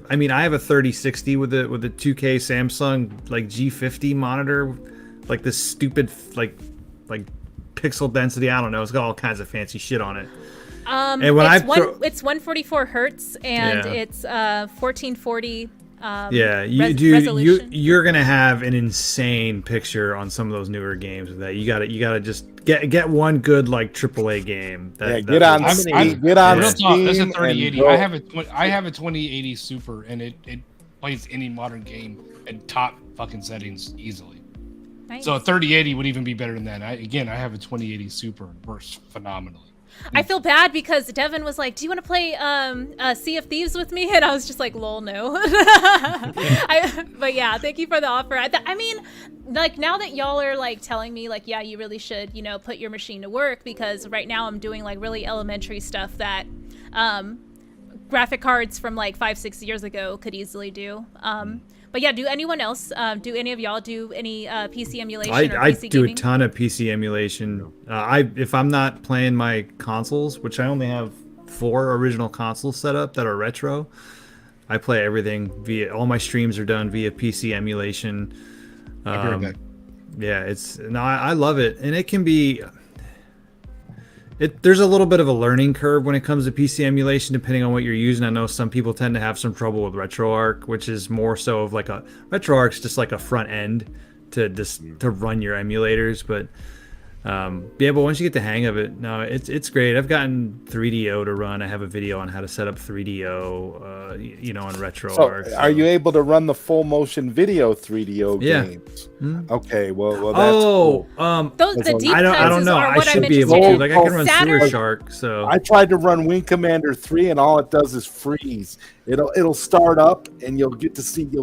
[SPEAKER 6] 3060 with a 2K Samsung like G50 monitor, like this stupid like pixel density. I don't know. It's got all kinds of fancy shit on it. And when
[SPEAKER 1] it's 144 hertz and it's 1440.
[SPEAKER 6] Resolution. You're gonna have an insane picture on some of those newer games with that. You gotta just get one good like AAA game.
[SPEAKER 4] Get on Steam.
[SPEAKER 8] Real talk, that's a 3080. I have a 2080 Super, and it plays any modern game at top fucking settings easily.
[SPEAKER 1] Nice.
[SPEAKER 8] So a 3080 would even be better than that. I have a 2080 Super, and works phenomenally.
[SPEAKER 1] I feel bad because Devin was like, "Do you want to play Sea of Thieves with me?" And I was just like, "Lol, no." But yeah, thank you for the offer. I mean, like now that y'all are like telling me, like, yeah, you really should, put your machine to work, because right now I'm doing like really elementary stuff that graphic cards from like 5-6 years ago could easily do. But But yeah, do anyone else? Do any of y'all do any PC emulation or
[SPEAKER 6] I
[SPEAKER 1] PC
[SPEAKER 6] do
[SPEAKER 1] gaming?
[SPEAKER 6] a ton of PC emulation. If I'm not playing my consoles, which I only have 4 original consoles set up that are retro, I play everything via. All my streams are done via PC emulation. Yeah, I love it, and it can be. There's a little bit of a learning curve when it comes to PC emulation, depending on what you're using. I know some people tend to have some trouble with RetroArch, which is more so of like RetroArch's just like a front end to run your emulators, but but once you get the hang of it, no, it's great. I've gotten 3DO to run. I have a video on how to set up 3DO, on RetroArch.
[SPEAKER 4] So are you able to run the full motion video 3DO games?
[SPEAKER 6] Mm-hmm.
[SPEAKER 4] Okay, well that's cool.
[SPEAKER 1] The deep
[SPEAKER 6] I don't know. I should be able to. Like I can run Sewer Shark. So
[SPEAKER 4] I tried to run Wing Commander 3, and all it does is freeze. It'll start up, and you'll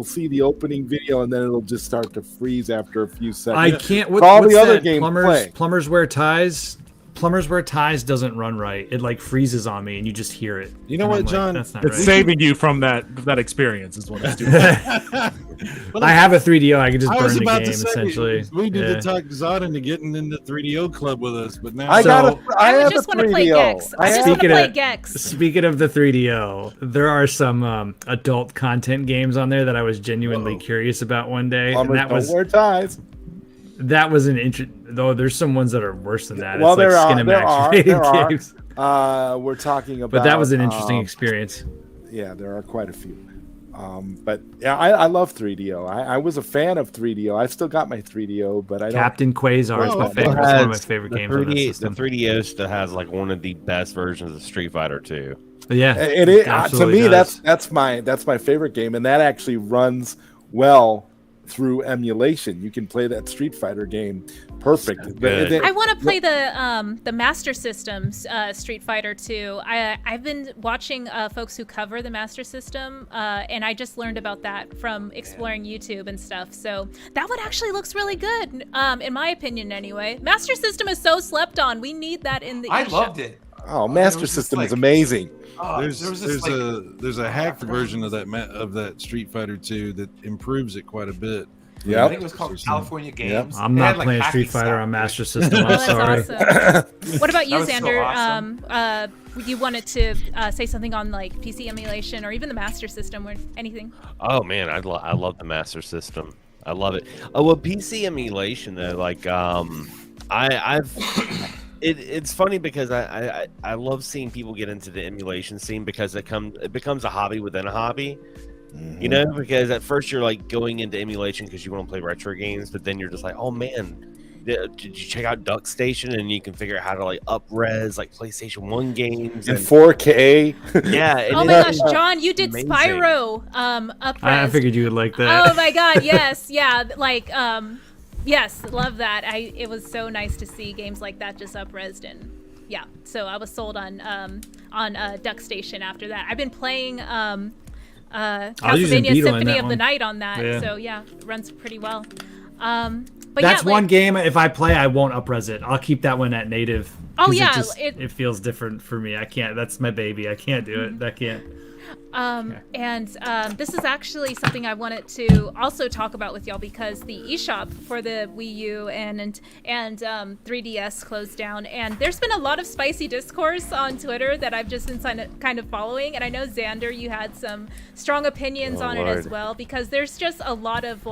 [SPEAKER 4] see the opening video, and then it'll just start to freeze after a few seconds.
[SPEAKER 6] I can't.
[SPEAKER 4] All the other games play.
[SPEAKER 6] Plumbers Wear Ties. Plumbers Wear Ties doesn't run right. It like freezes on me, and you just hear it.
[SPEAKER 7] You know what, John?
[SPEAKER 6] That's not
[SPEAKER 11] It's
[SPEAKER 6] right.
[SPEAKER 11] saving you from that experience is what it's doing.
[SPEAKER 6] I have a 3DO. I can just burn the game essentially.
[SPEAKER 7] We need to talk Zod into getting in the 3DO club with us, but now
[SPEAKER 1] I just want to play Gex. I just want to play Gex.
[SPEAKER 6] Speaking of the 3DO, there are some adult content games on there that I was genuinely curious about one day.
[SPEAKER 4] Plumbers
[SPEAKER 6] And that was
[SPEAKER 4] Don't Wear Ties.
[SPEAKER 6] That was an though there's some ones that are worse than that.
[SPEAKER 4] Well,
[SPEAKER 6] it's like
[SPEAKER 4] there
[SPEAKER 6] Skinemax rated games.
[SPEAKER 4] We're talking about.
[SPEAKER 6] But that was an interesting experience.
[SPEAKER 4] Yeah, there are quite a few. But yeah, I love 3DO. I was a fan of 3DO. I've still got my 3DO, but I don't.
[SPEAKER 6] Captain Quasar is my favorite. It's one of my favorite games on the system.
[SPEAKER 3] The 3DO still has like one of the best versions of Street Fighter 2.
[SPEAKER 6] Yeah,
[SPEAKER 4] it is. To me, that's my favorite game, and that actually runs well through emulation. You can play that Street Fighter game perfect.
[SPEAKER 1] I want to play the Master System's Street Fighter 2. I've been watching folks who cover the Master System, and I just learned about that from exploring YouTube and stuff. So that one actually looks really good, in my opinion, anyway. Master System is so slept on. We need that in the.
[SPEAKER 5] I loved it.
[SPEAKER 4] Oh, Master System is amazing.
[SPEAKER 7] There's a hacked version of that Street Fighter 2 that improves it quite a bit.
[SPEAKER 4] Yeah,
[SPEAKER 5] I think it was called California Games.
[SPEAKER 6] I'm not playing Street Fighter on Master System. I'm sorry.
[SPEAKER 1] Awesome. What about you,
[SPEAKER 5] That was so
[SPEAKER 1] Xander?
[SPEAKER 5] awesome.
[SPEAKER 1] You wanted to say something on like PC emulation or even the Master System or anything?
[SPEAKER 3] Oh man, I love the Master System. I love it. Oh well, PC emulation though, like It's funny because I love seeing people get into the emulation scene because it becomes a hobby within a hobby. Mm-hmm. You know, because at first you're like going into emulation because you want to play retro games, but then you're just like, oh man, did you check out DuckStation and you can figure out how to like up-res like PlayStation 1 games
[SPEAKER 4] in 4K?
[SPEAKER 3] Yeah.
[SPEAKER 1] Oh my gosh, John, you did amazing. Spyro up-res.
[SPEAKER 6] I figured you would like that.
[SPEAKER 1] Oh my god, yes, yeah, like yes, love that. It was so nice to see games like that just up-resed, and yeah, so I was sold on DuckStation after that. I've been playing Castlevania Symphony of the Night on that, so yeah, it runs pretty well. But
[SPEAKER 6] that's
[SPEAKER 1] yeah,
[SPEAKER 6] one game. If I play, I won't up-res it. I'll keep that one at native.
[SPEAKER 1] Oh yeah,
[SPEAKER 6] it feels different for me. I can't. That's my baby. I can't do it. I can't.
[SPEAKER 1] And this is actually something I wanted to also talk about with y'all because the eShop for the Wii U and 3DS closed down, and there's been a lot of spicy discourse on Twitter that I've just been kind of following, and I know Xander, you had some strong opinions on it as well because there's just a lot of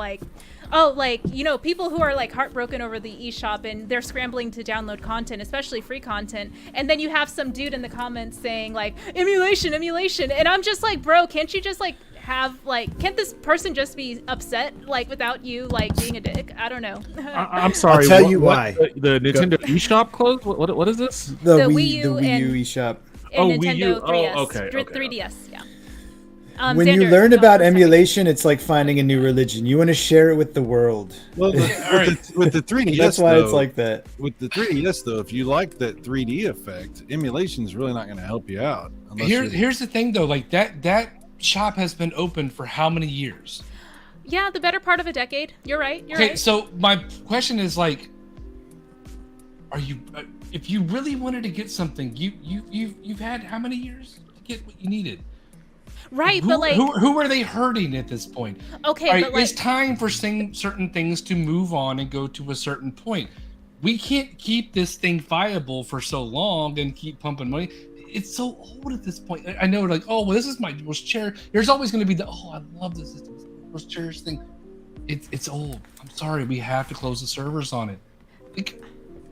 [SPEAKER 1] people who are like heartbroken over the eShop and they're scrambling to download content, especially free content, and then you have some dude in the comments saying like emulation, and I'm just like, bro, can't you just like have like, can't this person just be upset like without you like being a dick? I don't know.
[SPEAKER 11] I'm sorry.
[SPEAKER 6] I'll tell you why.
[SPEAKER 11] The Nintendo eShop closed. What is this?
[SPEAKER 10] The Wii U eShop.
[SPEAKER 1] And Nintendo
[SPEAKER 11] Wii U.
[SPEAKER 1] 3DS.
[SPEAKER 11] Oh, okay.
[SPEAKER 1] 3DS, yeah.
[SPEAKER 10] When
[SPEAKER 1] Xander,
[SPEAKER 10] you learn about emulation, it's like finding a new religion. You want to share it with the world.
[SPEAKER 7] Well, with the 3DS,
[SPEAKER 10] that's why it's like that.
[SPEAKER 7] With the 3DS, though, if you like that 3D effect, emulation is really not going to help you out.
[SPEAKER 8] Here's the thing, though. Like that shop has been open for how many years?
[SPEAKER 1] Yeah, the better part of a decade. You're right. You're
[SPEAKER 8] okay,
[SPEAKER 1] right.
[SPEAKER 8] So my question is like, are you? If you really wanted to get something, you've had how many years to get what you needed?
[SPEAKER 1] Right, but like,
[SPEAKER 8] who are they hurting at this point?
[SPEAKER 1] Okay,
[SPEAKER 8] All right,
[SPEAKER 1] but like,
[SPEAKER 8] it's time for certain things to move on and go to a certain point. We can't keep this thing viable for so long and keep pumping money. It's so old at this point. I know, like, oh, well, this is my most cherished. There's always going to be I love this. It's the most cherished thing. It's old. I'm sorry, we have to close the servers on it. Like,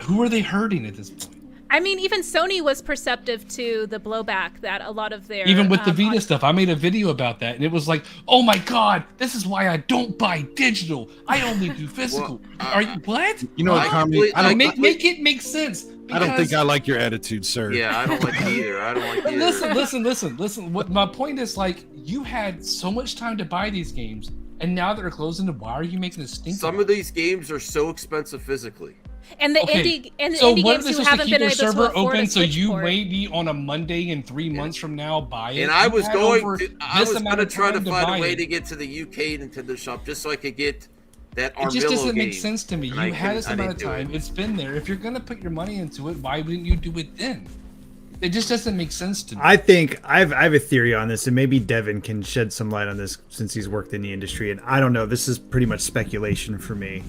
[SPEAKER 8] who are they hurting at this point?
[SPEAKER 1] I mean, even Sony was perceptive to the blowback that a lot of their
[SPEAKER 8] even with the Vita stuff. I made a video about that, and it was like, oh my god, this is why I don't buy digital. I only do physical. Are you what?
[SPEAKER 7] You know what, Kami?
[SPEAKER 8] I don't make it make sense.
[SPEAKER 7] I don't think I like your attitude, sir.
[SPEAKER 2] Yeah, I don't like it either. I don't like it either.
[SPEAKER 8] Listen. What my point is, like, you had so much time to buy these games, and now that they're closing them, why are you making this stink?
[SPEAKER 2] Some of these games are so expensive physically.
[SPEAKER 1] And the indie games who haven't been able to afford
[SPEAKER 8] open,
[SPEAKER 1] a
[SPEAKER 8] so you
[SPEAKER 1] port.
[SPEAKER 8] may be on a Monday and 3 months from now buy it.
[SPEAKER 2] And I was going to try to
[SPEAKER 8] time
[SPEAKER 2] find
[SPEAKER 8] buy
[SPEAKER 2] a way
[SPEAKER 8] it.
[SPEAKER 2] to get to the UK Nintendo shop just so I could get that Armillo
[SPEAKER 8] It just doesn't make
[SPEAKER 2] game.
[SPEAKER 8] sense to me.
[SPEAKER 2] And
[SPEAKER 8] You had this
[SPEAKER 2] I
[SPEAKER 8] amount of
[SPEAKER 2] didn't do
[SPEAKER 8] time.
[SPEAKER 2] it.
[SPEAKER 8] It's been there. If you're gonna put your money into it, why wouldn't you do it then? It just doesn't make sense to me.
[SPEAKER 6] I think I have a theory on this, and maybe Devin can shed some light on this since he's worked in the industry. And I don't know. This is pretty much speculation for me.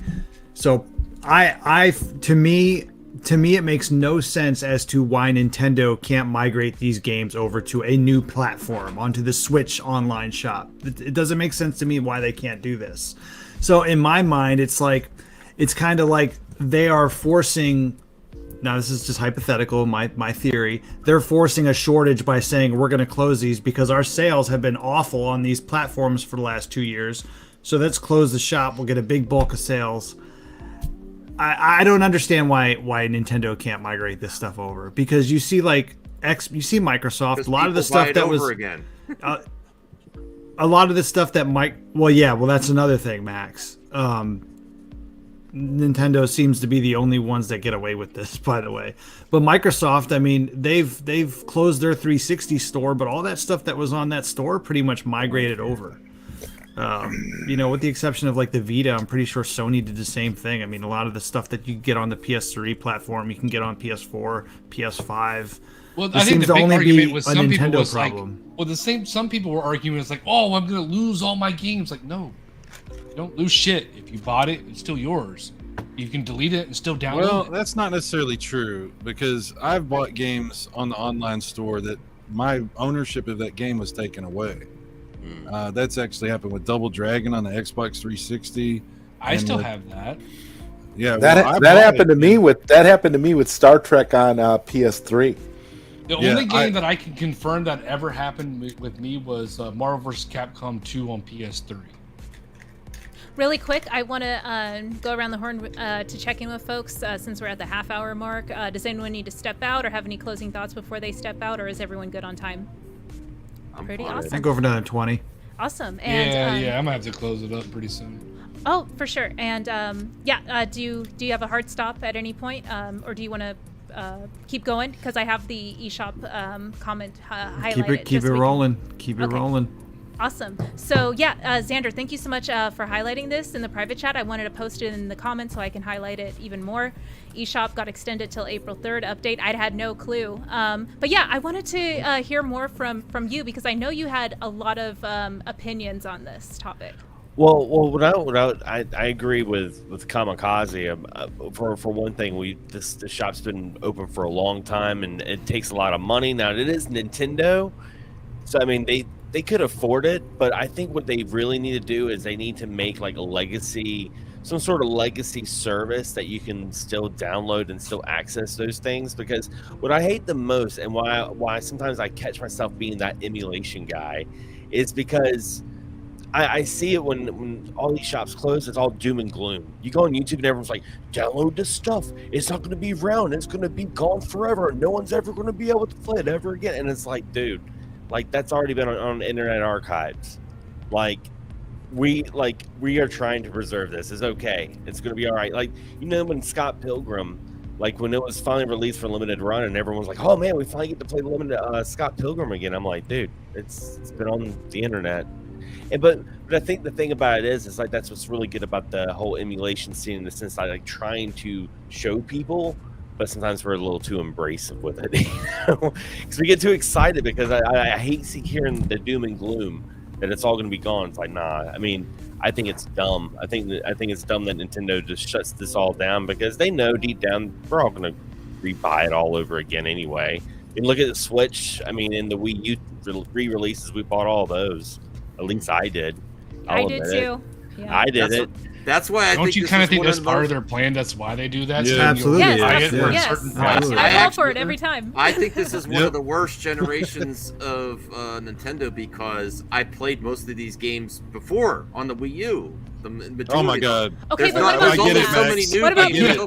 [SPEAKER 6] So to me, it makes no sense as to why Nintendo can't migrate these games over to a new platform, onto the Switch online shop. It doesn't make sense to me why they can't do this. So in my mind, it's kind of like they are forcing. Now this is just hypothetical, my theory. They're forcing a shortage by saying we're going to close these because our sales have been awful on these platforms for the last 2 years. So let's close the shop. We'll get a big bulk of sales. I don't understand why Nintendo can't migrate this stuff over, because you see Microsoft, a lot of the stuff that was
[SPEAKER 2] again.
[SPEAKER 6] a lot of the stuff that that's another thing, Max. Nintendo seems to be the only ones that get away with this, by the way. But Microsoft, I mean, they've closed their 360 store, but all that stuff that was on that store pretty much migrated over. With the exception of like the Vita, I'm pretty sure Sony did the same thing. I mean, a lot of the stuff that you get on the PS3 platform, you can get on PS4, PS5.
[SPEAKER 8] Well, I think the big argument was some people was
[SPEAKER 6] problem.
[SPEAKER 8] Some people were arguing it's like, oh, I'm gonna lose all my games. Like, no, you don't lose shit. If you bought it, it's still yours. You can delete it and still download it.
[SPEAKER 7] Well, that's not necessarily true, because I've bought games on the online store that my ownership of that game was taken away. That's actually happened with Double Dragon on the Xbox 360.
[SPEAKER 8] I still have that.
[SPEAKER 7] Yeah,
[SPEAKER 4] that happened to me with Star Trek on PS3.
[SPEAKER 8] The only game that I can confirm that ever happened with me was Marvel vs. Capcom 2 on PS3.
[SPEAKER 1] Really quick, I want to go around the horn to check in with folks since we're at the half-hour mark. Does anyone need to step out or have any closing thoughts before they step out, or is everyone good on time? Pretty awesome.
[SPEAKER 6] I go for another 20.
[SPEAKER 1] Awesome. And,
[SPEAKER 8] I'm gonna have to close it up pretty soon.
[SPEAKER 1] Oh, for sure. And do you have a hard stop at any point, or do you want to keep going? Because I have the eShop comment highlighted.
[SPEAKER 6] Keep it rolling. Keep it rolling.
[SPEAKER 1] Awesome. So Xander, thank you so much for highlighting this in the private chat. I wanted to post it in the comments so I can highlight it even more. eShop got extended till April 3rd update. I had no clue. But yeah, I wanted to hear more from you, because I know you had a lot of opinions on this topic.
[SPEAKER 3] Well, I agree with Kamikaze. For one thing, the shop's been open for a long time, and it takes a lot of money. Now, it is Nintendo, so I mean they could afford it, but I think what they really need to do is they need to make like some sort of legacy service that you can still download and still access those things. Because what I hate the most, and why sometimes I catch myself being that emulation guy, is because I see it when all these shops close. It's all doom and gloom. You go on YouTube and everyone's like, download this stuff. It's not going to be around. It's going to be gone forever. No one's ever going to be able to play it ever again. And it's like, dude, like that's already been on Internet Archives. Like we are trying to preserve this. It's okay. It's going to be all right. Like, when Scott Pilgrim, like when it was finally released for limited run and everyone's like, oh man, we finally get to play limited Scott Pilgrim again. I'm like, dude, it's been on the internet. But I think the thing about it is like that's what's really good about the whole emulation scene, in the sense that like trying to show people, but sometimes we're a little too embracive with it, because we get too excited because I hate hearing the doom and gloom that it's all going to be gone. It's like, nah. I mean, I think it's dumb. I think it's dumb that Nintendo just shuts this all down because they know deep down we're all going to rebuy it all over again anyway. And look at the Switch. I mean, in the Wii U re-releases, we bought all those. At least I did.
[SPEAKER 1] I did too.
[SPEAKER 3] Yeah. I did it.
[SPEAKER 2] That's why I
[SPEAKER 8] don't
[SPEAKER 2] think
[SPEAKER 8] you kind of think that's part of their plan? That's why they do that.
[SPEAKER 6] Yeah,
[SPEAKER 8] so
[SPEAKER 6] absolutely.
[SPEAKER 1] Yes,
[SPEAKER 8] yes.
[SPEAKER 1] I fall for it every time.
[SPEAKER 2] I think this is one of the worst generations of Nintendo because I played most of these games before on the Wii U.
[SPEAKER 7] Oh my god!
[SPEAKER 1] Okay, but
[SPEAKER 2] there's
[SPEAKER 1] what about
[SPEAKER 2] so many new
[SPEAKER 1] what about
[SPEAKER 2] games.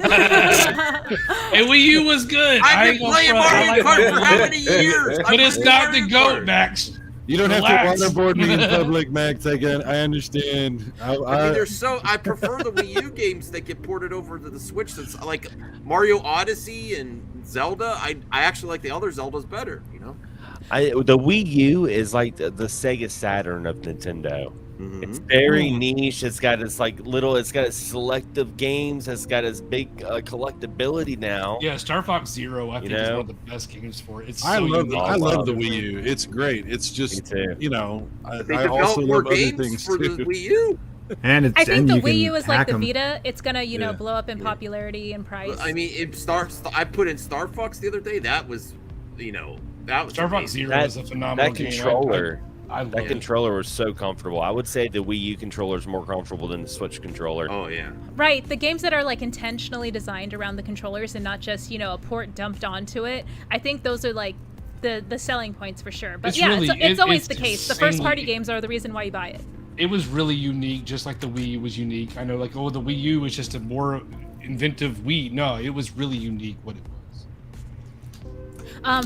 [SPEAKER 8] Hey, Wii U was good.
[SPEAKER 2] I've been playing Mario Kart for how many years?
[SPEAKER 8] But it's not the GOAT, Max.
[SPEAKER 7] You don't
[SPEAKER 8] Relax.
[SPEAKER 7] have to waterboard me in public, Max. I understand.
[SPEAKER 2] I mean, I prefer the Wii U games that get ported over to the Switch. Since like Mario Odyssey and Zelda, I actually like the other Zeldas better. You know,
[SPEAKER 3] the Wii U is like the Sega Saturn of Nintendo. Mm-hmm. It's very niche. It's got its it's got its selective games. It's got its big collectability now.
[SPEAKER 8] Yeah, Star Fox Zero, I think, is one of the best games for it. It's
[SPEAKER 7] I love the Wii U. It's great. It's just I also love other things
[SPEAKER 2] for
[SPEAKER 7] too.
[SPEAKER 2] the Wii U.
[SPEAKER 6] And
[SPEAKER 1] I think the Wii U is like the Vita. It's gonna blow up in popularity and price.
[SPEAKER 2] I mean, I put in Star Fox the other day. That was,
[SPEAKER 8] Star Fox Zero is a phenomenal
[SPEAKER 3] that
[SPEAKER 8] game.
[SPEAKER 3] Controller.
[SPEAKER 8] That
[SPEAKER 3] controller was so comfortable. I would say the Wii U controller is more comfortable than the Switch controller.
[SPEAKER 2] Oh yeah.
[SPEAKER 1] Right, the games that are like intentionally designed around the controllers and not just a port dumped onto it. I think those are like the selling points for sure. But it's always the case. The first party games are the reason why you buy it.
[SPEAKER 8] It was really unique, just like the Wii U was unique. I know, the Wii U was just a more inventive Wii. No, it was really unique what it was.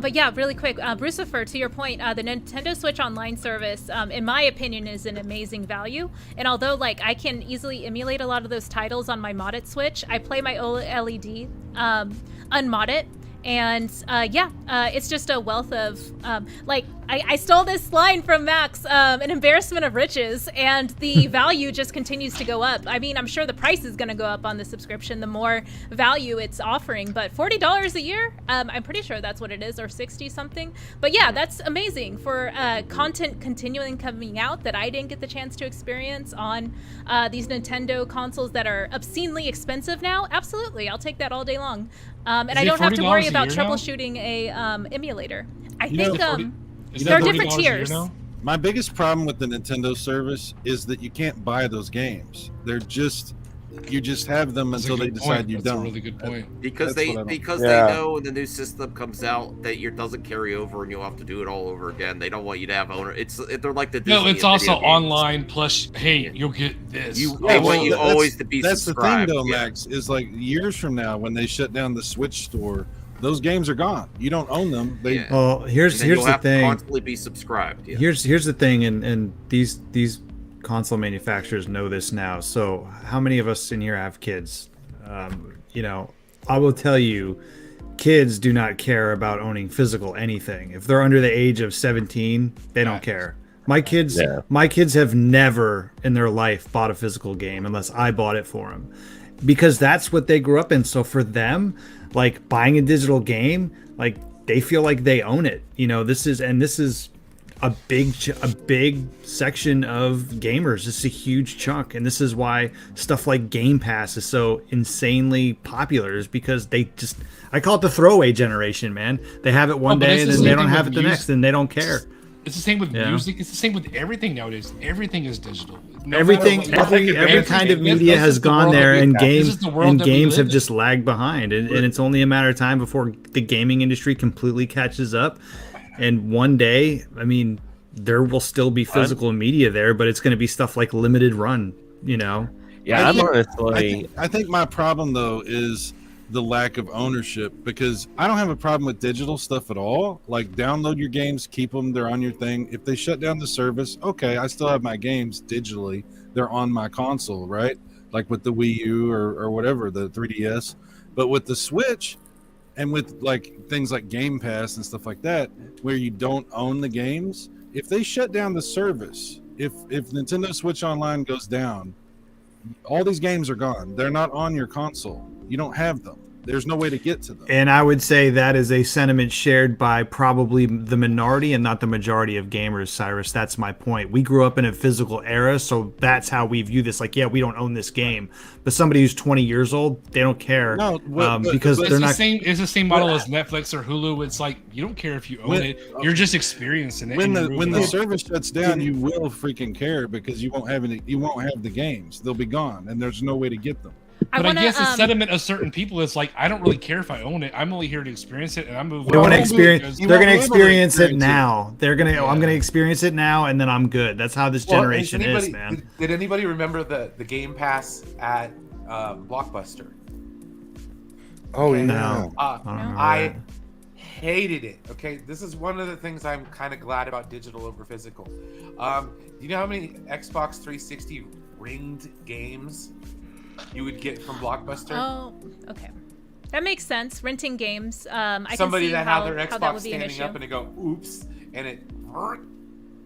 [SPEAKER 1] But yeah, really quick, Brucifer, to your point, the Nintendo Switch Online service, in my opinion, is an amazing value. And although I can easily emulate a lot of those titles on my modded Switch, I play my OLED unmodded. And it's just a wealth of I stole this line from Max, an embarrassment of riches, and the value just continues to go up. I mean, I'm sure the price is going to go up on the subscription the more value it's offering, but $40 a year, I'm pretty sure that's what it is, or 60 something. But yeah, that's amazing for content continuing coming out that I didn't get the chance to experience on these Nintendo consoles that are obscenely expensive now. Absolutely, I'll take that all day long. And I don't have to worry about troubleshooting a emulator. I think there are different tiers.
[SPEAKER 7] My biggest problem with the Nintendo service is that you can't buy those games. They're just you just have them until they decide you don't.
[SPEAKER 8] That's a really good point.
[SPEAKER 2] Because they know when the new system comes out that it doesn't carry over and you'll have to do it all over again. They don't want you to have owner. They're like the Disney
[SPEAKER 8] it's also online plus. Hey, you'll get this.
[SPEAKER 2] They want you always to be
[SPEAKER 7] That's
[SPEAKER 2] subscribed.
[SPEAKER 7] The thing, though, Max. Is like years from now when they shut down the Switch store, those games are gone. You don't own them.
[SPEAKER 6] Well, here's the thing.
[SPEAKER 2] Constantly be subscribed. Yeah.
[SPEAKER 6] Here's the thing, and these console manufacturers know this now. So how many of us in here have kids? I will tell you, kids do not care about owning physical anything. If they're under the age of 17, they don't care. My kids have never in their life bought a physical game unless I bought it for them, because that's what they grew up in. So for them, like buying a digital game, like they feel like they own it. This is a big section of gamers. It's a huge chunk, and this is why stuff like Game Pass is so insanely popular, is because I call it the throwaway generation, man. They have it one day and then they don't have it the next, and they don't care.
[SPEAKER 8] It's the same with music. It's the same with everything nowadays. Everything is digital.
[SPEAKER 6] Every kind of media has gone there, and games have just lagged behind, and it's only a matter of time before the gaming industry completely catches up. And one day, I mean, there will still be physical media there, but it's going to be stuff like limited run,
[SPEAKER 3] Yeah,
[SPEAKER 7] I think my problem, though, is the lack of ownership, because I don't have a problem with digital stuff at all. Like, download your games, keep them, they're on your thing. If they shut down the service, okay, I still have my games digitally. They're on my console, right? Like with the Wii U or whatever, the 3DS. But with the Switch, and with like things like Game Pass and stuff like that, where you don't own the games, if they shut down the service, if Nintendo Switch Online goes down, all these games are gone. They're not on your console. You don't have them. There's no way to get to them.
[SPEAKER 6] And I would say that is a sentiment shared by probably the minority and not the majority of gamers, Cyrus. That's my point. We grew up in a physical era, so that's how we view this. Like, yeah, we don't own this game. But somebody who's 20 years old, they don't care.
[SPEAKER 7] No,
[SPEAKER 6] because they're not.
[SPEAKER 8] It's the same model as Netflix or Hulu. It's like, you don't care if you own it. You're just experiencing it.
[SPEAKER 7] When the service shuts down, you will freaking care because you won't have the games. They'll be gone, and there's no way to get them.
[SPEAKER 8] But I guess the sentiment of certain people is like, I don't really care if I own it. I'm only here to experience it, and I'm moving.
[SPEAKER 6] They're going to experience it now. I'm going to experience it now, and then I'm good. That's how this generation is, man.
[SPEAKER 5] Did anybody remember the Game Pass at Blockbuster?
[SPEAKER 4] Oh,
[SPEAKER 5] okay.
[SPEAKER 6] No.
[SPEAKER 5] I hated it. Okay, this is one of the things I'm kind of glad about digital over physical. You know how many Xbox 360 ringed games you would get from Blockbuster?
[SPEAKER 1] Oh, okay. That makes sense. Renting games. I
[SPEAKER 5] Somebody
[SPEAKER 1] can see
[SPEAKER 5] that
[SPEAKER 1] how
[SPEAKER 5] had their
[SPEAKER 1] that
[SPEAKER 5] Xbox
[SPEAKER 1] would be an
[SPEAKER 5] standing
[SPEAKER 1] issue.
[SPEAKER 5] up and it go, oops, and it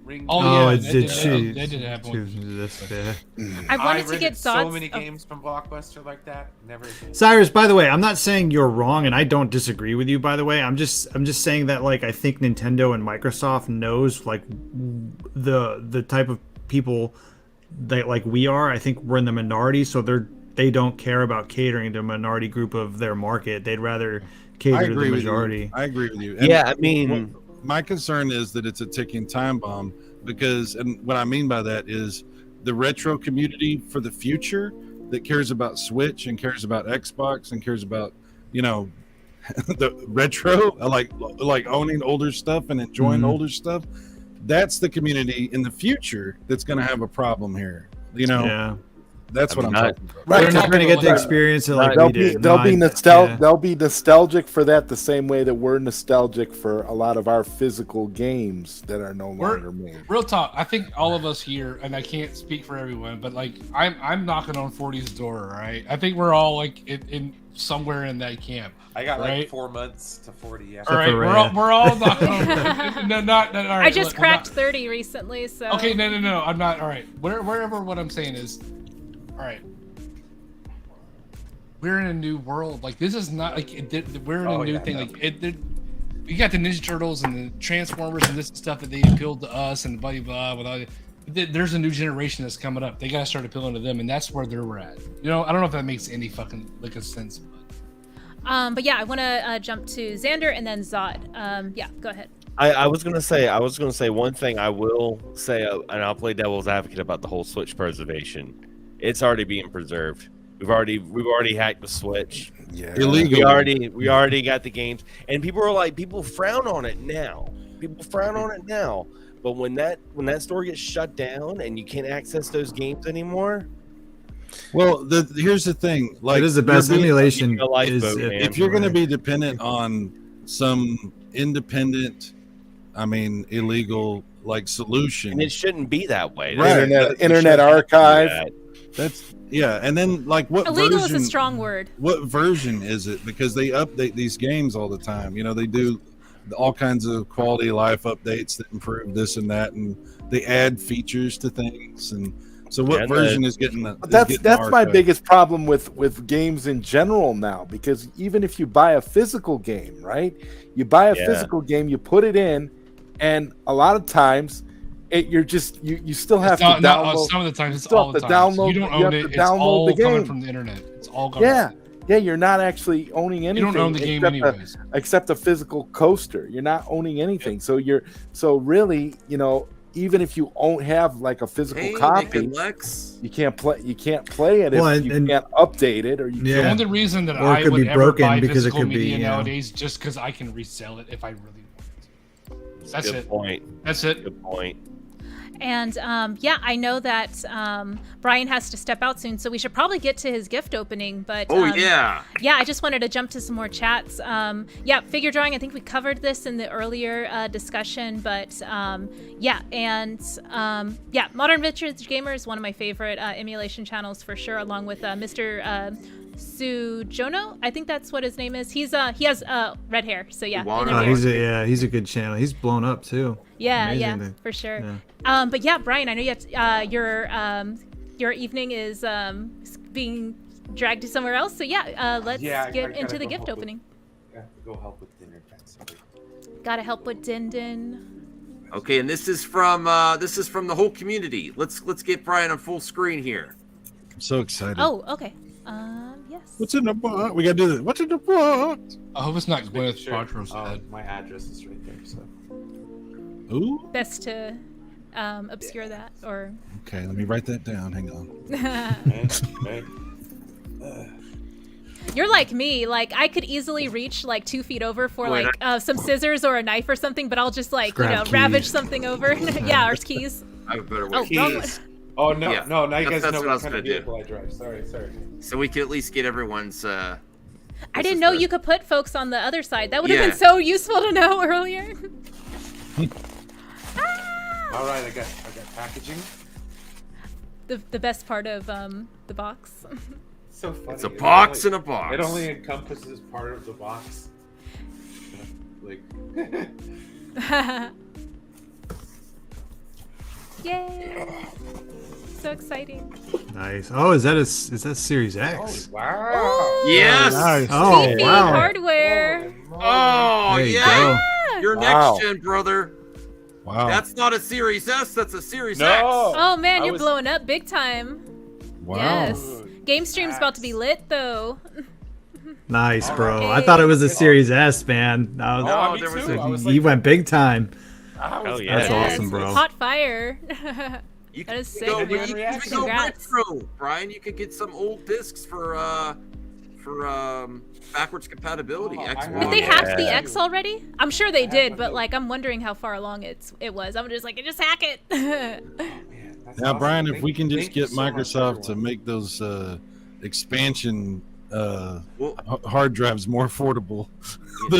[SPEAKER 5] ring.
[SPEAKER 8] That
[SPEAKER 6] did
[SPEAKER 8] did happen.
[SPEAKER 1] I wanted to get
[SPEAKER 5] so
[SPEAKER 1] thoughts.
[SPEAKER 5] many games from Blockbuster like that. Never again.
[SPEAKER 6] Cyrus, by the way, I'm not saying you're wrong, and I don't disagree with you. By the way, I'm just saying that like I think Nintendo and Microsoft knows like the type of people that like we are. I think we're in the minority, so they don't care about catering to a minority group of their market. They'd rather cater to the majority.
[SPEAKER 7] I agree with you.
[SPEAKER 3] Yeah, I mean,
[SPEAKER 7] my concern is that it's a ticking time bomb because, and what I mean by that is the retro community for the future that cares about Switch and cares about Xbox and cares about, the retro, like owning older stuff and enjoying older stuff. That's the community in the future that's going to have a problem here.
[SPEAKER 6] Yeah.
[SPEAKER 7] That's what I'm talking about.
[SPEAKER 6] They're not going to get to experience it like we did.
[SPEAKER 4] They'll be nostalgic for that the same way that we're nostalgic for a lot of our physical games that are no longer made.
[SPEAKER 8] Real talk. I think all of us here, and I can't speak for everyone, but like I'm knocking on 40's door, right? I think we're all like in somewhere in that camp.
[SPEAKER 5] I got
[SPEAKER 8] right?
[SPEAKER 5] like 4 months to 40. Yeah.
[SPEAKER 8] All right, we're all knocking on. No, not all right.
[SPEAKER 1] I just cracked 30 recently, so.
[SPEAKER 8] Okay, no. I'm not. All right, wherever what I'm saying is. All right, we're in a new world. Like this is not like we're in a new thing. Like we got the Ninja Turtles and the Transformers and this stuff that they appealed to us and blah blah blah. There's a new generation that's coming up. They gotta start appealing to them, and that's where they're at. I don't know if that makes any fucking like a sense.
[SPEAKER 1] But yeah, I want to jump to Xander and then Zod. Yeah, go ahead.
[SPEAKER 3] I was gonna say one thing. I will say, and I'll play devil's advocate about the whole Switch preservation. It's already being preserved. We've already hacked the Switch.
[SPEAKER 7] Yeah, illegal.
[SPEAKER 3] We already got the games, and people frown on it now. But when that store gets shut down and you can't access those games anymore.
[SPEAKER 7] Well, here's the thing. Like,
[SPEAKER 6] it is the best emulation.
[SPEAKER 7] If you're going to be dependent on some independent, illegal solution,
[SPEAKER 3] and it shouldn't be that way.
[SPEAKER 7] Right.
[SPEAKER 4] Internet archive.
[SPEAKER 7] And then what
[SPEAKER 1] illegal
[SPEAKER 7] version,
[SPEAKER 1] is a strong word.
[SPEAKER 7] What version is it? Because they update these games all the time. They do all kinds of quality of life updates that improve this and that, and they add features to things. And so, what version is getting that?
[SPEAKER 4] That's my biggest problem with games in general now. Because even if you buy a physical game, right? You buy a physical game, you put it in, and a lot of times. You still have to download.
[SPEAKER 8] Some of the times, it's all the time. You don't own it. It's all coming from the internet. It's all coming.
[SPEAKER 4] Yeah. You're not actually owning anything.
[SPEAKER 8] You don't own the game anyways.
[SPEAKER 4] Except a physical coaster. You're not owning anything. Yep. So really, even if you have a physical copy, you can't play it if you can't update it or you.
[SPEAKER 8] The only reason that I would ever buy physical media nowadays just because I can resell it if I really want. That's it. That's it.
[SPEAKER 3] Good point.
[SPEAKER 1] And I know that Brian has to step out soon, so we should probably get to his gift opening. But yeah, I just wanted to jump to some more chats. Figure drawing. I think we covered this in the earlier discussion, but Modern Vintage Gamer is one of my favorite emulation channels for sure, along with Mr. Sujono, I think that's what his name is. He has red hair, so yeah.
[SPEAKER 6] He's a good channel. He's blown up too.
[SPEAKER 1] Yeah, for sure. Yeah. But yeah, Brian, I know you have your evening is being dragged you somewhere else. So yeah, let's
[SPEAKER 5] Yeah, I
[SPEAKER 1] get
[SPEAKER 5] gotta
[SPEAKER 1] into the
[SPEAKER 5] go
[SPEAKER 1] gift
[SPEAKER 5] help with-
[SPEAKER 1] opening.
[SPEAKER 5] I have to go help with dinner. Sorry.
[SPEAKER 1] Gotta help with Din Din.
[SPEAKER 2] Okay, and this is from the whole community. Let's get Brian on full screen here.
[SPEAKER 7] I'm so excited.
[SPEAKER 1] Oh, okay. Yes.
[SPEAKER 7] What's in the box? We gotta do this. What's in the box?
[SPEAKER 8] I hope it's not
[SPEAKER 5] Just making
[SPEAKER 8] Gwyneth
[SPEAKER 5] sure.
[SPEAKER 8] Paltrow's
[SPEAKER 5] Oh,
[SPEAKER 8] head.
[SPEAKER 5] my address is right there. So.
[SPEAKER 7] Ooh.
[SPEAKER 1] Best to obscure that or.
[SPEAKER 7] Okay, let me write that down. Hang on.
[SPEAKER 5] Right.
[SPEAKER 1] You're like me. Like I could easily reach like 2 feet over for
[SPEAKER 2] Wait,
[SPEAKER 1] like some scissors or a knife or something, but I'll just like
[SPEAKER 6] Grab keys.
[SPEAKER 1] ravage something over. Yeah, our keys.
[SPEAKER 2] I have a better
[SPEAKER 1] Oh,
[SPEAKER 2] way.
[SPEAKER 1] wrong one.
[SPEAKER 5] Oh no,
[SPEAKER 2] Yeah,
[SPEAKER 5] no! Now you guys
[SPEAKER 2] that's
[SPEAKER 5] know
[SPEAKER 2] what I
[SPEAKER 5] what
[SPEAKER 2] was
[SPEAKER 5] kind of
[SPEAKER 2] gonna do.
[SPEAKER 5] vehicle I drive. Sorry.
[SPEAKER 2] So we can at least get everyone's.
[SPEAKER 1] I
[SPEAKER 2] this
[SPEAKER 1] didn't
[SPEAKER 2] is
[SPEAKER 1] know
[SPEAKER 2] the-
[SPEAKER 1] you could put folks on the other side. That would have
[SPEAKER 2] Yeah.
[SPEAKER 1] been so useful to know earlier.
[SPEAKER 5] All right, I got packaging.
[SPEAKER 1] The best part of the box.
[SPEAKER 5] So funny.
[SPEAKER 2] It's a box in a box.
[SPEAKER 5] It only encompasses part of the box. Like.
[SPEAKER 1] Yay! So exciting.
[SPEAKER 6] Nice. Oh, is that Series X?
[SPEAKER 5] Wow.
[SPEAKER 2] Yes.
[SPEAKER 6] Nice. Oh,
[SPEAKER 1] Beefy
[SPEAKER 6] wow.
[SPEAKER 1] hardware.
[SPEAKER 2] Oh
[SPEAKER 6] There you
[SPEAKER 2] yeah.
[SPEAKER 6] go.
[SPEAKER 2] Your
[SPEAKER 4] Wow.
[SPEAKER 2] next gen brother.
[SPEAKER 7] Wow.
[SPEAKER 2] That's not a Series S. That's a Series
[SPEAKER 5] No.
[SPEAKER 2] X.
[SPEAKER 1] Oh man,
[SPEAKER 5] I
[SPEAKER 1] you're
[SPEAKER 5] was-
[SPEAKER 1] blowing up big time.
[SPEAKER 7] wow.
[SPEAKER 1] Yes. Game stream's about to be lit though.
[SPEAKER 6] Nice, bro.
[SPEAKER 1] Alright.
[SPEAKER 6] I thought it was a Series S, man. That was,
[SPEAKER 5] Oh, me
[SPEAKER 2] there was
[SPEAKER 5] too.
[SPEAKER 2] a-
[SPEAKER 5] I was
[SPEAKER 6] you
[SPEAKER 5] like,
[SPEAKER 6] went big time.
[SPEAKER 3] Oh, yeah.
[SPEAKER 6] That's
[SPEAKER 1] Yes.
[SPEAKER 6] awesome, bro.
[SPEAKER 1] Hot fire.
[SPEAKER 2] You
[SPEAKER 1] That
[SPEAKER 2] could
[SPEAKER 1] is sick,
[SPEAKER 2] go,
[SPEAKER 1] man.
[SPEAKER 2] you could go
[SPEAKER 1] Congrats.
[SPEAKER 2] retro, Brian. You could get some old discs for backwards compatibility.
[SPEAKER 5] Oh, I
[SPEAKER 2] X
[SPEAKER 5] know.
[SPEAKER 1] Did
[SPEAKER 2] one.
[SPEAKER 1] they have the
[SPEAKER 3] Yeah.
[SPEAKER 1] X already? I'm sure they
[SPEAKER 5] I
[SPEAKER 1] did,
[SPEAKER 5] haven't
[SPEAKER 1] but
[SPEAKER 5] looked.
[SPEAKER 1] like I'm wondering how far along it was. I'm just like, just hack it.
[SPEAKER 5] man, that's
[SPEAKER 7] Now,
[SPEAKER 5] awesome.
[SPEAKER 7] Brian, if
[SPEAKER 5] Thank-
[SPEAKER 7] we can just
[SPEAKER 5] thank you
[SPEAKER 7] get
[SPEAKER 5] so much,
[SPEAKER 7] Microsoft to
[SPEAKER 5] everyone.
[SPEAKER 7] make those expansion
[SPEAKER 2] Well,
[SPEAKER 7] hard drives more affordable.
[SPEAKER 2] open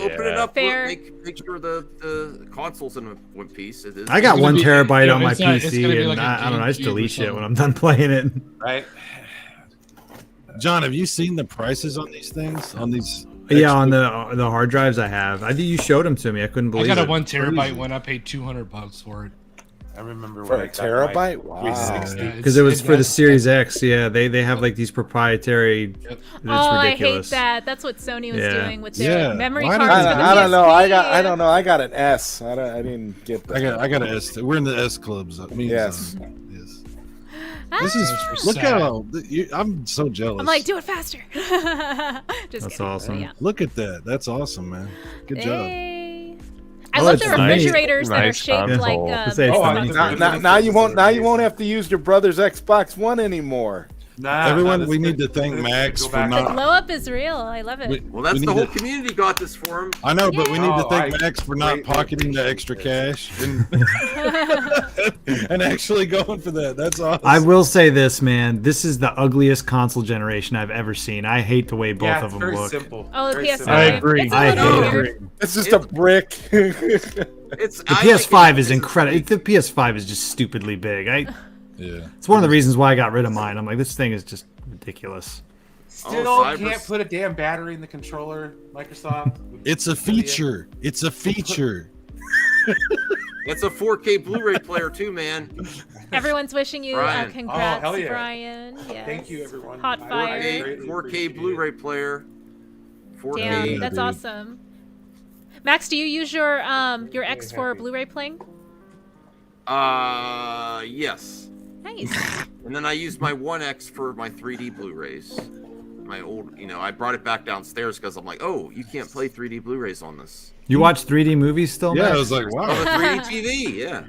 [SPEAKER 2] it
[SPEAKER 3] Yeah.
[SPEAKER 2] up.
[SPEAKER 1] Fair.
[SPEAKER 2] Make sure the console's in one piece. It is.
[SPEAKER 6] I got
[SPEAKER 8] gonna
[SPEAKER 6] 1
[SPEAKER 8] be-
[SPEAKER 6] terabyte
[SPEAKER 8] yeah,
[SPEAKER 6] on my
[SPEAKER 8] it's not- it's
[SPEAKER 6] PC,
[SPEAKER 8] gonna be
[SPEAKER 6] and
[SPEAKER 8] like a
[SPEAKER 6] I don't know. I just
[SPEAKER 8] GameCube or
[SPEAKER 6] delete shit
[SPEAKER 8] something.
[SPEAKER 6] when I'm done playing it.
[SPEAKER 5] Right.
[SPEAKER 7] John, have you seen the prices on these things? On these?
[SPEAKER 6] Yeah, on the hard drives I have. I think you showed them to me. I couldn't
[SPEAKER 8] I
[SPEAKER 6] believe
[SPEAKER 8] got a
[SPEAKER 6] it.
[SPEAKER 8] 1 terabyte
[SPEAKER 7] Crazy.
[SPEAKER 8] one. I paid $200 for it.
[SPEAKER 5] I remember
[SPEAKER 4] For
[SPEAKER 5] when
[SPEAKER 4] a
[SPEAKER 5] I got my
[SPEAKER 4] terabyte? Wow.
[SPEAKER 5] 360.
[SPEAKER 8] Yeah,
[SPEAKER 6] Because it was for the
[SPEAKER 8] that's-
[SPEAKER 6] Series X. Yeah, they have like these proprietary. It's
[SPEAKER 1] Oh, I hate
[SPEAKER 6] ridiculous.
[SPEAKER 1] that. That's what Sony was
[SPEAKER 6] Yeah.
[SPEAKER 1] doing with their
[SPEAKER 7] Yeah.
[SPEAKER 1] memory
[SPEAKER 7] Why
[SPEAKER 1] cards.
[SPEAKER 7] did-
[SPEAKER 1] for the
[SPEAKER 4] I don't know.
[SPEAKER 1] PSP.
[SPEAKER 4] I don't know. I got an S. I didn't get that.
[SPEAKER 7] I got an S. We're in the S clubs. Me and
[SPEAKER 4] Yes.
[SPEAKER 7] John. Yes.
[SPEAKER 1] Ah.
[SPEAKER 7] This is
[SPEAKER 8] That's
[SPEAKER 7] look
[SPEAKER 8] sad.
[SPEAKER 7] how I'm so jealous.
[SPEAKER 1] I'm like, do it faster. Just
[SPEAKER 6] That's
[SPEAKER 1] kidding.
[SPEAKER 6] awesome.
[SPEAKER 1] Yeah.
[SPEAKER 7] Look at that. That's awesome, man. Good job.
[SPEAKER 1] Hey. I
[SPEAKER 6] Oh,
[SPEAKER 1] love
[SPEAKER 6] it's
[SPEAKER 1] the
[SPEAKER 6] nice.
[SPEAKER 1] refrigerators that are
[SPEAKER 3] Nice
[SPEAKER 1] shaped
[SPEAKER 3] console.
[SPEAKER 1] like.
[SPEAKER 6] Let's say it's
[SPEAKER 5] Oh,
[SPEAKER 6] nice.
[SPEAKER 4] Now you won't have to use your brother's Xbox One anymore.
[SPEAKER 5] Nah,
[SPEAKER 7] Everyone,
[SPEAKER 5] nah,
[SPEAKER 7] we
[SPEAKER 5] this
[SPEAKER 7] need
[SPEAKER 5] is-
[SPEAKER 7] to thank
[SPEAKER 5] this is
[SPEAKER 7] Max
[SPEAKER 5] go
[SPEAKER 7] for
[SPEAKER 5] back.
[SPEAKER 1] The
[SPEAKER 7] not-
[SPEAKER 1] glow up is real. I love it.
[SPEAKER 7] We-
[SPEAKER 2] Well, that's
[SPEAKER 7] we
[SPEAKER 2] the
[SPEAKER 7] need
[SPEAKER 2] whole
[SPEAKER 7] to-
[SPEAKER 2] community got this for him.
[SPEAKER 7] I know, but we need to
[SPEAKER 5] Oh,
[SPEAKER 7] thank
[SPEAKER 5] I-
[SPEAKER 7] Max for not
[SPEAKER 5] great-
[SPEAKER 7] pocketing the extra cash and, and actually going for that. That's awesome.
[SPEAKER 6] I will say this, man. This is the ugliest console generation I've ever seen. I hate the way both
[SPEAKER 5] Yeah,
[SPEAKER 6] of
[SPEAKER 5] it's
[SPEAKER 6] them
[SPEAKER 5] very
[SPEAKER 6] look.
[SPEAKER 5] simple.
[SPEAKER 1] Oh, the
[SPEAKER 5] Very
[SPEAKER 1] PS5.
[SPEAKER 5] simple.
[SPEAKER 6] I agree.
[SPEAKER 1] It's a
[SPEAKER 6] I
[SPEAKER 1] little
[SPEAKER 6] hate
[SPEAKER 1] weird.
[SPEAKER 6] it.
[SPEAKER 4] It's just a brick.
[SPEAKER 2] It's
[SPEAKER 6] The PS5 is incredible. The PS5 is just stupidly big.
[SPEAKER 7] Yeah.
[SPEAKER 6] It's one of the reasons why I got rid of mine. I'm like, this thing is just ridiculous.
[SPEAKER 5] Still
[SPEAKER 2] Cyber's-
[SPEAKER 5] can't put a damn battery in the controller, Microsoft.
[SPEAKER 7] It's a feature. It's a feature.
[SPEAKER 2] It's a 4K Blu-ray player too, man.
[SPEAKER 1] Everyone's wishing you
[SPEAKER 2] Brian.
[SPEAKER 1] congrats,
[SPEAKER 5] Oh, hell yeah.
[SPEAKER 1] Brian. Yes.
[SPEAKER 5] Thank you, everyone.
[SPEAKER 1] Hot
[SPEAKER 5] I
[SPEAKER 1] fire.
[SPEAKER 5] greatly
[SPEAKER 2] 4K
[SPEAKER 5] appreciate it.
[SPEAKER 2] Blu-ray player. 4K.
[SPEAKER 1] Damn,
[SPEAKER 7] Yeah,
[SPEAKER 1] that's
[SPEAKER 7] dude.
[SPEAKER 1] awesome. Max, do you use your X for
[SPEAKER 5] happy.
[SPEAKER 1] Blu-ray playing?
[SPEAKER 2] Yes.
[SPEAKER 1] Nice.
[SPEAKER 2] And then I used my 1X for my 3D Blu-rays. My old, I brought it back downstairs because I'm like, oh, you can't play 3D Blu-rays on this.
[SPEAKER 6] You watch 3D movies still?
[SPEAKER 7] Yeah,
[SPEAKER 6] Max?
[SPEAKER 7] I was like,
[SPEAKER 2] Oh, the
[SPEAKER 7] wow.
[SPEAKER 2] 3D TV, yeah.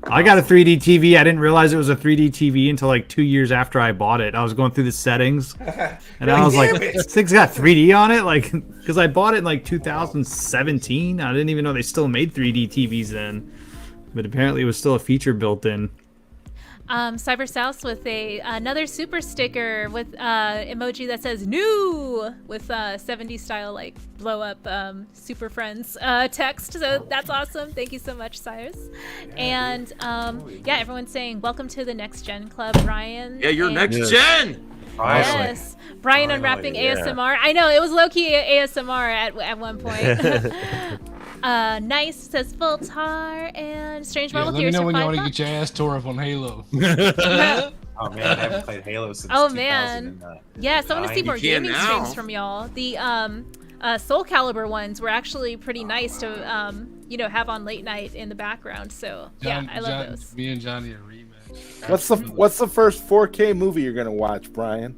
[SPEAKER 6] I got a 3D TV. I didn't realize it was a 3D TV until like 2 years after I bought it. I was going through the settings, and I was like, "This thing's got 3D on it!" Like, because I bought it in like 2017. I didn't even know they still made 3D TVs then, but apparently it was still a feature built in.
[SPEAKER 1] Cyber South with another super sticker with emoji that says "new" with 70s style like blow up Super Friends text. So that's awesome. Thank you so much, Cyrus. And yeah, everyone's saying welcome to the Next Gen Club, Ryan.
[SPEAKER 2] Yeah, you're
[SPEAKER 1] and-
[SPEAKER 2] next
[SPEAKER 7] Yes.
[SPEAKER 2] gen.
[SPEAKER 1] Yes, Brian
[SPEAKER 5] Finally,
[SPEAKER 1] unwrapping
[SPEAKER 3] yeah.
[SPEAKER 1] ASMR. I know it was low key ASMR at one point. Nice says Voltar and Strange
[SPEAKER 8] Yeah,
[SPEAKER 1] Marvel
[SPEAKER 8] let me
[SPEAKER 1] Tears
[SPEAKER 8] know
[SPEAKER 1] for
[SPEAKER 8] when you
[SPEAKER 1] $5.
[SPEAKER 8] want to get your ass tore up on Halo.
[SPEAKER 5] Oh, Oh man, I haven't played Halo since.
[SPEAKER 1] Oh man, yes, I want to see more
[SPEAKER 2] You can
[SPEAKER 1] gaming
[SPEAKER 2] now.
[SPEAKER 1] streams from y'all. The Soul Calibur ones were actually pretty nice to have on late night in the background. So yeah, I love those.
[SPEAKER 8] Me and Johnny a rematch.
[SPEAKER 4] What's the first 4K movie you're gonna watch, Brian?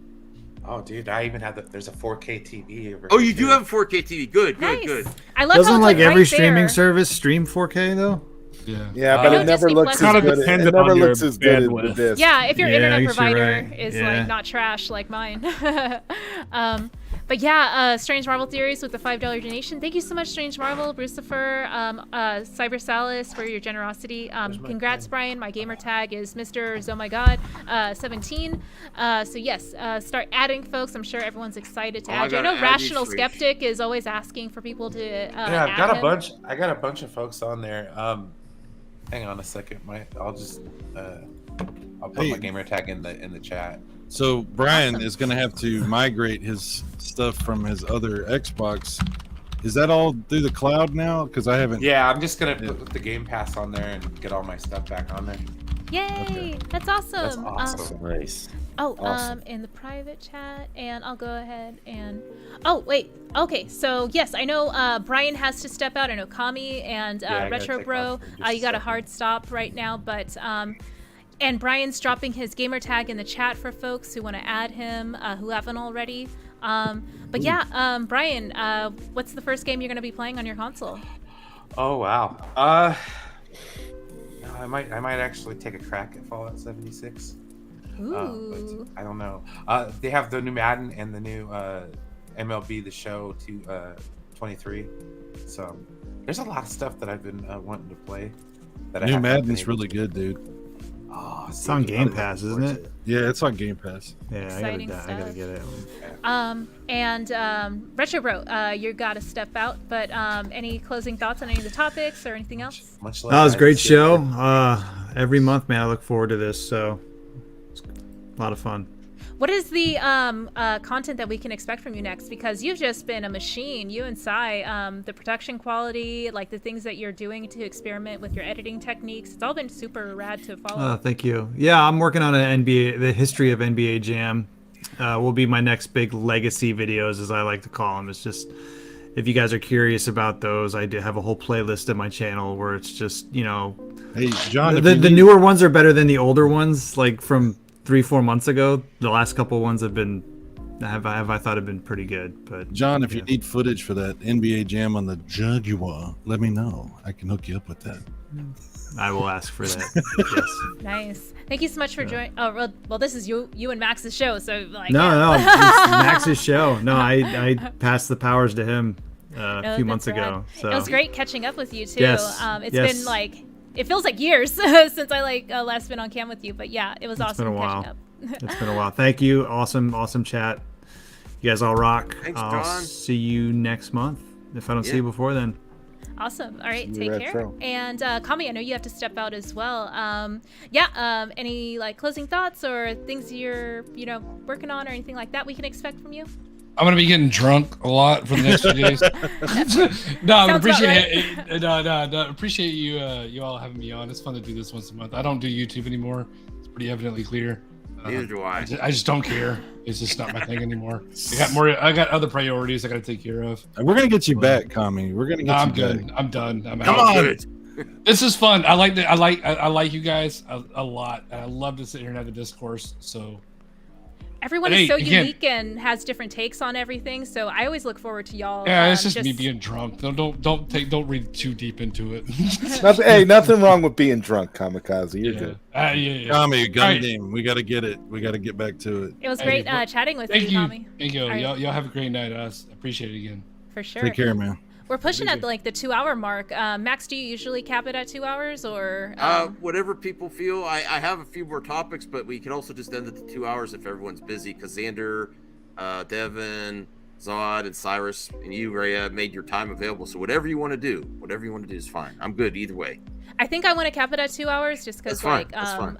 [SPEAKER 5] Oh, dude, I even have there's a 4K TV over
[SPEAKER 2] Oh,
[SPEAKER 5] here,
[SPEAKER 2] you do
[SPEAKER 5] too.
[SPEAKER 2] have a 4K TV. Good,
[SPEAKER 1] Nice.
[SPEAKER 2] good.
[SPEAKER 1] I love
[SPEAKER 6] Doesn't
[SPEAKER 1] how it's
[SPEAKER 6] like every
[SPEAKER 1] right
[SPEAKER 6] streaming
[SPEAKER 1] there.
[SPEAKER 6] service stream 4K though?
[SPEAKER 8] Yeah.
[SPEAKER 4] Yeah, but
[SPEAKER 1] No,
[SPEAKER 4] it never
[SPEAKER 1] Disney
[SPEAKER 4] looks
[SPEAKER 1] Plus
[SPEAKER 4] as
[SPEAKER 1] is
[SPEAKER 4] good. It
[SPEAKER 11] dependent
[SPEAKER 4] never
[SPEAKER 11] on your
[SPEAKER 4] looks as good as
[SPEAKER 11] bandwidth.
[SPEAKER 4] with this.
[SPEAKER 1] Yeah, if your
[SPEAKER 6] Yeah, I
[SPEAKER 1] internet
[SPEAKER 6] guess you're
[SPEAKER 1] provider
[SPEAKER 6] right.
[SPEAKER 1] is
[SPEAKER 6] Yeah.
[SPEAKER 1] like not trash like mine. But yeah, Strange Marvel Theories with the $5 donation. Thank you so much, Strange Marvel, Brucifer, Cyber Salis for your generosity. Congrats, Brian. My gamer tag is Mr. Oh 17. So yes, start adding folks. I'm sure everyone's excited to
[SPEAKER 2] Oh, I
[SPEAKER 1] add you. I
[SPEAKER 2] gotta
[SPEAKER 1] know
[SPEAKER 2] add
[SPEAKER 1] Rational
[SPEAKER 2] these freaks.
[SPEAKER 1] Skeptic is always asking for people to
[SPEAKER 5] Yeah, I've
[SPEAKER 1] add
[SPEAKER 5] got a
[SPEAKER 1] him.
[SPEAKER 5] bunch. I got a bunch of folks on there. Hang on a second. I'll just I'll put my gamer tag in the chat.
[SPEAKER 7] So Brian
[SPEAKER 1] Awesome.
[SPEAKER 7] is going to have to migrate his stuff from his other Xbox. Is that all through the cloud now? Because I haven't.
[SPEAKER 5] Yeah, I'm just gonna put the Game Pass on there and get all my stuff back on there.
[SPEAKER 1] Yay! That's awesome.
[SPEAKER 5] That's awesome.
[SPEAKER 3] Nice.
[SPEAKER 1] In the private chat, and I'll go ahead and. Oh wait. Okay, so yes, I know Brian has to step out. I know Kami and
[SPEAKER 5] I gotta
[SPEAKER 1] Retro
[SPEAKER 5] take
[SPEAKER 1] Bro.
[SPEAKER 5] off for just a
[SPEAKER 1] You got a
[SPEAKER 5] second.
[SPEAKER 1] hard stop right now, but and Brian's dropping his gamer tag in the chat for folks who want to add him who haven't already. But yeah, Brian, what's the first game you're going to be playing on your console?
[SPEAKER 5] Oh wow. I might actually take a crack at Fallout 76.
[SPEAKER 1] Ooh.
[SPEAKER 5] But I don't know. They have the new Madden and the new MLB The Show 23. So there's a lot of stuff that I've been wanting to play. That I
[SPEAKER 7] New
[SPEAKER 5] haven't been
[SPEAKER 7] Madden's
[SPEAKER 5] able
[SPEAKER 7] really
[SPEAKER 5] to.
[SPEAKER 7] good, dude.
[SPEAKER 5] Oh,
[SPEAKER 6] It's on Game Pass, isn't it?
[SPEAKER 7] Yeah, it's on Game Pass.
[SPEAKER 6] Yeah,
[SPEAKER 1] Exciting
[SPEAKER 6] I gotta
[SPEAKER 1] stuff.
[SPEAKER 6] get it.
[SPEAKER 1] Retro Bro, you got to step out, but any closing thoughts on any of the topics or anything else?
[SPEAKER 5] Much like
[SPEAKER 6] That was a great
[SPEAKER 5] I said-
[SPEAKER 6] show. Every month, man, I look forward to this. So it's a lot of fun.
[SPEAKER 1] What is the content that we can expect from you next? Because you've just been a machine, you and Sai. The production quality, like the things that you're doing to experiment with your editing techniques, it's all been super rad to follow.
[SPEAKER 6] Thank you. Yeah, I'm working on the history of NBA Jam. Will be my next big legacy videos, as I like to call them. It's just, if you guys are curious about those, I do have a whole playlist on my channel where it's just,
[SPEAKER 7] Hey, John, if
[SPEAKER 6] the
[SPEAKER 7] you need-
[SPEAKER 6] newer ones are better than the older ones, like from 3-4 months ago. The last couple ones I thought have been pretty good. But
[SPEAKER 7] John, if you need footage for that NBA Jam on the Jaguar, let me know. I can hook you up with that.
[SPEAKER 6] I will ask for that. Yes.
[SPEAKER 1] Nice. Thank you so much for joining. Oh, well, this is you and Max's show, so like.
[SPEAKER 6] No,
[SPEAKER 1] yeah.
[SPEAKER 6] it's Max's show. No, I passed the powers to him a
[SPEAKER 1] No,
[SPEAKER 6] few months
[SPEAKER 1] that's rad.
[SPEAKER 6] ago. So
[SPEAKER 1] It was great catching up with you too.
[SPEAKER 6] Yes,
[SPEAKER 1] It's
[SPEAKER 6] yes.
[SPEAKER 1] been like, it feels like years since I last been on cam with you, but yeah, it was
[SPEAKER 6] It's
[SPEAKER 1] awesome
[SPEAKER 6] been a while.
[SPEAKER 1] catching up.
[SPEAKER 6] It's been a while. Thank you. Awesome chat. You guys all rock.
[SPEAKER 2] Thanks,
[SPEAKER 6] I'll
[SPEAKER 2] John.
[SPEAKER 6] see you next month. If I don't see
[SPEAKER 2] Yeah.
[SPEAKER 6] you before then.
[SPEAKER 1] Awesome. All right,
[SPEAKER 4] See you,
[SPEAKER 1] take care.
[SPEAKER 4] Retro.
[SPEAKER 1] And Kami, I know you have to step out as well. Any like closing thoughts or things you're working on or anything like that we can expect from you?
[SPEAKER 8] I'm gonna be getting drunk a lot for the next few days. No, I
[SPEAKER 1] Sounds
[SPEAKER 8] appreciate
[SPEAKER 1] about
[SPEAKER 8] it. No, appreciate you all having me on. It's fun to do this once a month. I don't do YouTube anymore. It's pretty evidently clear.
[SPEAKER 2] Neither do I.
[SPEAKER 8] I just don't care. It's just not my thing anymore. I got other priorities I got to take care of.
[SPEAKER 7] We're gonna get you back, Kami. We're gonna
[SPEAKER 8] No,
[SPEAKER 7] get
[SPEAKER 8] I'm
[SPEAKER 7] you
[SPEAKER 8] good.
[SPEAKER 7] back.
[SPEAKER 8] I'm done. I'm
[SPEAKER 2] Come
[SPEAKER 8] out.
[SPEAKER 2] on.
[SPEAKER 7] Good.
[SPEAKER 8] This is fun. I like you guys a lot. And I love to sit here and have a discourse. So
[SPEAKER 1] Everyone
[SPEAKER 8] But
[SPEAKER 1] is so
[SPEAKER 8] hey, again-
[SPEAKER 1] unique and has different takes on everything, so I always look forward to y'all.
[SPEAKER 8] yeah, it's just me being drunk. Don't read too deep into it.
[SPEAKER 4] Nothing wrong with being drunk, Kamikaze. You're good.
[SPEAKER 8] Yeah.
[SPEAKER 7] Kami, gun
[SPEAKER 8] Alright.
[SPEAKER 7] game. We gotta get it. We gotta get back to it.
[SPEAKER 1] It was
[SPEAKER 8] Hey,
[SPEAKER 1] great
[SPEAKER 8] well,
[SPEAKER 1] chatting with
[SPEAKER 8] Thank
[SPEAKER 1] you,
[SPEAKER 8] you.
[SPEAKER 1] Kami.
[SPEAKER 8] Thank you.
[SPEAKER 1] All right.
[SPEAKER 8] Y'all have a great night. I appreciate it again.
[SPEAKER 1] For sure.
[SPEAKER 7] Take care, man.
[SPEAKER 1] We're pushing at like the 2-hour mark. Max, do you usually cap it at 2 hours or?
[SPEAKER 2] Whatever people feel. I have a few more topics, but we can also just end it to 2 hours if everyone's busy. Because Xander, Devin, Zod, and Cyrus, and you, Rhea, made your time available. So whatever you want to do is fine. I'm good either way.
[SPEAKER 1] I think I want to cap it at 2 hours just because
[SPEAKER 2] That's fine,
[SPEAKER 1] like
[SPEAKER 2] that's fine.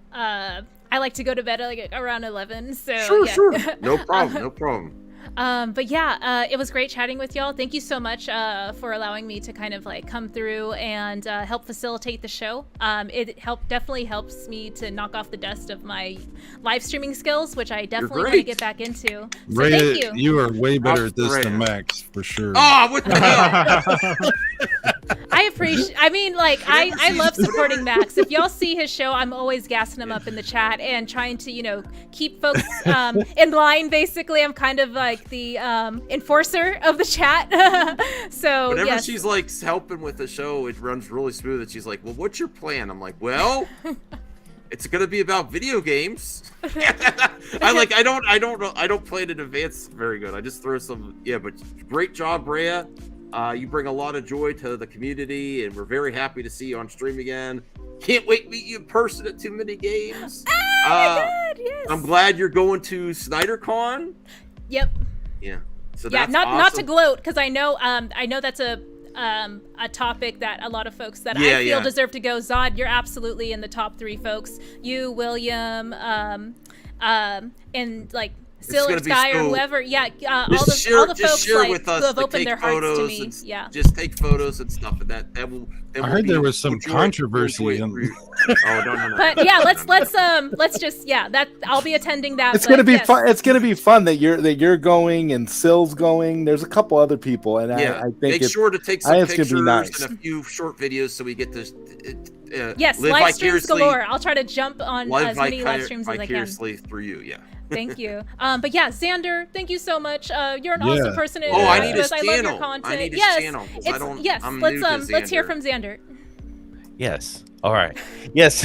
[SPEAKER 1] I like to go to bed like around 11. So
[SPEAKER 2] Sure,
[SPEAKER 1] yeah.
[SPEAKER 2] sure. No problem. No problem.
[SPEAKER 1] But yeah, it was great chatting with y'all. Thank you so much for allowing me to kind of like come through and help facilitate the show. It definitely helps me to knock off the dust of my live streaming skills, which I definitely want to get back into. So
[SPEAKER 7] Rhea,
[SPEAKER 1] thank you.
[SPEAKER 7] You are way better at this than Max, for sure.
[SPEAKER 2] Oh, what the hell?
[SPEAKER 1] I appreciate. I mean, like I love supporting Max. If y'all see his show, I'm always gassing him up in the chat and trying to, keep folks in line. Basically, I'm kind of like the enforcer of the chat. So
[SPEAKER 2] whenever
[SPEAKER 1] yes.
[SPEAKER 2] she's like helping with the show, it runs really smooth. And she's like, "Well, what's your plan?" I'm like, "Well, it's gonna be about video games." I don't plan in advance very good. I just throw some. Yeah, but great job, Rhea. You bring a lot of joy to the community, and we're very happy to see you on stream again. Can't wait to meet you in person at Too Many Games.
[SPEAKER 1] Oh my God, yes.
[SPEAKER 2] I'm glad you're going to SnyderCon.
[SPEAKER 1] Yep.
[SPEAKER 2] Yeah. So
[SPEAKER 1] yeah,
[SPEAKER 2] that's
[SPEAKER 1] not
[SPEAKER 2] awesome.
[SPEAKER 1] to gloat, because I know that's a topic that a lot of folks that I feel deserve to go. Zod, you're absolutely in the top 3 folks. You, William, and like Still Sky or whoever, all the folks like, who have opened their hearts to me.
[SPEAKER 2] Just take photos and stuff, and that will.
[SPEAKER 7] I heard there was some controversy.
[SPEAKER 2] Oh no.
[SPEAKER 1] But yeah, let's just that I'll be attending that.
[SPEAKER 4] It's gonna be fun. It's gonna be fun that you're going and Sill's going. There's a couple other people, and I think
[SPEAKER 2] make sure to take some pictures
[SPEAKER 4] and
[SPEAKER 2] a few short videos so we get to.
[SPEAKER 1] Yes, live streams galore. I'll try to jump on as many live streams as I can.
[SPEAKER 2] Vicariously through you, yeah.
[SPEAKER 1] Thank you. But yeah, Xander, thank you so much. You're an awesome person.
[SPEAKER 2] I need his
[SPEAKER 1] I
[SPEAKER 2] channel.
[SPEAKER 1] love your content.
[SPEAKER 2] I need his channel.
[SPEAKER 1] Let's hear from Xander.
[SPEAKER 3] Yes. All right. Yes.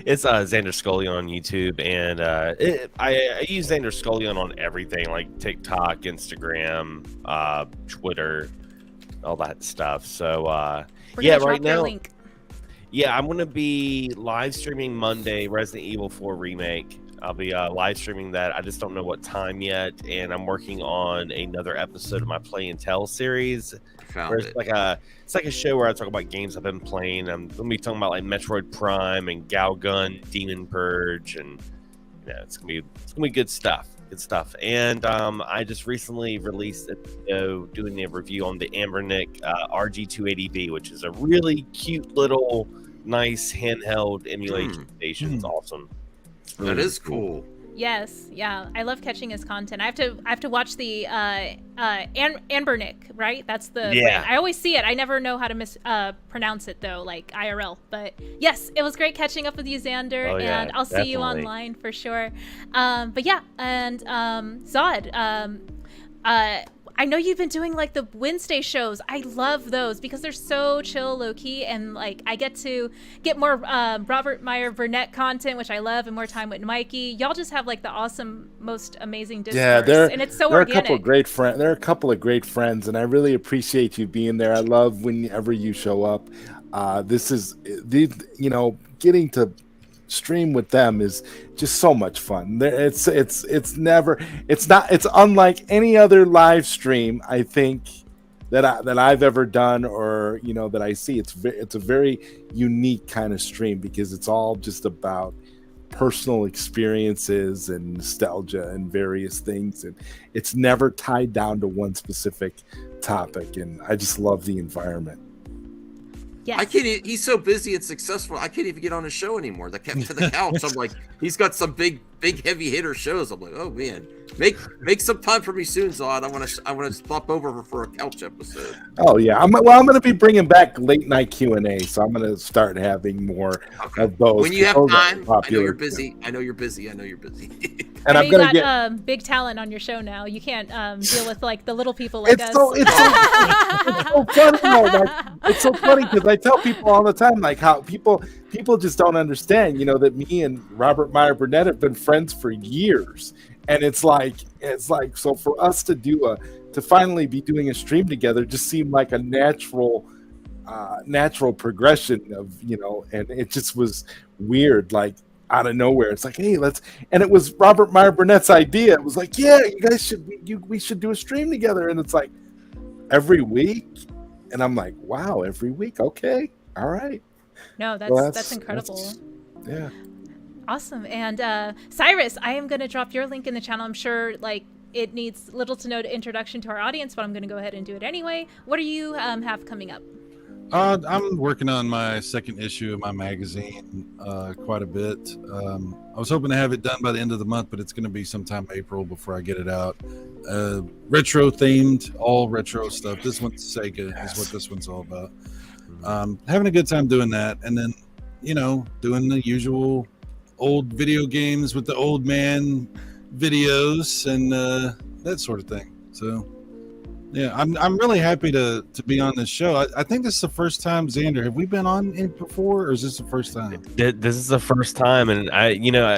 [SPEAKER 3] It's Xander Scullion on YouTube, and I use Xander Scullion on everything like TikTok, Instagram, Twitter, all that stuff. So right now.
[SPEAKER 1] Link.
[SPEAKER 3] Yeah, I'm going to be live streaming Monday Resident Evil 4 Remake. I'll be live streaming that. I just don't know what time yet, and I'm working on another episode of my Play and Tell series. It's like a show where I talk about games I've been playing. I'm going to be talking about like Metroid Prime and Galgun, Demon Purge, and it's gonna be good stuff. Good stuff. And I just recently released a video doing a review on the Anbernic RG280B, which is a really cute little nice handheld emulation station. It's awesome. It's really
[SPEAKER 2] that is cool.
[SPEAKER 1] Yes, yeah, I love catching his content. I have to watch the Anbernic, right? That's the brand. I always see it. I never know how to pronounce it though, like IRL. But yes, it was great catching up with you, Xander, and I'll see you online for sure. But yeah, and Zod, I know you've been doing like the Wednesday shows. I love those because they're so chill, low key, and like I get to get more Robert Meyer Burnett content, which I love, and more time with Mikey. Y'all just have like the awesome, most amazing discourse, and it's so organic.
[SPEAKER 4] There are a couple of great friends, and I really appreciate you being there. I love whenever you show up. Getting to stream with them is just so much fun. It's unlike any other live stream I think that I've ever done, or that I see. It's a very unique kind of stream because it's all just about personal experiences and nostalgia and various things, and it's never tied down to one specific topic, and I just love the environment.
[SPEAKER 1] Yes.
[SPEAKER 2] I can't. He's so busy and successful. I can't even get on his show anymore. They kept to the couch. I'm like, he's got some big heavy hitter shows. I'm like, oh man, make some time for me soon, Zod. I want to stop over for a couch episode.
[SPEAKER 4] Oh yeah, I'm going to be bringing back late night Q&A, so I'm going to start having more of those.
[SPEAKER 2] When you have time, I know you're busy.
[SPEAKER 1] And I'm going to get big talent on your show now. You can't deal with like the little people like us.
[SPEAKER 4] It's so funny because I tell people all the time like how people just don't understand, that me and Robert Meyer Burnett have been friends for years, and it's like so for us to finally be doing a stream together just seemed like a natural progression of and it just was weird, like out of nowhere. It's like, hey, and it was Robert Meyer Burnett's idea. It was like, yeah, you guys we should do a stream together, and it's like every week, and I'm like, wow, every week, okay, all right.
[SPEAKER 1] No, that's incredible.
[SPEAKER 4] Yeah.
[SPEAKER 1] Awesome. And Cyrus, I am going to drop your link in the channel. I'm sure like it needs little to no introduction to our audience, but I'm going to go ahead and do it anyway. What do you have coming up?
[SPEAKER 7] I'm working on my second issue of my magazine quite a bit. I was hoping to have it done by the end of the month, but it's going to be sometime April before I get it out. Retro themed, all retro stuff. This one's Sega is what this one's all about. Having a good time doing that, and then doing the usual old video games with the old man videos and that sort of thing. So yeah, I'm really happy to be on this show. I think this is the first time. Xander, have we been on it before, or is this the first time?
[SPEAKER 3] This is the first time, and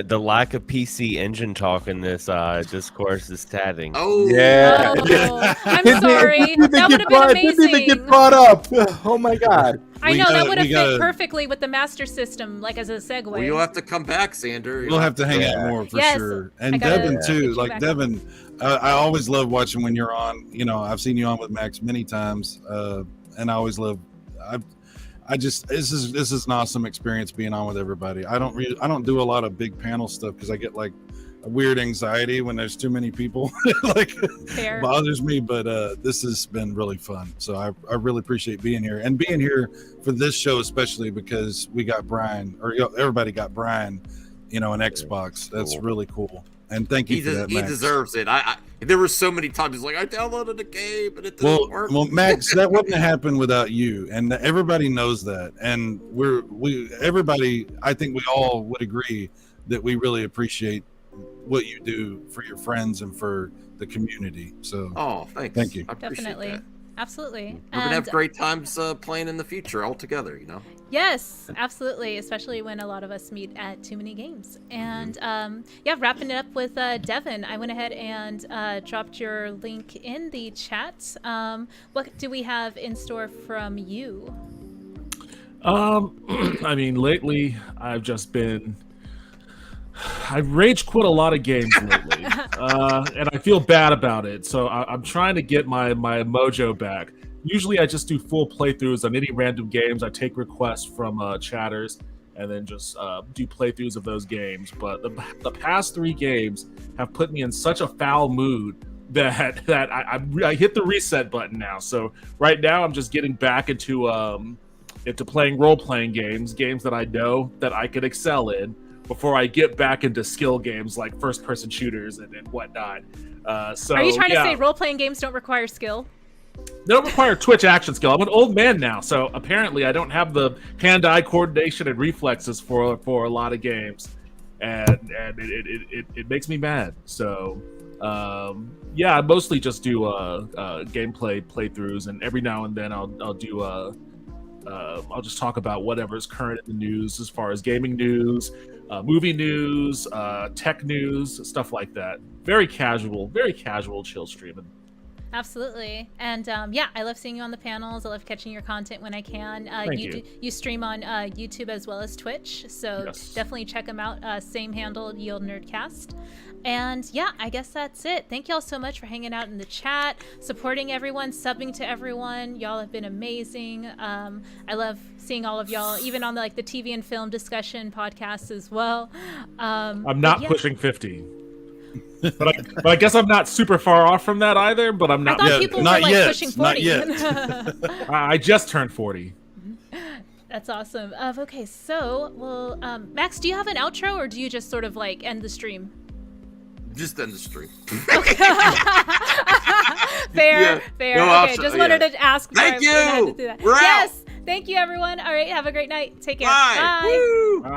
[SPEAKER 3] the lack of PC Engine talk in this discourse is tatting.
[SPEAKER 2] Oh
[SPEAKER 4] yeah.
[SPEAKER 1] Oh, I'm sorry. That would have been amazing.
[SPEAKER 4] Didn't even get brought up. Oh my god.
[SPEAKER 1] I know that would have fit perfectly with the Master System, like as a segue.
[SPEAKER 2] Well, you'll have to come back, Xander.
[SPEAKER 7] We'll have to hang out more for sure. And Devin too. Like Devin, I always love watching when you're on. I've seen you on with Max many times, and I always love. This is an awesome experience being on with everybody. I don't do a lot of big panel stuff because I get like a weird anxiety when there's too many people. Bothers me, but this has been really fun. So I really appreciate being here and being here for this show, especially because we got Brian, or everybody got Brian, an Xbox. That's really cool. And thank you for that, Max.
[SPEAKER 2] He deserves it. There were so many times like I downloaded the game and it didn't work.
[SPEAKER 7] Well, Max, that wouldn't have happened without you, and everybody knows that. And everybody, I think we all would agree that we really appreciate what you do for your friends and for the community. So,
[SPEAKER 2] thanks.
[SPEAKER 7] Thank you.
[SPEAKER 2] I appreciate
[SPEAKER 1] Definitely.
[SPEAKER 2] that.
[SPEAKER 1] Absolutely.
[SPEAKER 2] We're gonna have great times playing in the future all together.
[SPEAKER 1] Yes, absolutely. Especially when a lot of us meet at Too Many Games. And wrapping it up with Devin, I went ahead and dropped your link in the chat. What do we have in store from you?
[SPEAKER 11] I mean, lately I've rage quit a lot of games lately, and I feel bad about it. So I'm trying to get my mojo back. Usually I just do full playthroughs on any random games. I take requests from chatters and then just do playthroughs of those games. But the past 3 games have put me in such a foul mood that I hit the reset button now. So right now I'm just getting back into playing role-playing games that I know that I could excel in, before I get back into skill games like first-person shooters and whatnot. So,
[SPEAKER 1] are you trying to say role-playing games don't require skill?
[SPEAKER 11] They don't require Twitch action skill. I'm an old man now, so apparently I don't have the hand-eye coordination and reflexes for a lot of games, and it makes me mad. So I mostly just do gameplay playthroughs, and every now and then I'll do I'll just talk about whatever's current in the news as far as gaming news, movie news, tech news, stuff like that. Very casual, chill streaming.
[SPEAKER 1] Absolutely. And I love seeing you on the panels. I love catching your content when I can.
[SPEAKER 11] Thank you.
[SPEAKER 1] You stream on YouTube as well as Twitch, so definitely check them out. Same handle, Yield Nerdcast. And I guess that's it. Thank y'all so much for hanging out in the chat, supporting everyone, subbing to everyone. Y'all have been amazing. I love seeing all of y'all, even on the TV and film discussion podcasts as well.
[SPEAKER 11] I'm not pushing 50. But I guess I'm not super far off from that either. But I'm not.
[SPEAKER 1] I thought people were pushing 40.
[SPEAKER 7] Not yet.
[SPEAKER 11] I just turned 40.
[SPEAKER 1] That's awesome. Okay, so Max, do you have an outro, or do you just sort of end the stream?
[SPEAKER 2] Just end the stream.
[SPEAKER 1] Fair.
[SPEAKER 2] No
[SPEAKER 1] okay, just wanted to ask.
[SPEAKER 2] Thank you.
[SPEAKER 1] Yes, thank you, everyone. All right, have a great night. Take care.
[SPEAKER 2] Bye.
[SPEAKER 1] Bye.